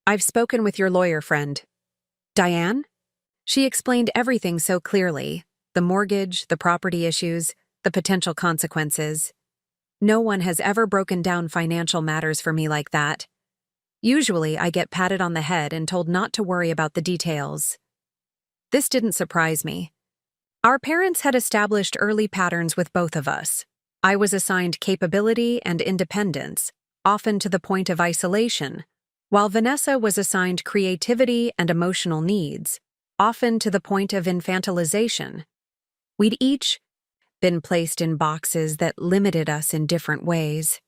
"I've spoken with your lawyer friend." "Diane?" She explained everything so clearly, the mortgage, the property issues, the potential consequences. No one has ever broken down financial matters for me like that. Usually, I get patted on the head and told not to worry about the details. This didn't surprise me. Our parents had established early patterns with both of us. I was assigned capability and independence, often to the point of isolation, while Vanessa was assigned creativity and emotional needs, often to the point of infantilization. We'd each been placed in boxes that limited us in different ways.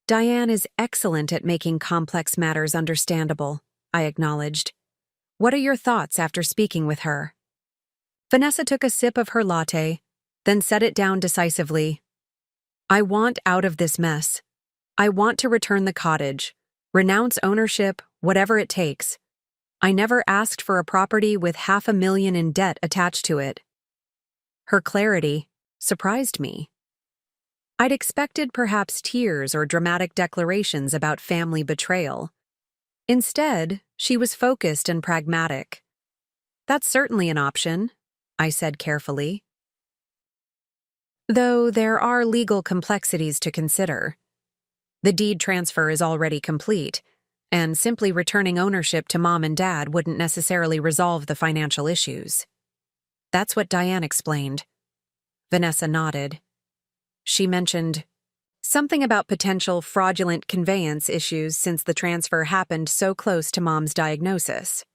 Diane is excellent at making complex matters understandable, I acknowledged. What are your thoughts after speaking with her? Vanessa took a sip of her latte, then set it down decisively. I want out of this mess. I want to return the cottage, renounce ownership, whatever it takes. I never asked for a property with $500,000 in debt attached to it. Her clarity surprised me. I'd expected perhaps tears or dramatic declarations about family betrayal. Instead, she was focused and pragmatic. That's certainly an option, I said carefully. Though there are legal complexities to consider. The deed transfer is already complete, and simply returning ownership to Mom and Dad wouldn't necessarily resolve the financial issues. That's what Diane explained. Vanessa nodded. She mentioned something about potential fraudulent conveyance issues since the transfer happened so close to Mom's diagnosis,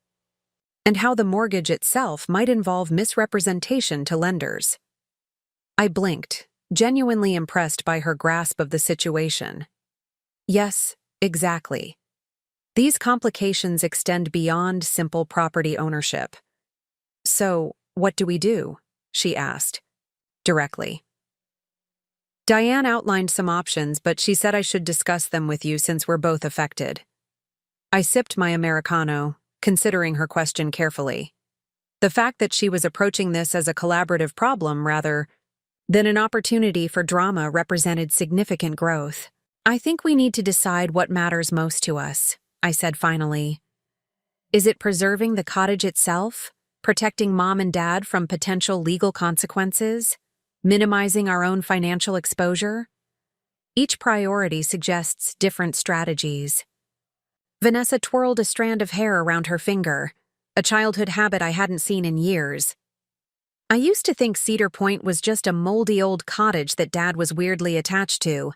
and how the mortgage itself might involve misrepresentation to lenders. I blinked, genuinely impressed by her grasp of the situation. Yes, exactly. These complications extend beyond simple property ownership. So, what do we do? She asked, directly. Diane outlined some options, but she said I should discuss them with you since we're both affected. I sipped my Americano, considering her question carefully. The fact that she was approaching this as a collaborative problem rather than an opportunity for drama represented significant growth. I think we need to decide what matters most to us, I said finally. Is it preserving the cottage itself, protecting Mom and Dad from potential legal consequences, minimizing our own financial exposure? Each priority suggests different strategies. Vanessa twirled a strand of hair around her finger, a childhood habit I hadn't seen in years. I used to think Cedar Point was just a moldy old cottage that Dad was weirdly attached to,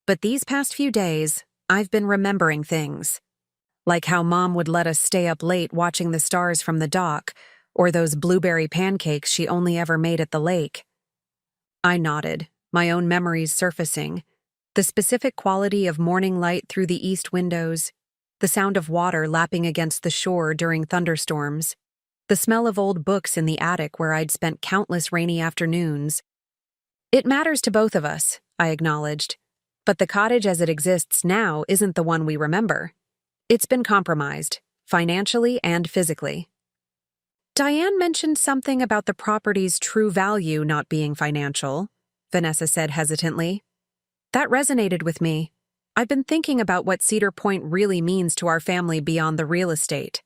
but these past few days, I've been remembering things. Like how Mom would let us stay up late watching the stars from the dock, or those blueberry pancakes she only ever made at the lake. I nodded, my own memories surfacing. The specific quality of morning light through the east windows, the sound of water lapping against the shore during thunderstorms, the smell of old books in the attic where I'd spent countless rainy afternoons. It matters to both of us, I acknowledged, but the cottage as it exists now isn't the one we remember. It's been compromised, financially and physically. Diane mentioned something about the property's true value not being financial, Vanessa said hesitantly. That resonated with me. I've been thinking about what Cedar Point really means to our family beyond the real estate.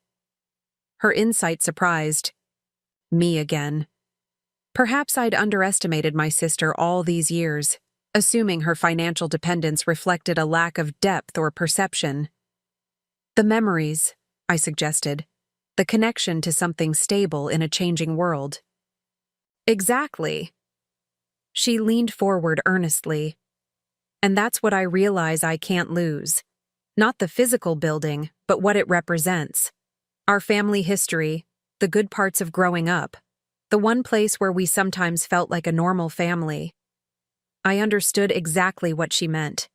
Her insight surprised me again. Perhaps I'd underestimated my sister all these years, assuming her financial dependence reflected a lack of depth or perception. The memories, I suggested. The connection to something stable in a changing world. Exactly. She leaned forward earnestly. And that's what I realize I can't lose. Not the physical building, but what it represents. Our family history, the good parts of growing up, the one place where we sometimes felt like a normal family. I understood exactly what she meant.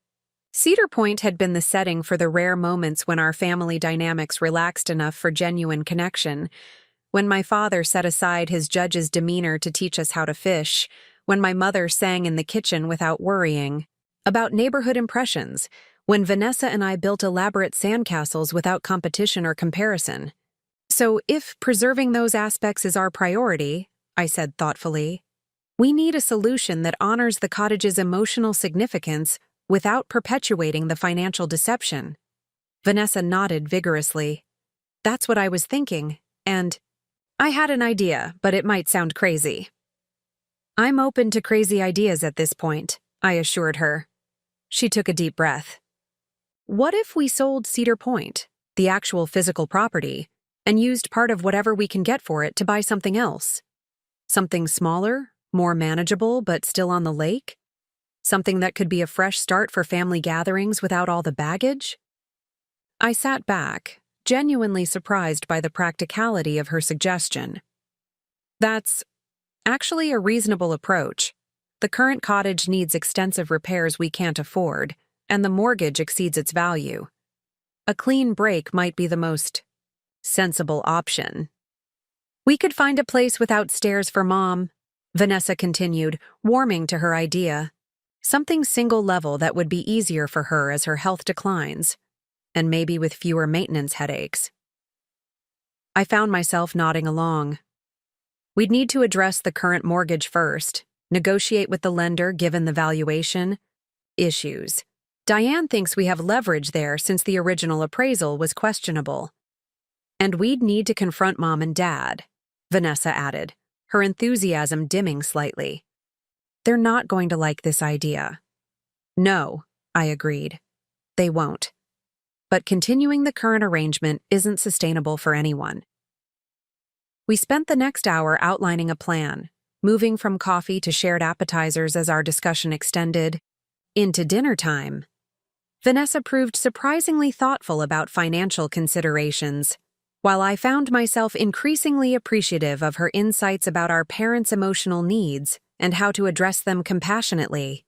Cedar Point had been the setting for the rare moments when our family dynamics relaxed enough for genuine connection, when my father set aside his judge's demeanor to teach us how to fish, when my mother sang in the kitchen without worrying, about neighborhood impressions, when Vanessa and I built elaborate sandcastles without competition or comparison. So if preserving those aspects is our priority, I said thoughtfully, we need a solution that honors the cottage's emotional significance without perpetuating the financial deception. Vanessa nodded vigorously. That's what I was thinking, and I had an idea, but it might sound crazy. I'm open to crazy ideas at this point, I assured her. She took a deep breath. What if we sold Cedar Point, the actual physical property, and used part of whatever we can get for it to buy something else? Something smaller, more manageable, but still on the lake? Something that could be a fresh start for family gatherings without all the baggage? I sat back, genuinely surprised by the practicality of her suggestion. That's actually a reasonable approach. The current cottage needs extensive repairs we can't afford, and the mortgage exceeds its value. A clean break might be the most sensible option. We could find a place without stairs for Mom, Vanessa continued, warming to her idea. Something single level that would be easier for her as her health declines, and maybe with fewer maintenance headaches. I found myself nodding along. We'd need to address the current mortgage first, negotiate with the lender given the valuation issues. Diane thinks we have leverage there since the original appraisal was questionable. And we'd need to confront Mom and Dad, Vanessa added, her enthusiasm dimming slightly. They're not going to like this idea. No, I agreed. They won't. But continuing the current arrangement isn't sustainable for anyone. We spent the next hour outlining a plan, moving from coffee to shared appetizers as our discussion extended into dinner time. Vanessa proved surprisingly thoughtful about financial considerations, while I found myself increasingly appreciative of her insights about our parents' emotional needs and how to address them compassionately.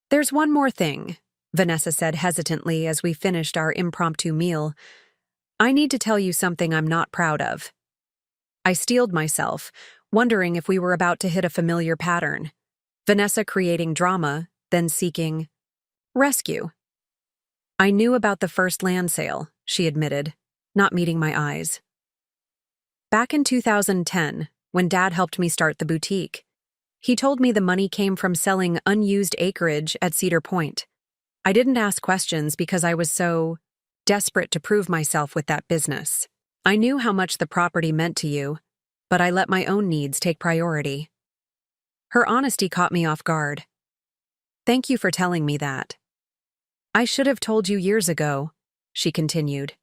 There's one more thing, Vanessa said hesitantly as we finished our impromptu meal. I need to tell you something I'm not proud of. I steeled myself, wondering if we were about to hit a familiar pattern. Vanessa creating drama, then seeking rescue. I knew about the first land sale, she admitted, not meeting my eyes. Back in 2010, when Dad helped me start the boutique, he told me the money came from selling unused acreage at Cedar Point. I didn't ask questions because I was so desperate to prove myself with that business. I knew how much the property meant to you, but I let my own needs take priority. Her honesty caught me off guard. Thank you for telling me that. I should have told you years ago, she continued.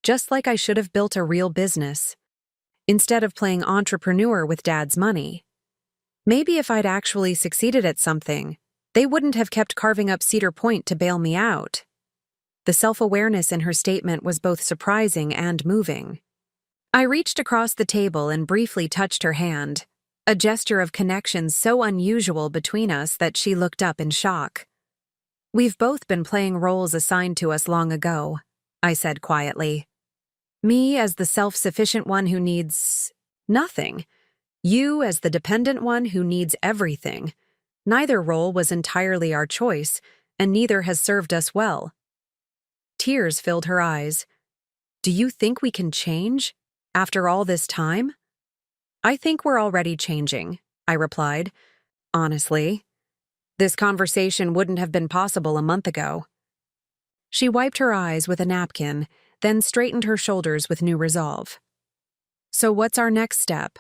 Just like I should have built a real business, instead of playing entrepreneur with Dad's money. Maybe if I'd actually succeeded at something, they wouldn't have kept carving up Cedar Point to bail me out. The self-awareness in her statement was both surprising and moving. I reached across the table and briefly touched her hand, a gesture of connection so unusual between us that she looked up in shock. We've both been playing roles assigned to us long ago, I said quietly. Me as the self-sufficient one who needs nothing. You as the dependent one who needs everything. Neither role was entirely our choice, and neither has served us well. Tears filled her eyes. Do you think we can change, after all this time? I think we're already changing, I replied. Honestly, this conversation wouldn't have been possible a month ago. She wiped her eyes with a napkin, then straightened her shoulders with new resolve. So what's our next step?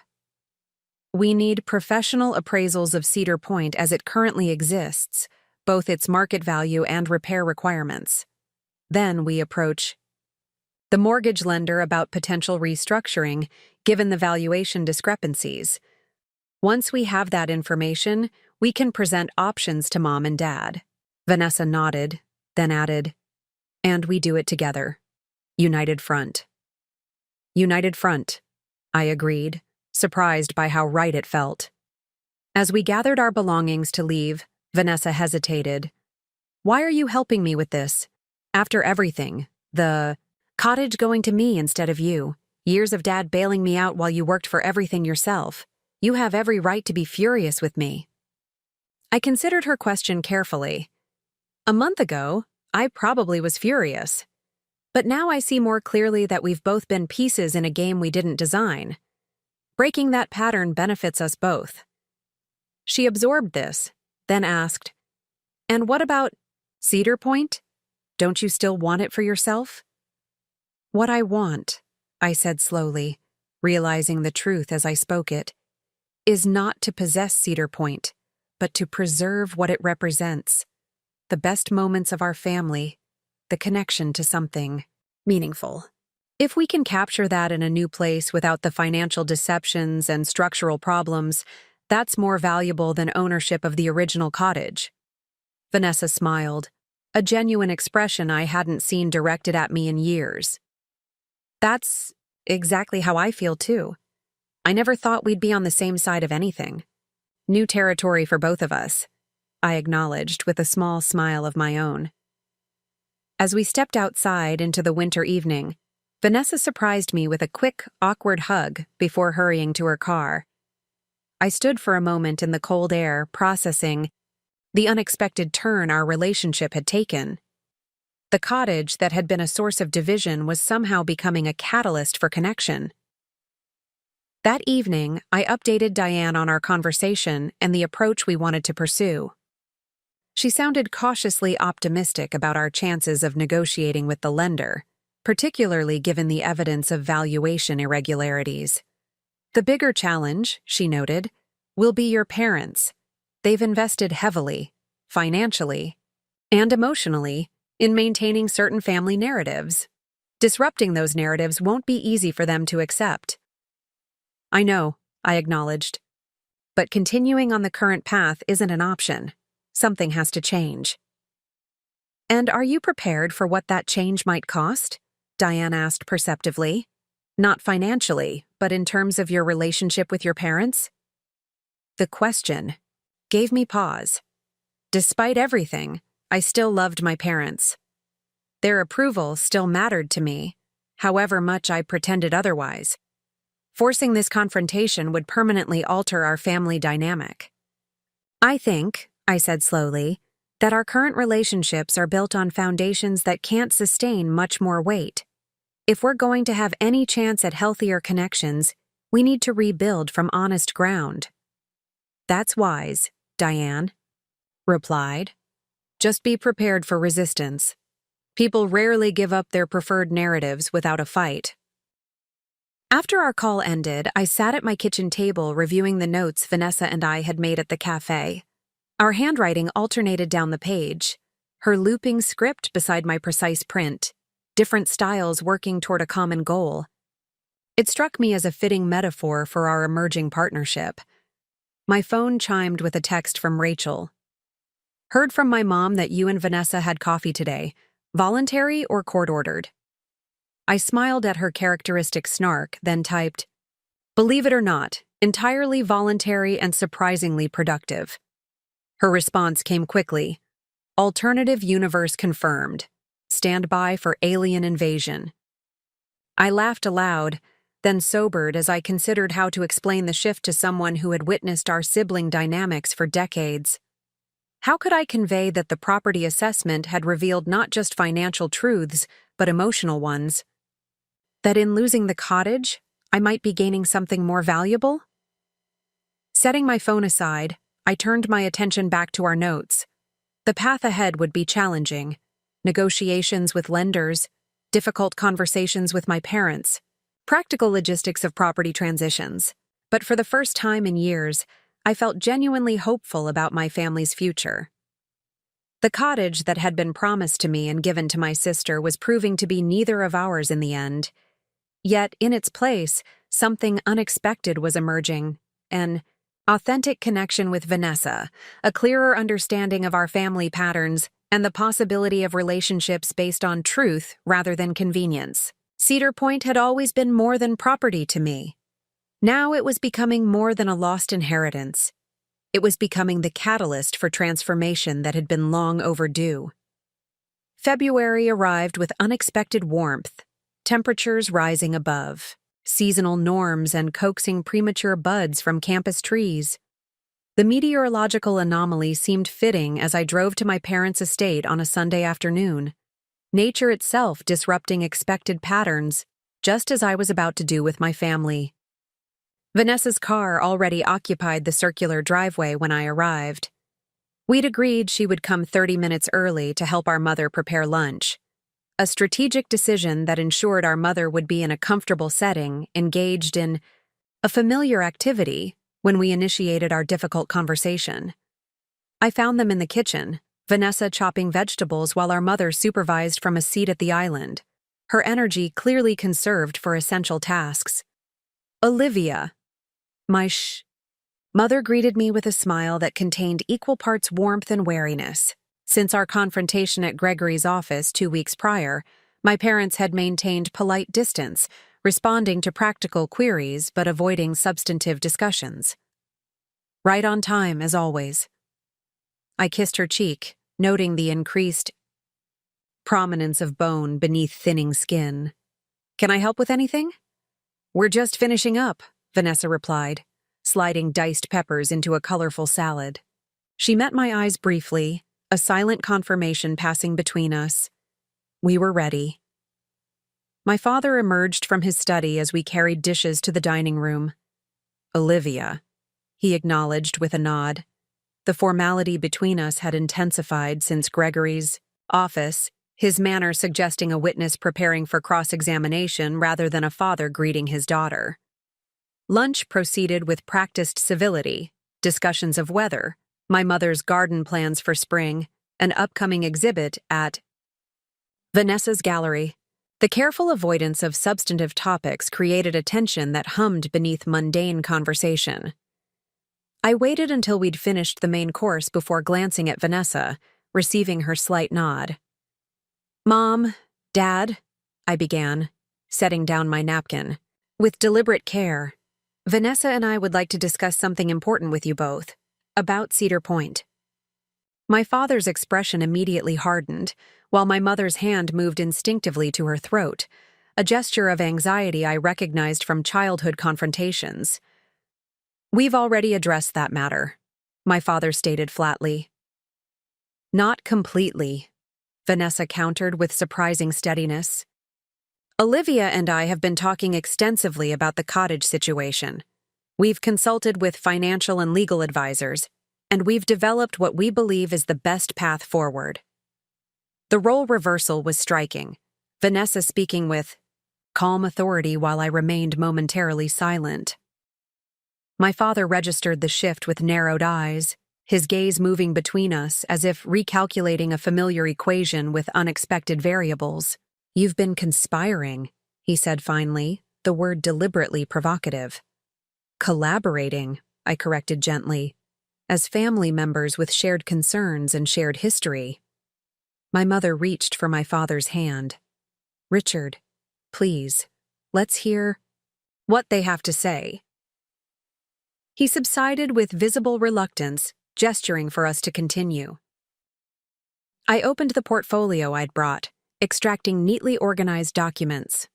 We need professional appraisals of Cedar Point as it currently exists, both its market value and repair requirements. Then we approach the mortgage lender about potential restructuring, given the valuation discrepancies. Once we have that information, we can present options to Mom and Dad. Vanessa nodded, then added, and we do it together. United front. United front, I agreed, surprised by how right it felt. As we gathered our belongings to leave, Vanessa hesitated. Why are you helping me with this? After everything, the cottage going to me instead of you, years of Dad bailing me out while you worked for everything yourself, you have every right to be furious with me. I considered her question carefully. A month ago, I probably was furious. But now I see more clearly that we've both been pieces in a game we didn't design. Breaking that pattern benefits us both. She absorbed this, then asked, and what about Cedar Point? Don't you still want it for yourself? What I want, I said slowly, realizing the truth as I spoke it, is not to possess Cedar Point, but to preserve what it represents, the best moments of our family, the connection to something meaningful. If we can capture that in a new place without the financial deceptions and structural problems, that's more valuable than ownership of the original cottage. Vanessa smiled, a genuine expression I hadn't seen directed at me in years. That's exactly how I feel too. I never thought we'd be on the same side of anything. New territory for both of us, I acknowledged with a small smile of my own. As we stepped outside into the winter evening, Vanessa surprised me with a quick, awkward hug before hurrying to her car. I stood for a moment in the cold air, processing the unexpected turn our relationship had taken. The cottage that had been a source of division was somehow becoming a catalyst for connection. That evening, I updated Diane on our conversation and the approach we wanted to pursue. She sounded cautiously optimistic about our chances of negotiating with the lender, particularly given the evidence of valuation irregularities. The bigger challenge, she noted, will be your parents. They've invested heavily, financially, and emotionally in maintaining certain family narratives. Disrupting those narratives won't be easy for them to accept. I know, I acknowledged. But continuing on the current path isn't an option. Something has to change. And are you prepared for what that change might cost? Diane asked perceptively. Not financially, but in terms of your relationship with your parents? The question gave me pause. Despite everything, I still loved my parents. Their approval still mattered to me, however much I pretended otherwise. Forcing this confrontation would permanently alter our family dynamic. I think, I said slowly, that our current relationships are built on foundations that can't sustain much more weight. If we're going to have any chance at healthier connections, we need to rebuild from honest ground. That's wise, Diane replied. Just be prepared for resistance. People rarely give up their preferred narratives without a fight. After our call ended, I sat at my kitchen table reviewing the notes Vanessa and I had made at the cafe. Our handwriting alternated down the page, her looping script beside my precise print, different styles working toward a common goal. It struck me as a fitting metaphor for our emerging partnership. My phone chimed with a text from Rachel. Heard from my mom that you and Vanessa had coffee today. Voluntary or court-ordered? I smiled at her characteristic snark, then typed, Believe it or not, entirely voluntary and surprisingly productive. Her response came quickly. Alternative universe confirmed. Stand by for alien invasion. I laughed aloud, then sobered as I considered how to explain the shift to someone who had witnessed our sibling dynamics for decades. How could I convey that the property assessment had revealed not just financial truths, but emotional ones? That in losing the cottage, I might be gaining something more valuable? Setting my phone aside, I turned my attention back to our notes. The path ahead would be challenging. Negotiations with lenders, difficult conversations with my parents, practical logistics of property transitions. But for the first time in years, I felt genuinely hopeful about my family's future. The cottage that had been promised to me and given to my sister was proving to be neither of ours in the end. Yet, in its place, something unexpected was emerging, an authentic connection with Vanessa, a clearer understanding of our family patterns, and the possibility of relationships based on truth rather than convenience. Cedar Point had always been more than property to me. Now it was becoming more than a lost inheritance. It was becoming the catalyst for transformation that had been long overdue. February arrived with unexpected warmth, temperatures rising above, seasonal norms and coaxing premature buds from campus trees. The meteorological anomaly seemed fitting as I drove to my parents' estate on a Sunday afternoon, nature itself disrupting expected patterns, just as I was about to do with my family. Vanessa's car already occupied the circular driveway when I arrived. We'd agreed she would come 30 minutes early to help our mother prepare lunch, a strategic decision that ensured our mother would be in a comfortable setting, engaged in a familiar activity when we initiated our difficult conversation. I found them in the kitchen, Vanessa chopping vegetables while our mother supervised from a seat at the island. her energy clearly conserved for essential tasks. Olivia, my mother greeted me with a smile that contained equal parts warmth and wariness. Since our confrontation at Gregory's office 2 weeks prior, my parents had maintained polite distance, responding to practical queries but avoiding substantive discussions. Right on time, as always. I kissed her cheek, noting the increased prominence of bone beneath thinning skin. Can I help with anything? We're just finishing up, Vanessa replied, sliding diced peppers into a colorful salad. She met my eyes briefly, a silent confirmation passing between us. We were ready. My father emerged from his study as we carried dishes to the dining room. Olivia, he acknowledged with a nod. The formality between us had intensified since Gregory's office, his manner suggesting a witness preparing for cross-examination rather than a father greeting his daughter. Lunch proceeded with practiced civility, discussions of weather, my mother's garden plans for spring, an upcoming exhibit at Vanessa's gallery. The careful avoidance of substantive topics created a tension that hummed beneath mundane conversation. I waited until we'd finished the main course before glancing at Vanessa, receiving her slight nod. Mom, Dad, I began, setting down my napkin. With deliberate care, Vanessa and I would like to discuss something important with you both, about Cedar Point. My father's expression immediately hardened, while my mother's hand moved instinctively to her throat, a gesture of anxiety I recognized from childhood confrontations. We've already addressed that matter, my father stated flatly. Not completely, Vanessa countered with surprising steadiness. Olivia and I have been talking extensively about the cottage situation. We've consulted with financial and legal advisors, and we've developed what we believe is the best path forward. The role reversal was striking, Vanessa speaking with calm authority while I remained momentarily silent. My father registered the shift with narrowed eyes, his gaze moving between us as if recalculating a familiar equation with unexpected variables. You've been conspiring, he said finally, the word deliberately provocative. Collaborating, I corrected gently, as family members with shared concerns and shared history. My mother reached for my father's hand. Richard, please, let's hear what they have to say. He subsided with visible reluctance, gesturing for us to continue. I opened the portfolio I'd brought, extracting neatly organized documents.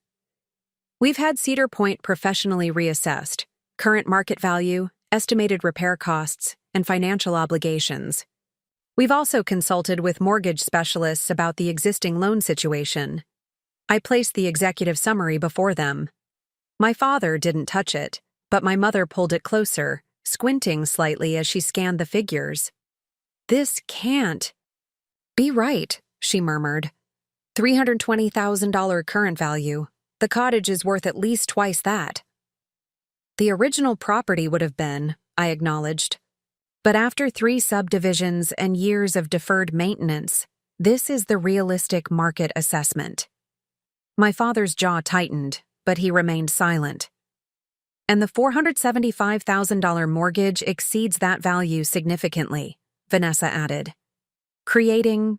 We've had Cedar Point professionally reassessed, current market value, estimated repair costs, and financial obligations. We've also consulted with mortgage specialists about the existing loan situation. I placed the executive summary before them. My father didn't touch it, but my mother pulled it closer, squinting slightly as she scanned the figures. This can't be right, she murmured. $320,000 current value. The cottage is worth at least twice that. The original property would have been, I acknowledged. But after 3 subdivisions and years of deferred maintenance, this is the realistic market assessment. My father's jaw tightened, but he remained silent. And the $475,000 mortgage exceeds that value significantly, Vanessa added, creating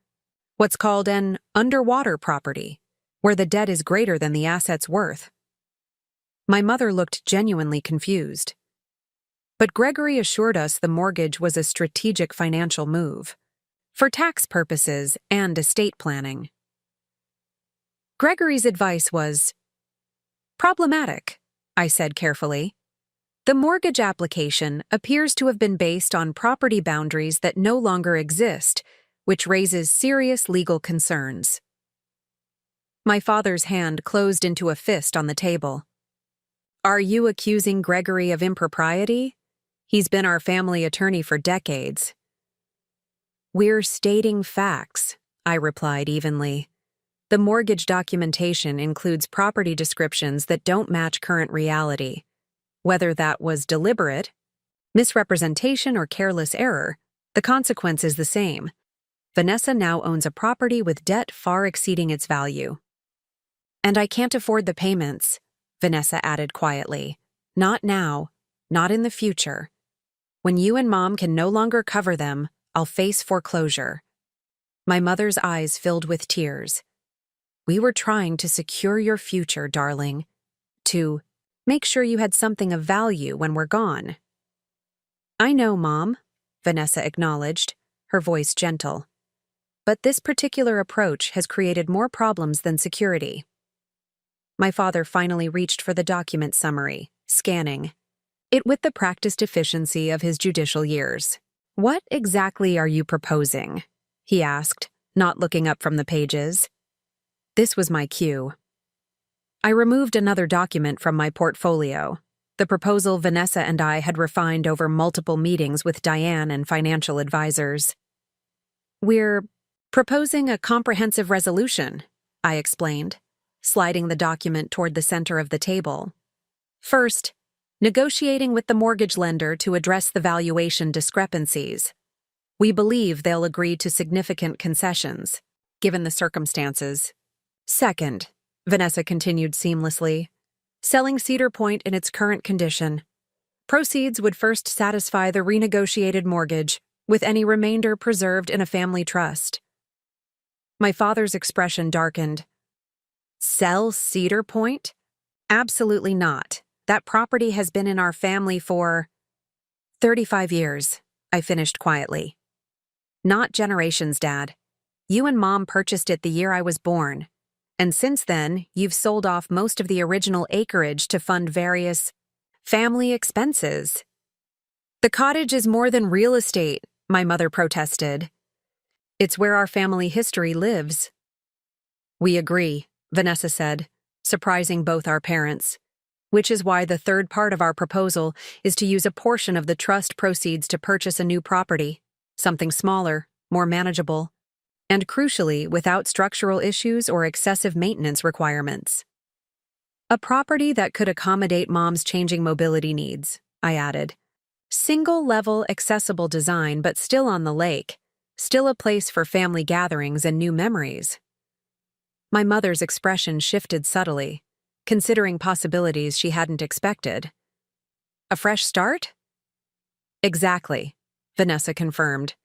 what's called an underwater property, where the debt is greater than the asset's worth. My mother looked genuinely confused. But Gregory assured us the mortgage was a strategic financial move, for tax purposes and estate planning. Gregory's advice was problematic, I said carefully. The mortgage application appears to have been based on property boundaries that no longer exist, which raises serious legal concerns. My father's hand closed into a fist on the table. Are you accusing Gregory of impropriety? He's been our family attorney for decades. We're stating facts, I replied evenly. The mortgage documentation includes property descriptions that don't match current reality. Whether that was deliberate, misrepresentation, or careless error, the consequence is the same. Vanessa now owns a property with debt far exceeding its value. And I can't afford the payments, Vanessa added quietly. Not now, not in the future. When you and Mom can no longer cover them, I'll face foreclosure. My mother's eyes filled with tears. We were trying to secure your future, darling. To make sure you had something of value when we're gone. I know, Mom, Vanessa acknowledged, her voice gentle. But this particular approach has created more problems than security. My father finally reached for the document summary, scanning it with the practiced efficiency of his judicial years. What exactly are you proposing? He asked, not looking up from the pages. This was my cue. I removed another document from my portfolio, the proposal Vanessa and I had refined over multiple meetings with Diane and financial advisors. We're proposing a comprehensive resolution, I explained, sliding the document toward the center of the table. First, negotiating with the mortgage lender to address the valuation discrepancies. We believe they'll agree to significant concessions, given the circumstances. Second, Vanessa continued seamlessly, selling Cedar Point in its current condition. Proceeds would first satisfy the renegotiated mortgage, with any remainder preserved in a family trust. My father's expression darkened. Sell Cedar Point? Absolutely not. That property has been in our family for 35 years, I finished quietly. Not generations, Dad. You and Mom purchased it the year I was born. And since then, you've sold off most of the original acreage to fund various family expenses. The cottage is more than real estate, my mother protested. It's where our family history lives. We agree, Vanessa said, surprising both our parents, which is why the third part of our proposal is to use a portion of the trust proceeds to purchase a new property, something smaller, more manageable, and crucially, without structural issues or excessive maintenance requirements. A property that could accommodate Mom's changing mobility needs, I added. Single-level, accessible design, but still on the lake, still a place for family gatherings and new memories. My mother's expression shifted subtly, considering possibilities she hadn't expected. A fresh start? Exactly, Vanessa confirmed.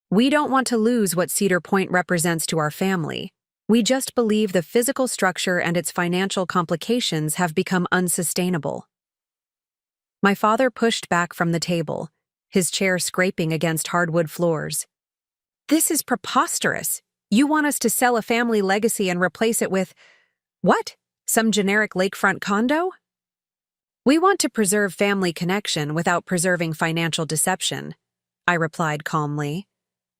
We don't want to lose what Cedar Point represents to our family. We just believe the physical structure and its financial complications have become unsustainable. My father pushed back from the table, his chair scraping against hardwood floors. This is preposterous. You want us to sell a family legacy and replace it with, what? Some generic lakefront condo? We want to preserve family connection without preserving financial deception, I replied calmly.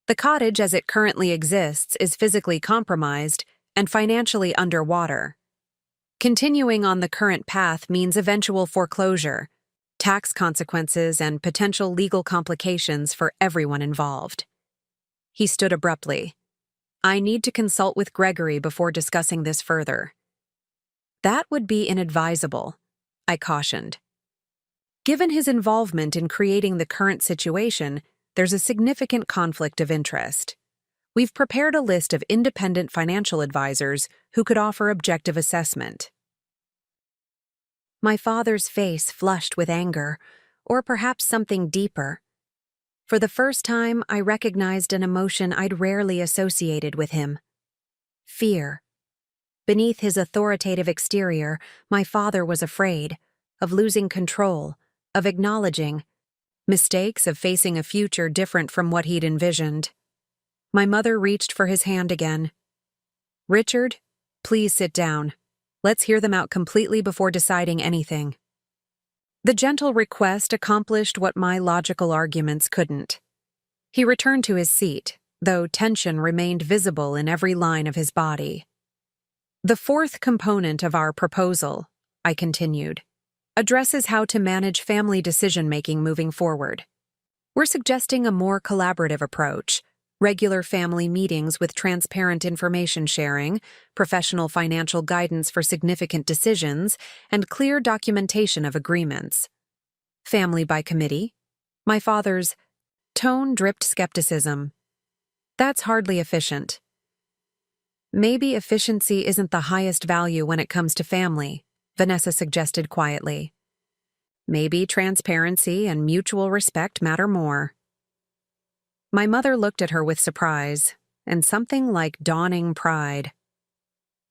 The cottage as it currently exists is physically compromised and financially underwater. Continuing on the current path means eventual foreclosure, tax consequences, and potential legal complications for everyone involved. He stood abruptly. I need to consult with Gregory before discussing this further. That would be inadvisable, I cautioned. Given his involvement in creating the current situation, there's a significant conflict of interest. We've prepared a list of independent financial advisors who could offer objective assessment. My father's face flushed with anger, or perhaps something deeper. For the first time, I recognized an emotion I'd rarely associated with him. Fear. Beneath his authoritative exterior, my father was afraid of losing control, of acknowledging mistakes, of facing a future different from what he'd envisioned. My mother reached for his hand again. Richard, please sit down. Let's hear them out completely before deciding anything. The gentle request accomplished what my logical arguments couldn't. He returned to his seat, though tension remained visible in every line of his body. The fourth component of our proposal, I continued, addresses how to manage family decision-making moving forward. We're suggesting a more collaborative approach, regular family meetings with transparent information sharing, professional financial guidance for significant decisions, and clear documentation of agreements. Family by committee? My father's tone dripped skepticism. That's hardly efficient. Maybe efficiency isn't the highest value when it comes to family, Vanessa suggested quietly. Maybe transparency and mutual respect matter more. My mother looked at her with surprise and something like dawning pride.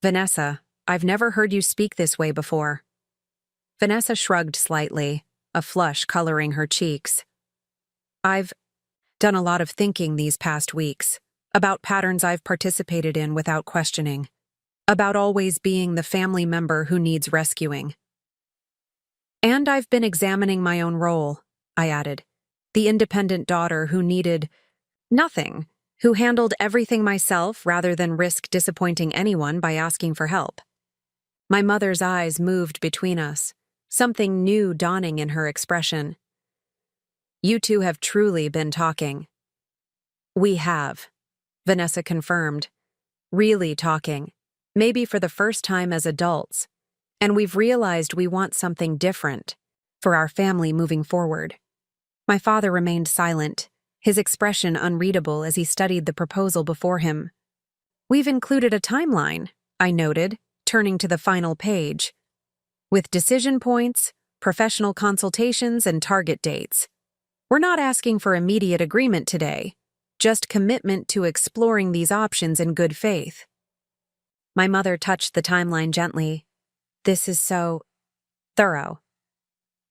Vanessa, I've never heard you speak this way before. Vanessa shrugged slightly, a flush coloring her cheeks. I've done a lot of thinking these past weeks, about patterns I've participated in without questioning, about always being the family member who needs rescuing. And I've been examining my own role, I added, the independent daughter who needed nothing, who handled everything myself rather than risk disappointing anyone by asking for help. My mother's eyes moved between us, something new dawning in her expression. You two have truly been talking. We have, Vanessa confirmed. Really talking, maybe for the first time as adults, and we've realized we want something different for our family moving forward. My father remained silent, his expression unreadable as he studied the proposal before him. We've included a timeline, I noted, turning to the final page, with decision points, professional consultations, and target dates. We're not asking for immediate agreement today, just commitment to exploring these options in good faith. My mother touched the timeline gently. This is so thorough.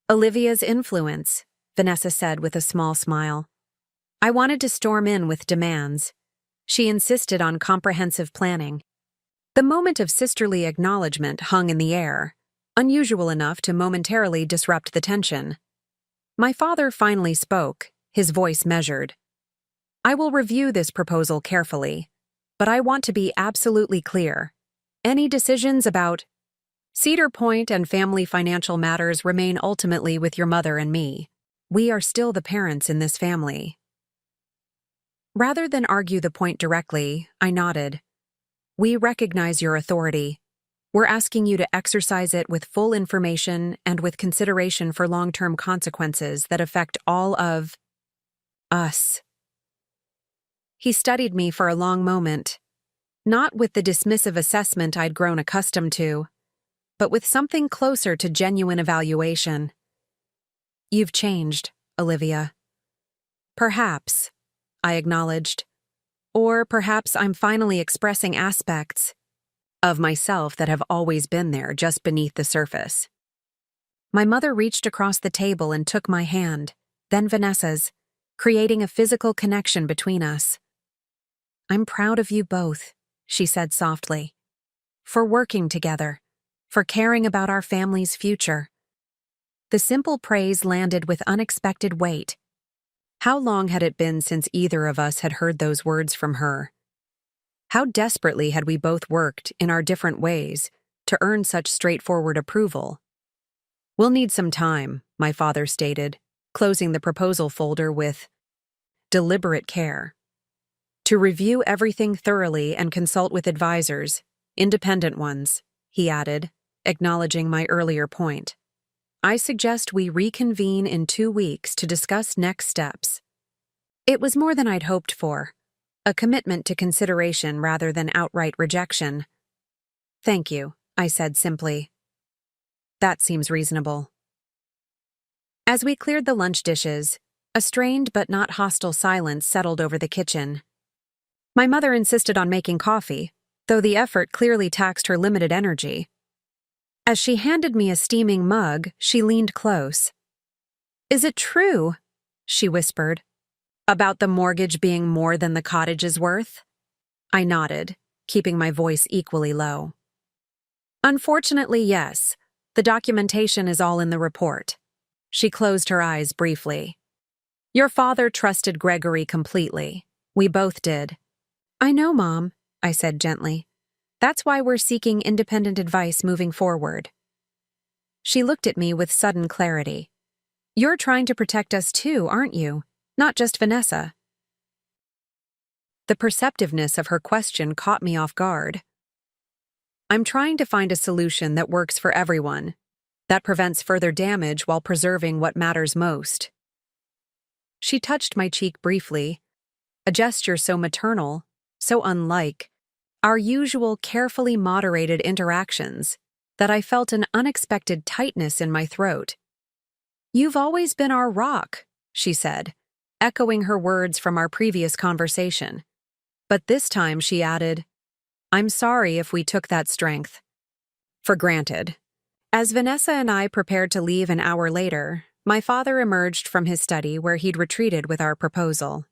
Olivia's influence, Vanessa said with a small smile. I wanted to storm in with demands. She insisted on comprehensive planning. The moment of sisterly acknowledgement hung in the air, unusual enough to momentarily disrupt the tension. My father finally spoke, his voice measured. I will review this proposal carefully, but I want to be absolutely clear. Any decisions about Cedar Point and family financial matters remain ultimately with your mother and me. We are still the parents in this family. Rather than argue the point directly, I nodded. We recognize your authority. We're asking you to exercise it with full information and with consideration for long-term consequences that affect all of us. He studied me for a long moment, not with the dismissive assessment I'd grown accustomed to, but with something closer to genuine evaluation. You've changed, Olivia. Perhaps, I acknowledged. Or perhaps I'm finally expressing aspects of myself that have always been there just beneath the surface. My mother reached across the table and took my hand, then Vanessa's, creating a physical connection between us. I'm proud of you both, she said softly, for working together, for caring about our family's future. The simple praise landed with unexpected weight. How long had it been since either of us had heard those words from her? How desperately had we both worked, in our different ways, to earn such straightforward approval? We'll need some time, my father stated, closing the proposal folder with deliberate care. To review everything thoroughly and consult with advisors, independent ones, he added, acknowledging my earlier point. I suggest we reconvene in 2 weeks to discuss next steps. It was more than I'd hoped for, a commitment to consideration rather than outright rejection. Thank you, I said simply. That seems reasonable. As we cleared the lunch dishes, a strained but not hostile silence settled over the kitchen. My mother insisted on making coffee, though the effort clearly taxed her limited energy. As she handed me a steaming mug, she leaned close. Is it true, she whispered, about the mortgage being more than the cottage is worth? I nodded, keeping my voice equally low. Unfortunately, yes. The documentation is all in the report. She closed her eyes briefly. Your father trusted Gregory completely. We both did. I know, Mom, I said gently. That's why we're seeking independent advice moving forward. She looked at me with sudden clarity. You're trying to protect us too, aren't you? Not just Vanessa. The perceptiveness of her question caught me off guard. I'm trying to find a solution that works for everyone, that prevents further damage while preserving what matters most. She touched my cheek briefly, a gesture so maternal, so unlike Our usual carefully moderated interactions, that I felt an unexpected tightness in my throat. "You've always been our rock," she said, echoing her words from our previous conversation. But this time she added, "I'm sorry if we took that strength for granted." As Vanessa and I prepared to leave an hour later, my father emerged from his study where he'd retreated with our proposal.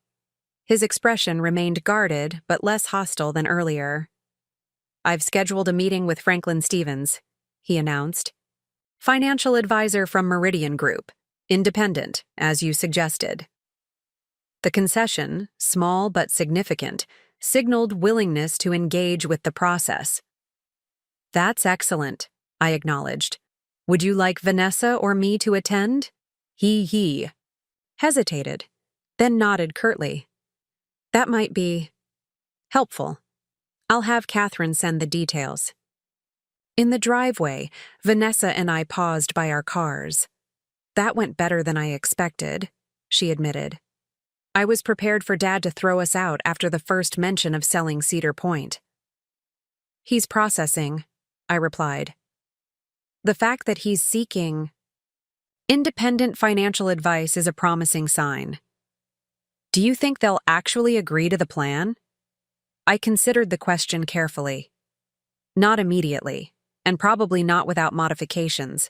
His expression remained guarded but less hostile than earlier. "I've scheduled a meeting with Franklin Stevens," he announced. "Financial advisor from Meridian Group, independent, as you suggested." The concession, small but significant, signaled willingness to engage with the process. "That's excellent," I acknowledged. "Would you like Vanessa or me to attend?" He hesitated, then nodded curtly. "That might be helpful. I'll have Catherine send the details." In the driveway, Vanessa and I paused by our cars. "That went better than I expected," she admitted. "I was prepared for Dad to throw us out after the first mention of selling Cedar Point." "He's processing," I replied. "The fact that he's seeking independent financial advice is a promising sign." "Do you think they'll actually agree to the plan?" I considered the question carefully. "Not immediately, and probably not without modifications.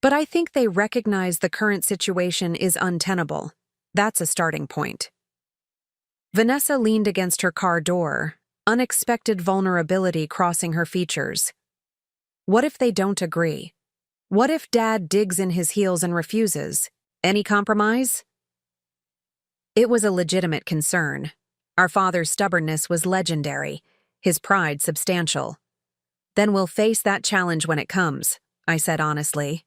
But I think they recognize the current situation is untenable. That's a starting point." Vanessa leaned against her car door, unexpected vulnerability crossing her features. "What if they don't agree? What if Dad digs in his heels and refuses? Any compromise?" It was a legitimate concern. Our father's stubbornness was legendary, his pride substantial. "Then we'll face that challenge when it comes," I said honestly.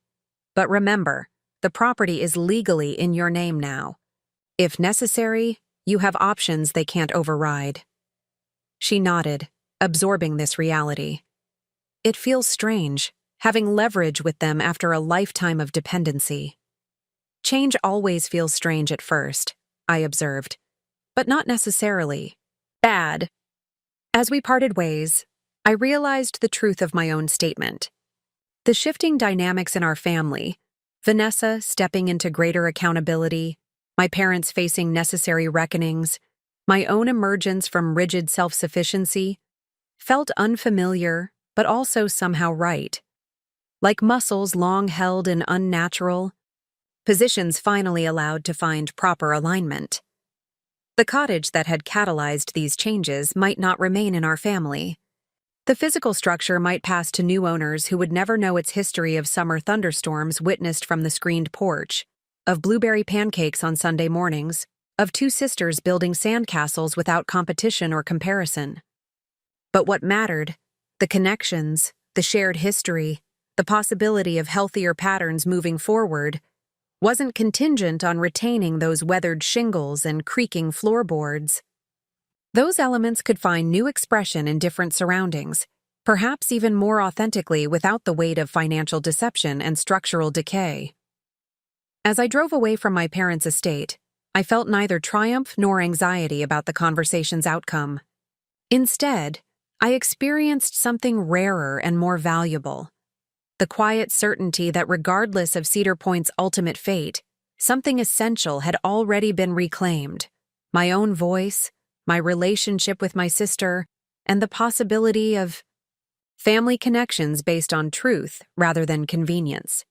"But remember, the property is legally in your name now. If necessary, you have options they can't override." She nodded, absorbing this reality. "It feels strange, having leverage with them after a lifetime of dependency." "Change always feels strange at first," I observed, "but not necessarily bad." As we parted ways, I realized the truth of my own statement. The shifting dynamics in our family, Vanessa stepping into greater accountability, my parents facing necessary reckonings, my own emergence from rigid self-sufficiency, felt unfamiliar but also somehow right. Like muscles long held in unnatural positions finally allowed to find proper alignment. The cottage that had catalyzed these changes might not remain in our family. The physical structure might pass to new owners who would never know its history of summer thunderstorms witnessed from the screened porch, of blueberry pancakes on Sunday mornings, of two sisters building sandcastles without competition or comparison. But what mattered, the connections, the shared history, the possibility of healthier patterns moving forward, wasn't contingent on retaining those weathered shingles and creaking floorboards. Those elements could find new expression in different surroundings, perhaps even more authentically without the weight of financial deception and structural decay. As I drove away from my parents' estate, I felt neither triumph nor anxiety about the conversation's outcome. Instead, I experienced something rarer and more valuable. The quiet certainty that regardless of Cedar Point's ultimate fate, something essential had already been reclaimed. My own voice, my relationship with my sister, and the possibility of family connections based on truth rather than convenience.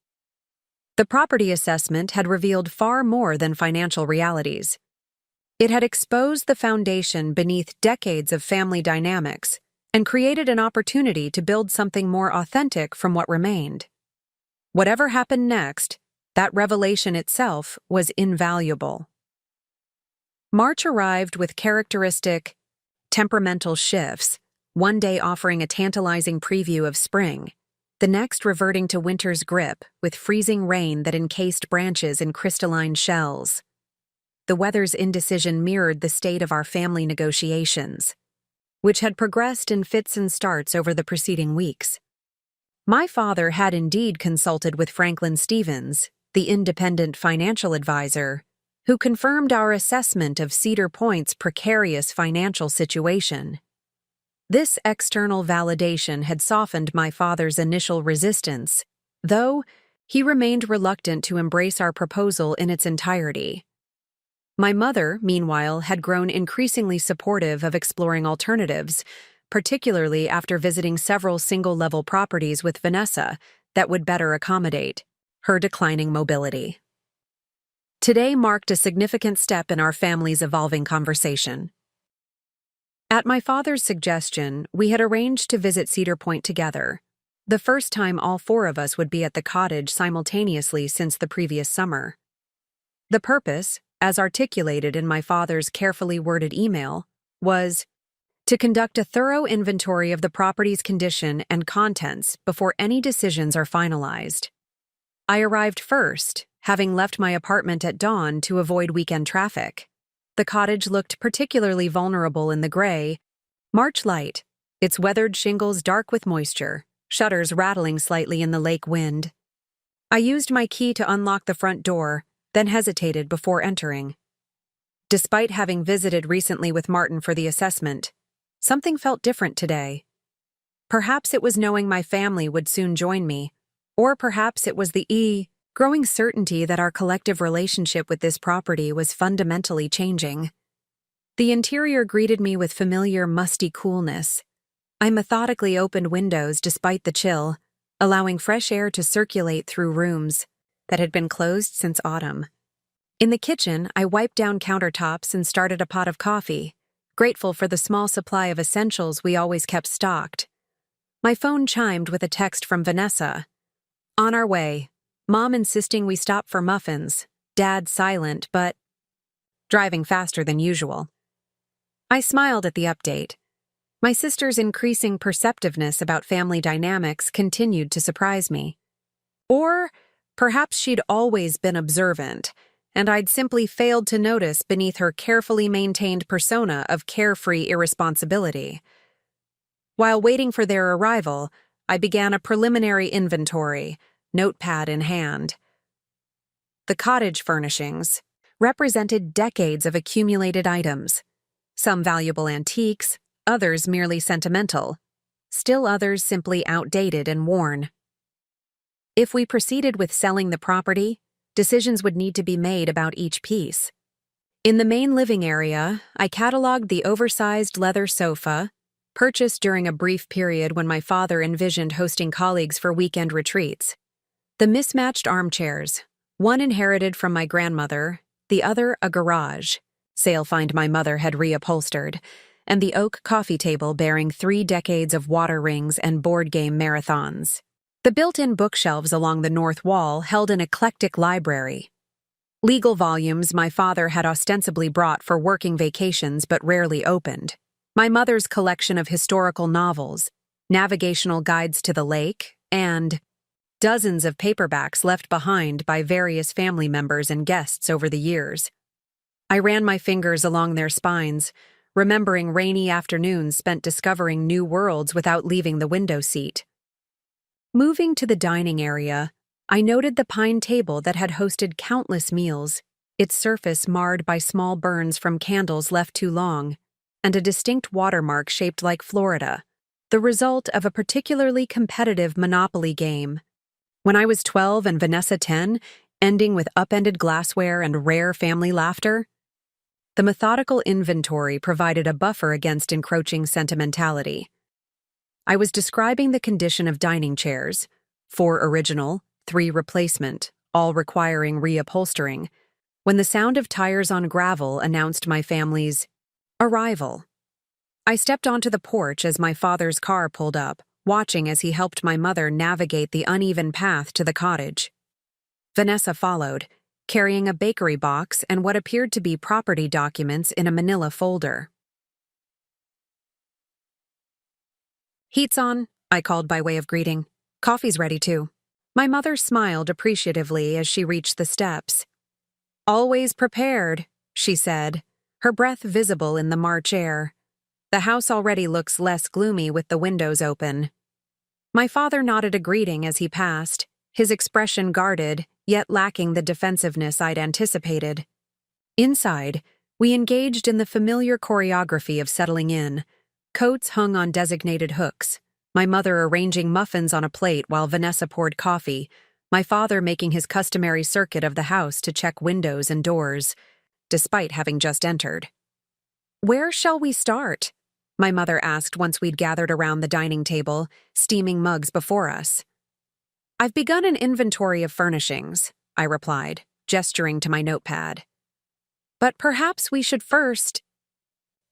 The property assessment had revealed far more than financial realities. It had exposed the foundation beneath decades of family dynamics and created an opportunity to build something more authentic from what remained. Whatever happened next, that revelation itself was invaluable. March arrived with characteristic, temperamental shifts, one day offering a tantalizing preview of spring, the next reverting to winter's grip with freezing rain that encased branches in crystalline shells. The weather's indecision mirrored the state of our family negotiations, which had progressed in fits and starts over the preceding weeks. My father had indeed consulted with Franklin Stevens, the independent financial advisor, who confirmed our assessment of Cedar Point's precarious financial situation. This external validation had softened my father's initial resistance, though he remained reluctant to embrace our proposal in its entirety. My mother, meanwhile, had grown increasingly supportive of exploring alternatives, particularly after visiting several single-level properties with Vanessa that would better accommodate her declining mobility. Today marked a significant step in our family's evolving conversation. At my father's suggestion, we had arranged to visit Cedar Point together, the first time all four of us would be at the cottage simultaneously since the previous summer. The purpose, as articulated in my father's carefully worded email, was to conduct a thorough inventory of the property's condition and contents before any decisions are finalized. I arrived first, having left my apartment at dawn to avoid weekend traffic. The cottage looked particularly vulnerable in the gray, March light, its weathered shingles dark with moisture, shutters rattling slightly in the lake wind. I used my key to unlock the front door, then hesitated before entering. Despite having visited recently with Martin for the assessment, something felt different today. Perhaps it was knowing my family would soon join me, or perhaps it was the growing certainty that our collective relationship with this property was fundamentally changing. The interior greeted me with familiar musty coolness. I methodically opened windows despite the chill, allowing fresh air to circulate through rooms that had been closed since autumn. In the kitchen, I wiped down countertops and started a pot of coffee, grateful for the small supply of essentials we always kept stocked. My phone chimed with a text from Vanessa. On our way. Mom insisting we stop for muffins, Dad silent but driving faster than usual. I smiled at the update. My sister's increasing perceptiveness about family dynamics continued to surprise me. Or perhaps she'd always been observant, and I'd simply failed to notice beneath her carefully maintained persona of carefree irresponsibility. While waiting for their arrival, I began a preliminary inventory, notepad in hand. The cottage furnishings represented decades of accumulated items, some valuable antiques, others merely sentimental, still others simply outdated and worn. If we proceeded with selling the property, decisions would need to be made about each piece. In the main living area, I cataloged the oversized leather sofa, purchased during a brief period when my father envisioned hosting colleagues for weekend retreats. The mismatched armchairs, one inherited from my grandmother, the other a garage, sale find my mother had reupholstered, and the oak coffee table bearing 3 decades of water rings and board game marathons. The built-in bookshelves along the north wall held an eclectic library. Legal volumes my father had ostensibly brought for working vacations but rarely opened. My mother's collection of historical novels, navigational guides to the lake, and dozens of paperbacks left behind by various family members and guests over the years. I ran my fingers along their spines, remembering rainy afternoons spent discovering new worlds without leaving the window seat. Moving to the dining area, I noted the pine table that had hosted countless meals, its surface marred by small burns from candles left too long, and a distinct watermark shaped like Florida, the result of a particularly competitive Monopoly game. When I was 12 and Vanessa 10, ending with upended glassware and rare family laughter, the methodical inventory provided a buffer against encroaching sentimentality. I was describing the condition of dining chairs, 4 original, 3 replacement, all requiring reupholstering, when the sound of tires on gravel announced my family's arrival. I stepped onto the porch as my father's car pulled up, watching as he helped my mother navigate the uneven path to the cottage. Vanessa followed, carrying a bakery box and what appeared to be property documents in a manila folder. "Heat's on," I called by way of greeting. "Coffee's ready too." My mother smiled appreciatively as she reached the steps. "Always prepared," she said, her breath visible in the March air. "The house already looks less gloomy with the windows open." My father nodded a greeting as he passed, his expression guarded, yet lacking the defensiveness I'd anticipated. Inside, we engaged in the familiar choreography of settling in, Coats hung on designated hooks, my mother arranging muffins on a plate while Vanessa poured coffee, my father making his customary circuit of the house to check windows and doors, despite having just entered. "Where shall we start?" my mother asked once we'd gathered around the dining table, steaming mugs before us. "I've begun an inventory of furnishings," I replied, gesturing to my notepad. "But perhaps we should first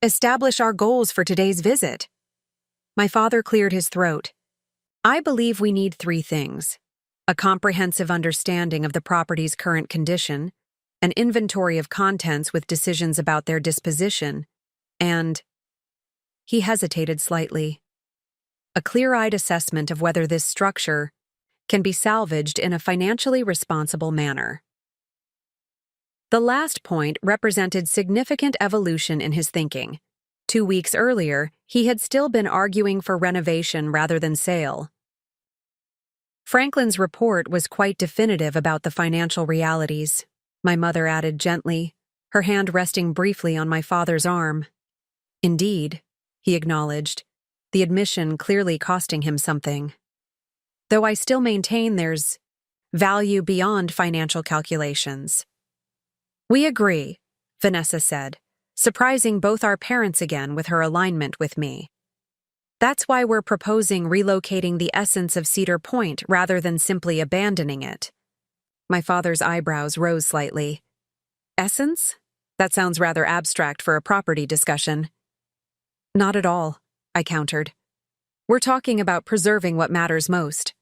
establish our goals for today's visit." My father cleared his throat. "I believe we need 3 things: a comprehensive understanding of the property's current condition, an inventory of contents with decisions about their disposition, and—" he hesitated slightly, "a clear-eyed assessment of whether this structure can be salvaged in a financially responsible manner." The last point represented significant evolution in his thinking. 2 weeks earlier, he had still been arguing for renovation rather than sale. Franklin's report was quite definitive about the financial realities, my mother added gently, her hand resting briefly on my father's arm. "Indeed," he acknowledged, the admission clearly costing him something. "Though I still maintain there's value beyond financial calculations." "We agree," Vanessa said, surprising both our parents again with her alignment with me. "That's why we're proposing relocating the essence of Cedar Point rather than simply abandoning it." My father's eyebrows rose slightly. "Essence? That sounds rather abstract for a property discussion." "Not at all," I countered. "We're talking about preserving what matters most: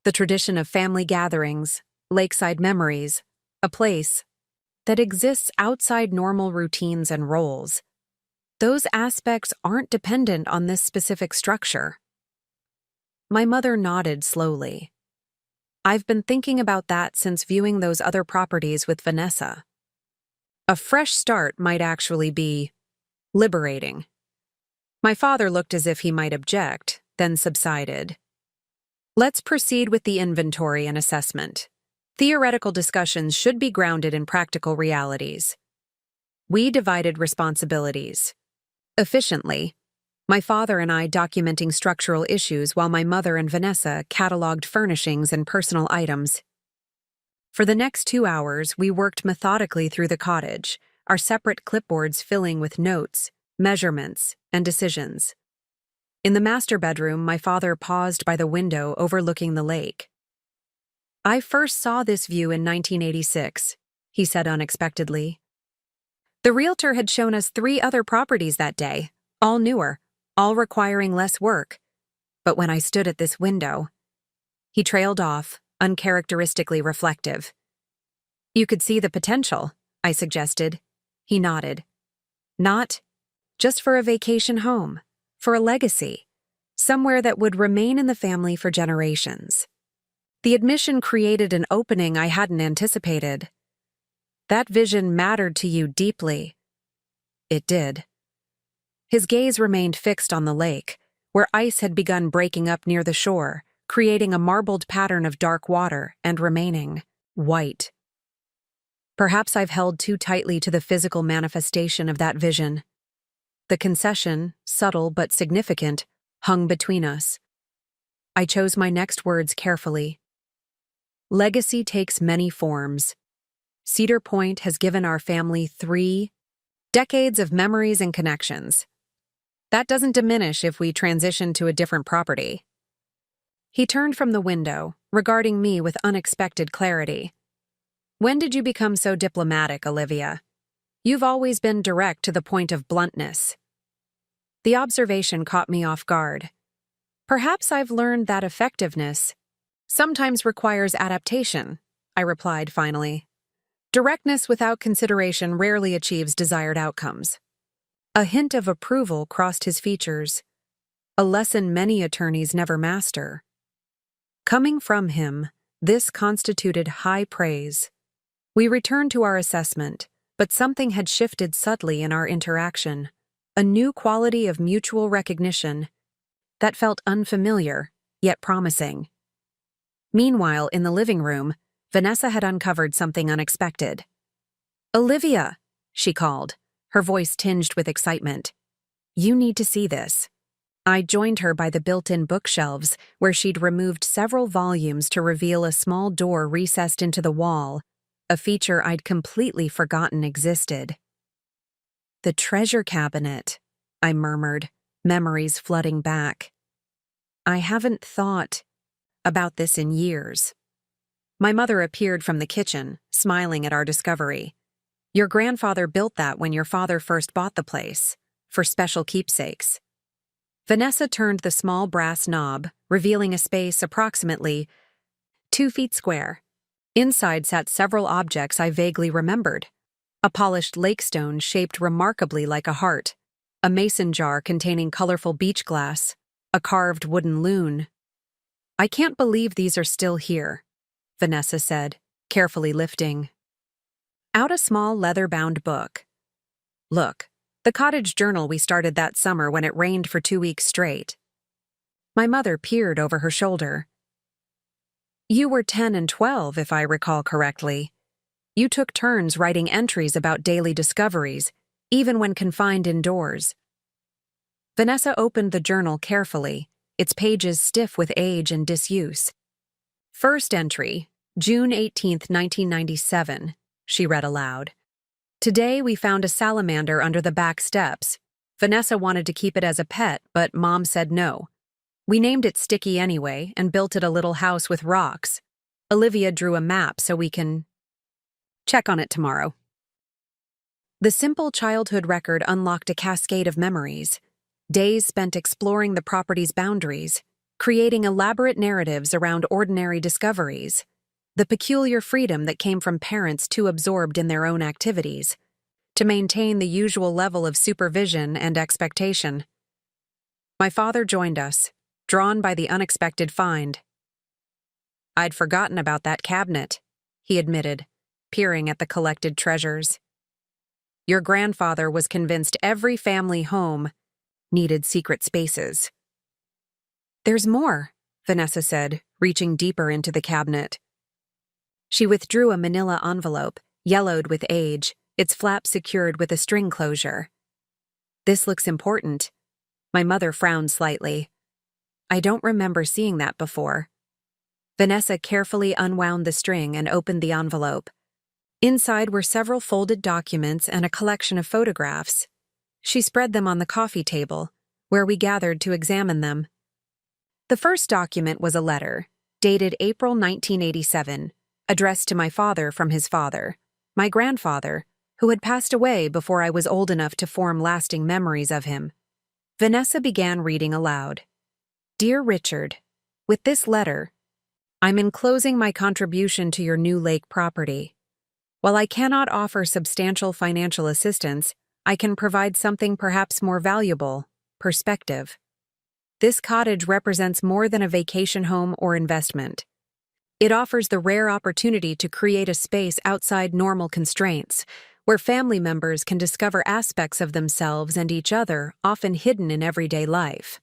the tradition of family gatherings, lakeside memories, a place that exists outside normal routines and roles. Those aspects aren't dependent on this specific structure." My mother nodded slowly. "I've been thinking about that since viewing those other properties with Vanessa. A fresh start might actually be liberating." My father looked as if he might object, then subsided. "Let's proceed with the inventory and assessment. Theoretical discussions should be grounded in practical realities." We divided responsibilities efficiently, my father and I documenting structural issues while my mother and Vanessa cataloged furnishings and personal items. For the next 2 hours, we worked methodically through the cottage, our separate clipboards filling with notes, measurements, and decisions. In the master bedroom, my father paused by the window overlooking the lake. "I first saw this view in 1986, he said unexpectedly. The realtor had shown us 3 other properties that day, all newer, all requiring less work. But when I stood at this window—" He trailed off, uncharacteristically reflective. "You could see the potential," I suggested. He nodded. "Not just for a vacation home, for a legacy, somewhere that would remain in the family for generations." The admission created an opening I hadn't anticipated. "That vision mattered to you deeply." It did. His gaze remained fixed on the lake, where ice had begun breaking up near the shore, creating a marbled pattern of dark water and remaining white. Perhaps I've held too tightly to the physical manifestation of that vision. The concession, subtle but significant, hung between us. I chose my next words carefully. "Legacy takes many forms. Cedar Point has given our family 3 decades of memories and connections. That doesn't diminish if we transition to a different property." He turned from the window, regarding me with unexpected clarity. "When did you become so diplomatic, Olivia? You've always been direct to the point of bluntness." The observation caught me off guard. "Perhaps I've learned that effectiveness sometimes requires adaptation," I replied finally. "Directness without consideration rarely achieves desired outcomes." A hint of approval crossed his features, a lesson many attorneys never master. Coming from him, this constituted high praise. We returned to our assessment, but something had shifted subtly in our interaction, a new quality of mutual recognition that felt unfamiliar, yet promising. Meanwhile, in the living room, Vanessa had uncovered something unexpected. "Olivia," she called, her voice tinged with excitement. "You need to see this." I joined her by the built-in bookshelves, where she'd removed several volumes to reveal a small door recessed into the wall, a feature I'd completely forgotten existed. "The treasure cabinet," I murmured, memories flooding back. I haven't thought about this in years. My mother appeared from the kitchen, smiling at our discovery. "Your grandfather built that when your father first bought the place, for special keepsakes." Vanessa turned the small brass knob, revealing a space approximately 2 feet square. Inside sat several objects I vaguely remembered. A polished lake stone shaped remarkably like a heart, a mason jar containing colorful beach glass, a carved wooden loon. "I can't believe these are still here," Vanessa said, carefully lifting out a small leather-bound book. "Look, the cottage journal we started that summer when it rained for 2 weeks straight." My mother peered over her shoulder. "You were 10 and 12, if I recall correctly. You took turns writing entries about daily discoveries, even when confined indoors." Vanessa opened the journal carefully, its pages stiff with age and disuse. "First entry, June 18th, 1997, she read aloud. "Today we found a salamander under the back steps. Vanessa wanted to keep it as a pet, but Mom said no. We named it Sticky anyway and built it a little house with rocks. Olivia drew a map so we can check on it tomorrow." The simple childhood record unlocked a cascade of memories, days spent exploring the property's boundaries, creating elaborate narratives around ordinary discoveries, the peculiar freedom that came from parents too absorbed in their own activities to maintain the usual level of supervision and expectation. My father joined us, drawn by the unexpected find. "I'd forgotten about that cabinet," he admitted, peering at the collected treasures. "Your grandfather was convinced every family home needed secret spaces." "There's more," Vanessa said, reaching deeper into the cabinet. She withdrew a manila envelope, yellowed with age, its flap secured with a string closure. "This looks important." My mother frowned slightly. "I don't remember seeing that before." Vanessa carefully unwound the string and opened the envelope. Inside were several folded documents and a collection of photographs. She spread them on the coffee table, where we gathered to examine them. The first document was a letter, dated April 1987, addressed to my father from his father, my grandfather, who had passed away before I was old enough to form lasting memories of him. Vanessa began reading aloud. "Dear Richard, with this letter, I'm enclosing my contribution to your new lake property. While I cannot offer substantial financial assistance, I can provide something perhaps more valuable: perspective. This cottage represents more than a vacation home or investment. It offers the rare opportunity to create a space outside normal constraints, where family members can discover aspects of themselves and each other often hidden in everyday life."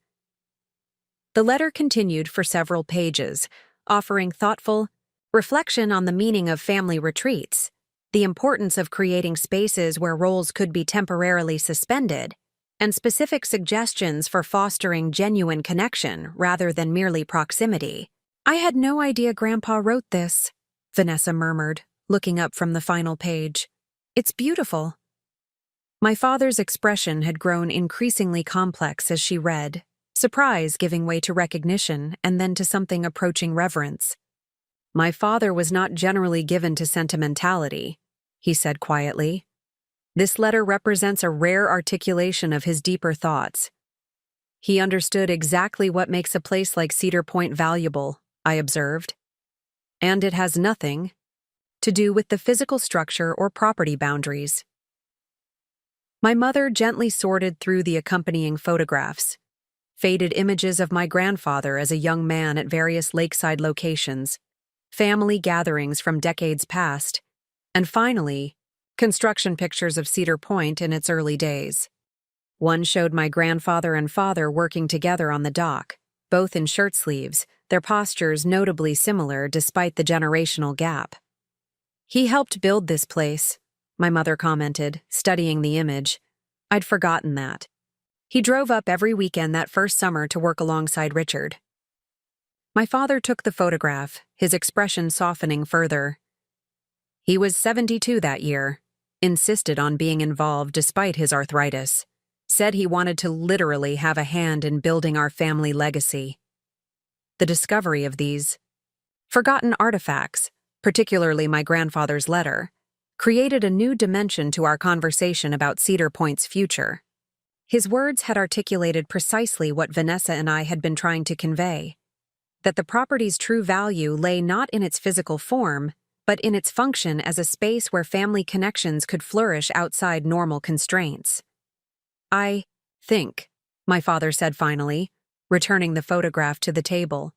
The letter continued for several pages, offering thoughtful reflection on the meaning of family retreats, the importance of creating spaces where roles could be temporarily suspended, and specific suggestions for fostering genuine connection rather than merely proximity. "I had no idea Grandpa wrote this," Vanessa murmured, looking up from the final page. "It's beautiful." My father's expression had grown increasingly complex as she read, surprise giving way to recognition and then to something approaching reverence. "My father was not generally given to sentimentality," he said quietly. "This letter represents a rare articulation of his deeper thoughts. He understood exactly what makes a place like Cedar Point valuable," I observed. "And it has nothing to do with the physical structure or property boundaries." My mother gently sorted through the accompanying photographs, faded images of my grandfather as a young man at various lakeside locations, family gatherings from decades past, and finally, construction pictures of Cedar Point in its early days. One showed my grandfather and father working together on the dock, both in shirt sleeves, their postures notably similar despite the generational gap. "He helped build this place," my mother commented, studying the image. "I'd forgotten that. He drove up every weekend that first summer to work alongside Richard. My father took the photograph, his expression softening further. He was 72 that year, insisted on being involved despite his arthritis, said he wanted to literally have a hand in building our family legacy. The discovery of these forgotten artifacts, particularly my grandfather's letter, created a new dimension to our conversation about Cedar Point's future. His words had articulated precisely what Vanessa and I had been trying to convey, that the property's true value lay not in its physical form, but in its function as a space where family connections could flourish outside normal constraints. I think, my father said finally, returning the photograph to the table,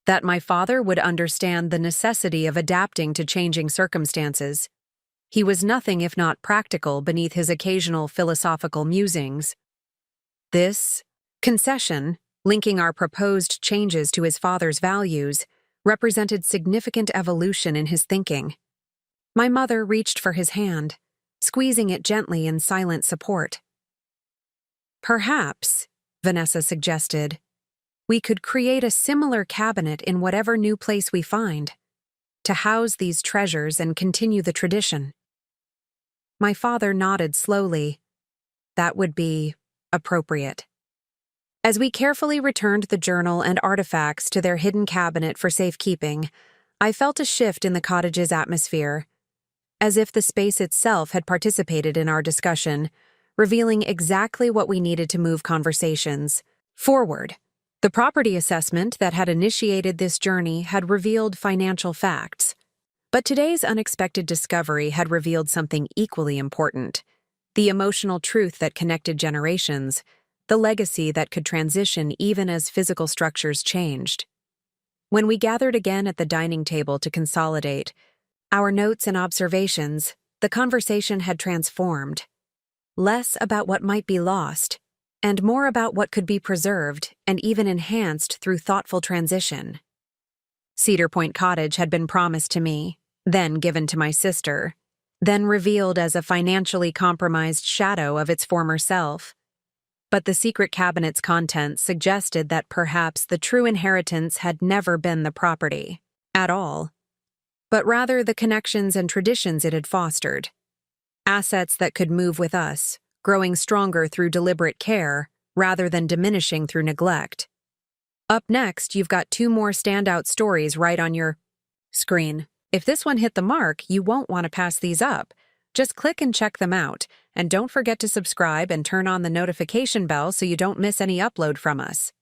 that my father would understand the necessity of adapting to changing circumstances. He was nothing if not practical beneath his occasional philosophical musings. This concession, linking our proposed changes to his father's values, represented significant evolution in his thinking. My mother reached for his hand, squeezing it gently in silent support. Perhaps, Vanessa suggested, we could create a similar cabinet in whatever new place we find, to house these treasures and continue the tradition. My father nodded slowly. That would be appropriate. As we carefully returned the journal and artifacts to their hidden cabinet for safekeeping, I felt a shift in the cottage's atmosphere, as if the space itself had participated in our discussion, revealing exactly what we needed to move conversations forward. The property assessment that had initiated this journey had revealed financial facts, but today's unexpected discovery had revealed something equally important: the emotional truth that connected generations, the legacy that could transition even as physical structures changed. When we gathered again at the dining table to consolidate our notes and observations, the conversation had transformed. Less about what might be lost, and more about what could be preserved and even enhanced through thoughtful transition. Cedar Point Cottage had been promised to me, then given to my sister, then revealed as a financially compromised shadow of its former self. But the secret cabinet's contents suggested that perhaps the true inheritance had never been the property at all, but rather the connections and traditions it had fostered. Assets that could move with us, growing stronger through deliberate care rather than diminishing through neglect. Up next, you've got 2 more standout stories right on your screen. If this one hit the mark, you won't want to pass these up. Just click and check them out, and don't forget to subscribe and turn on the notification bell so you don't miss any upload from us.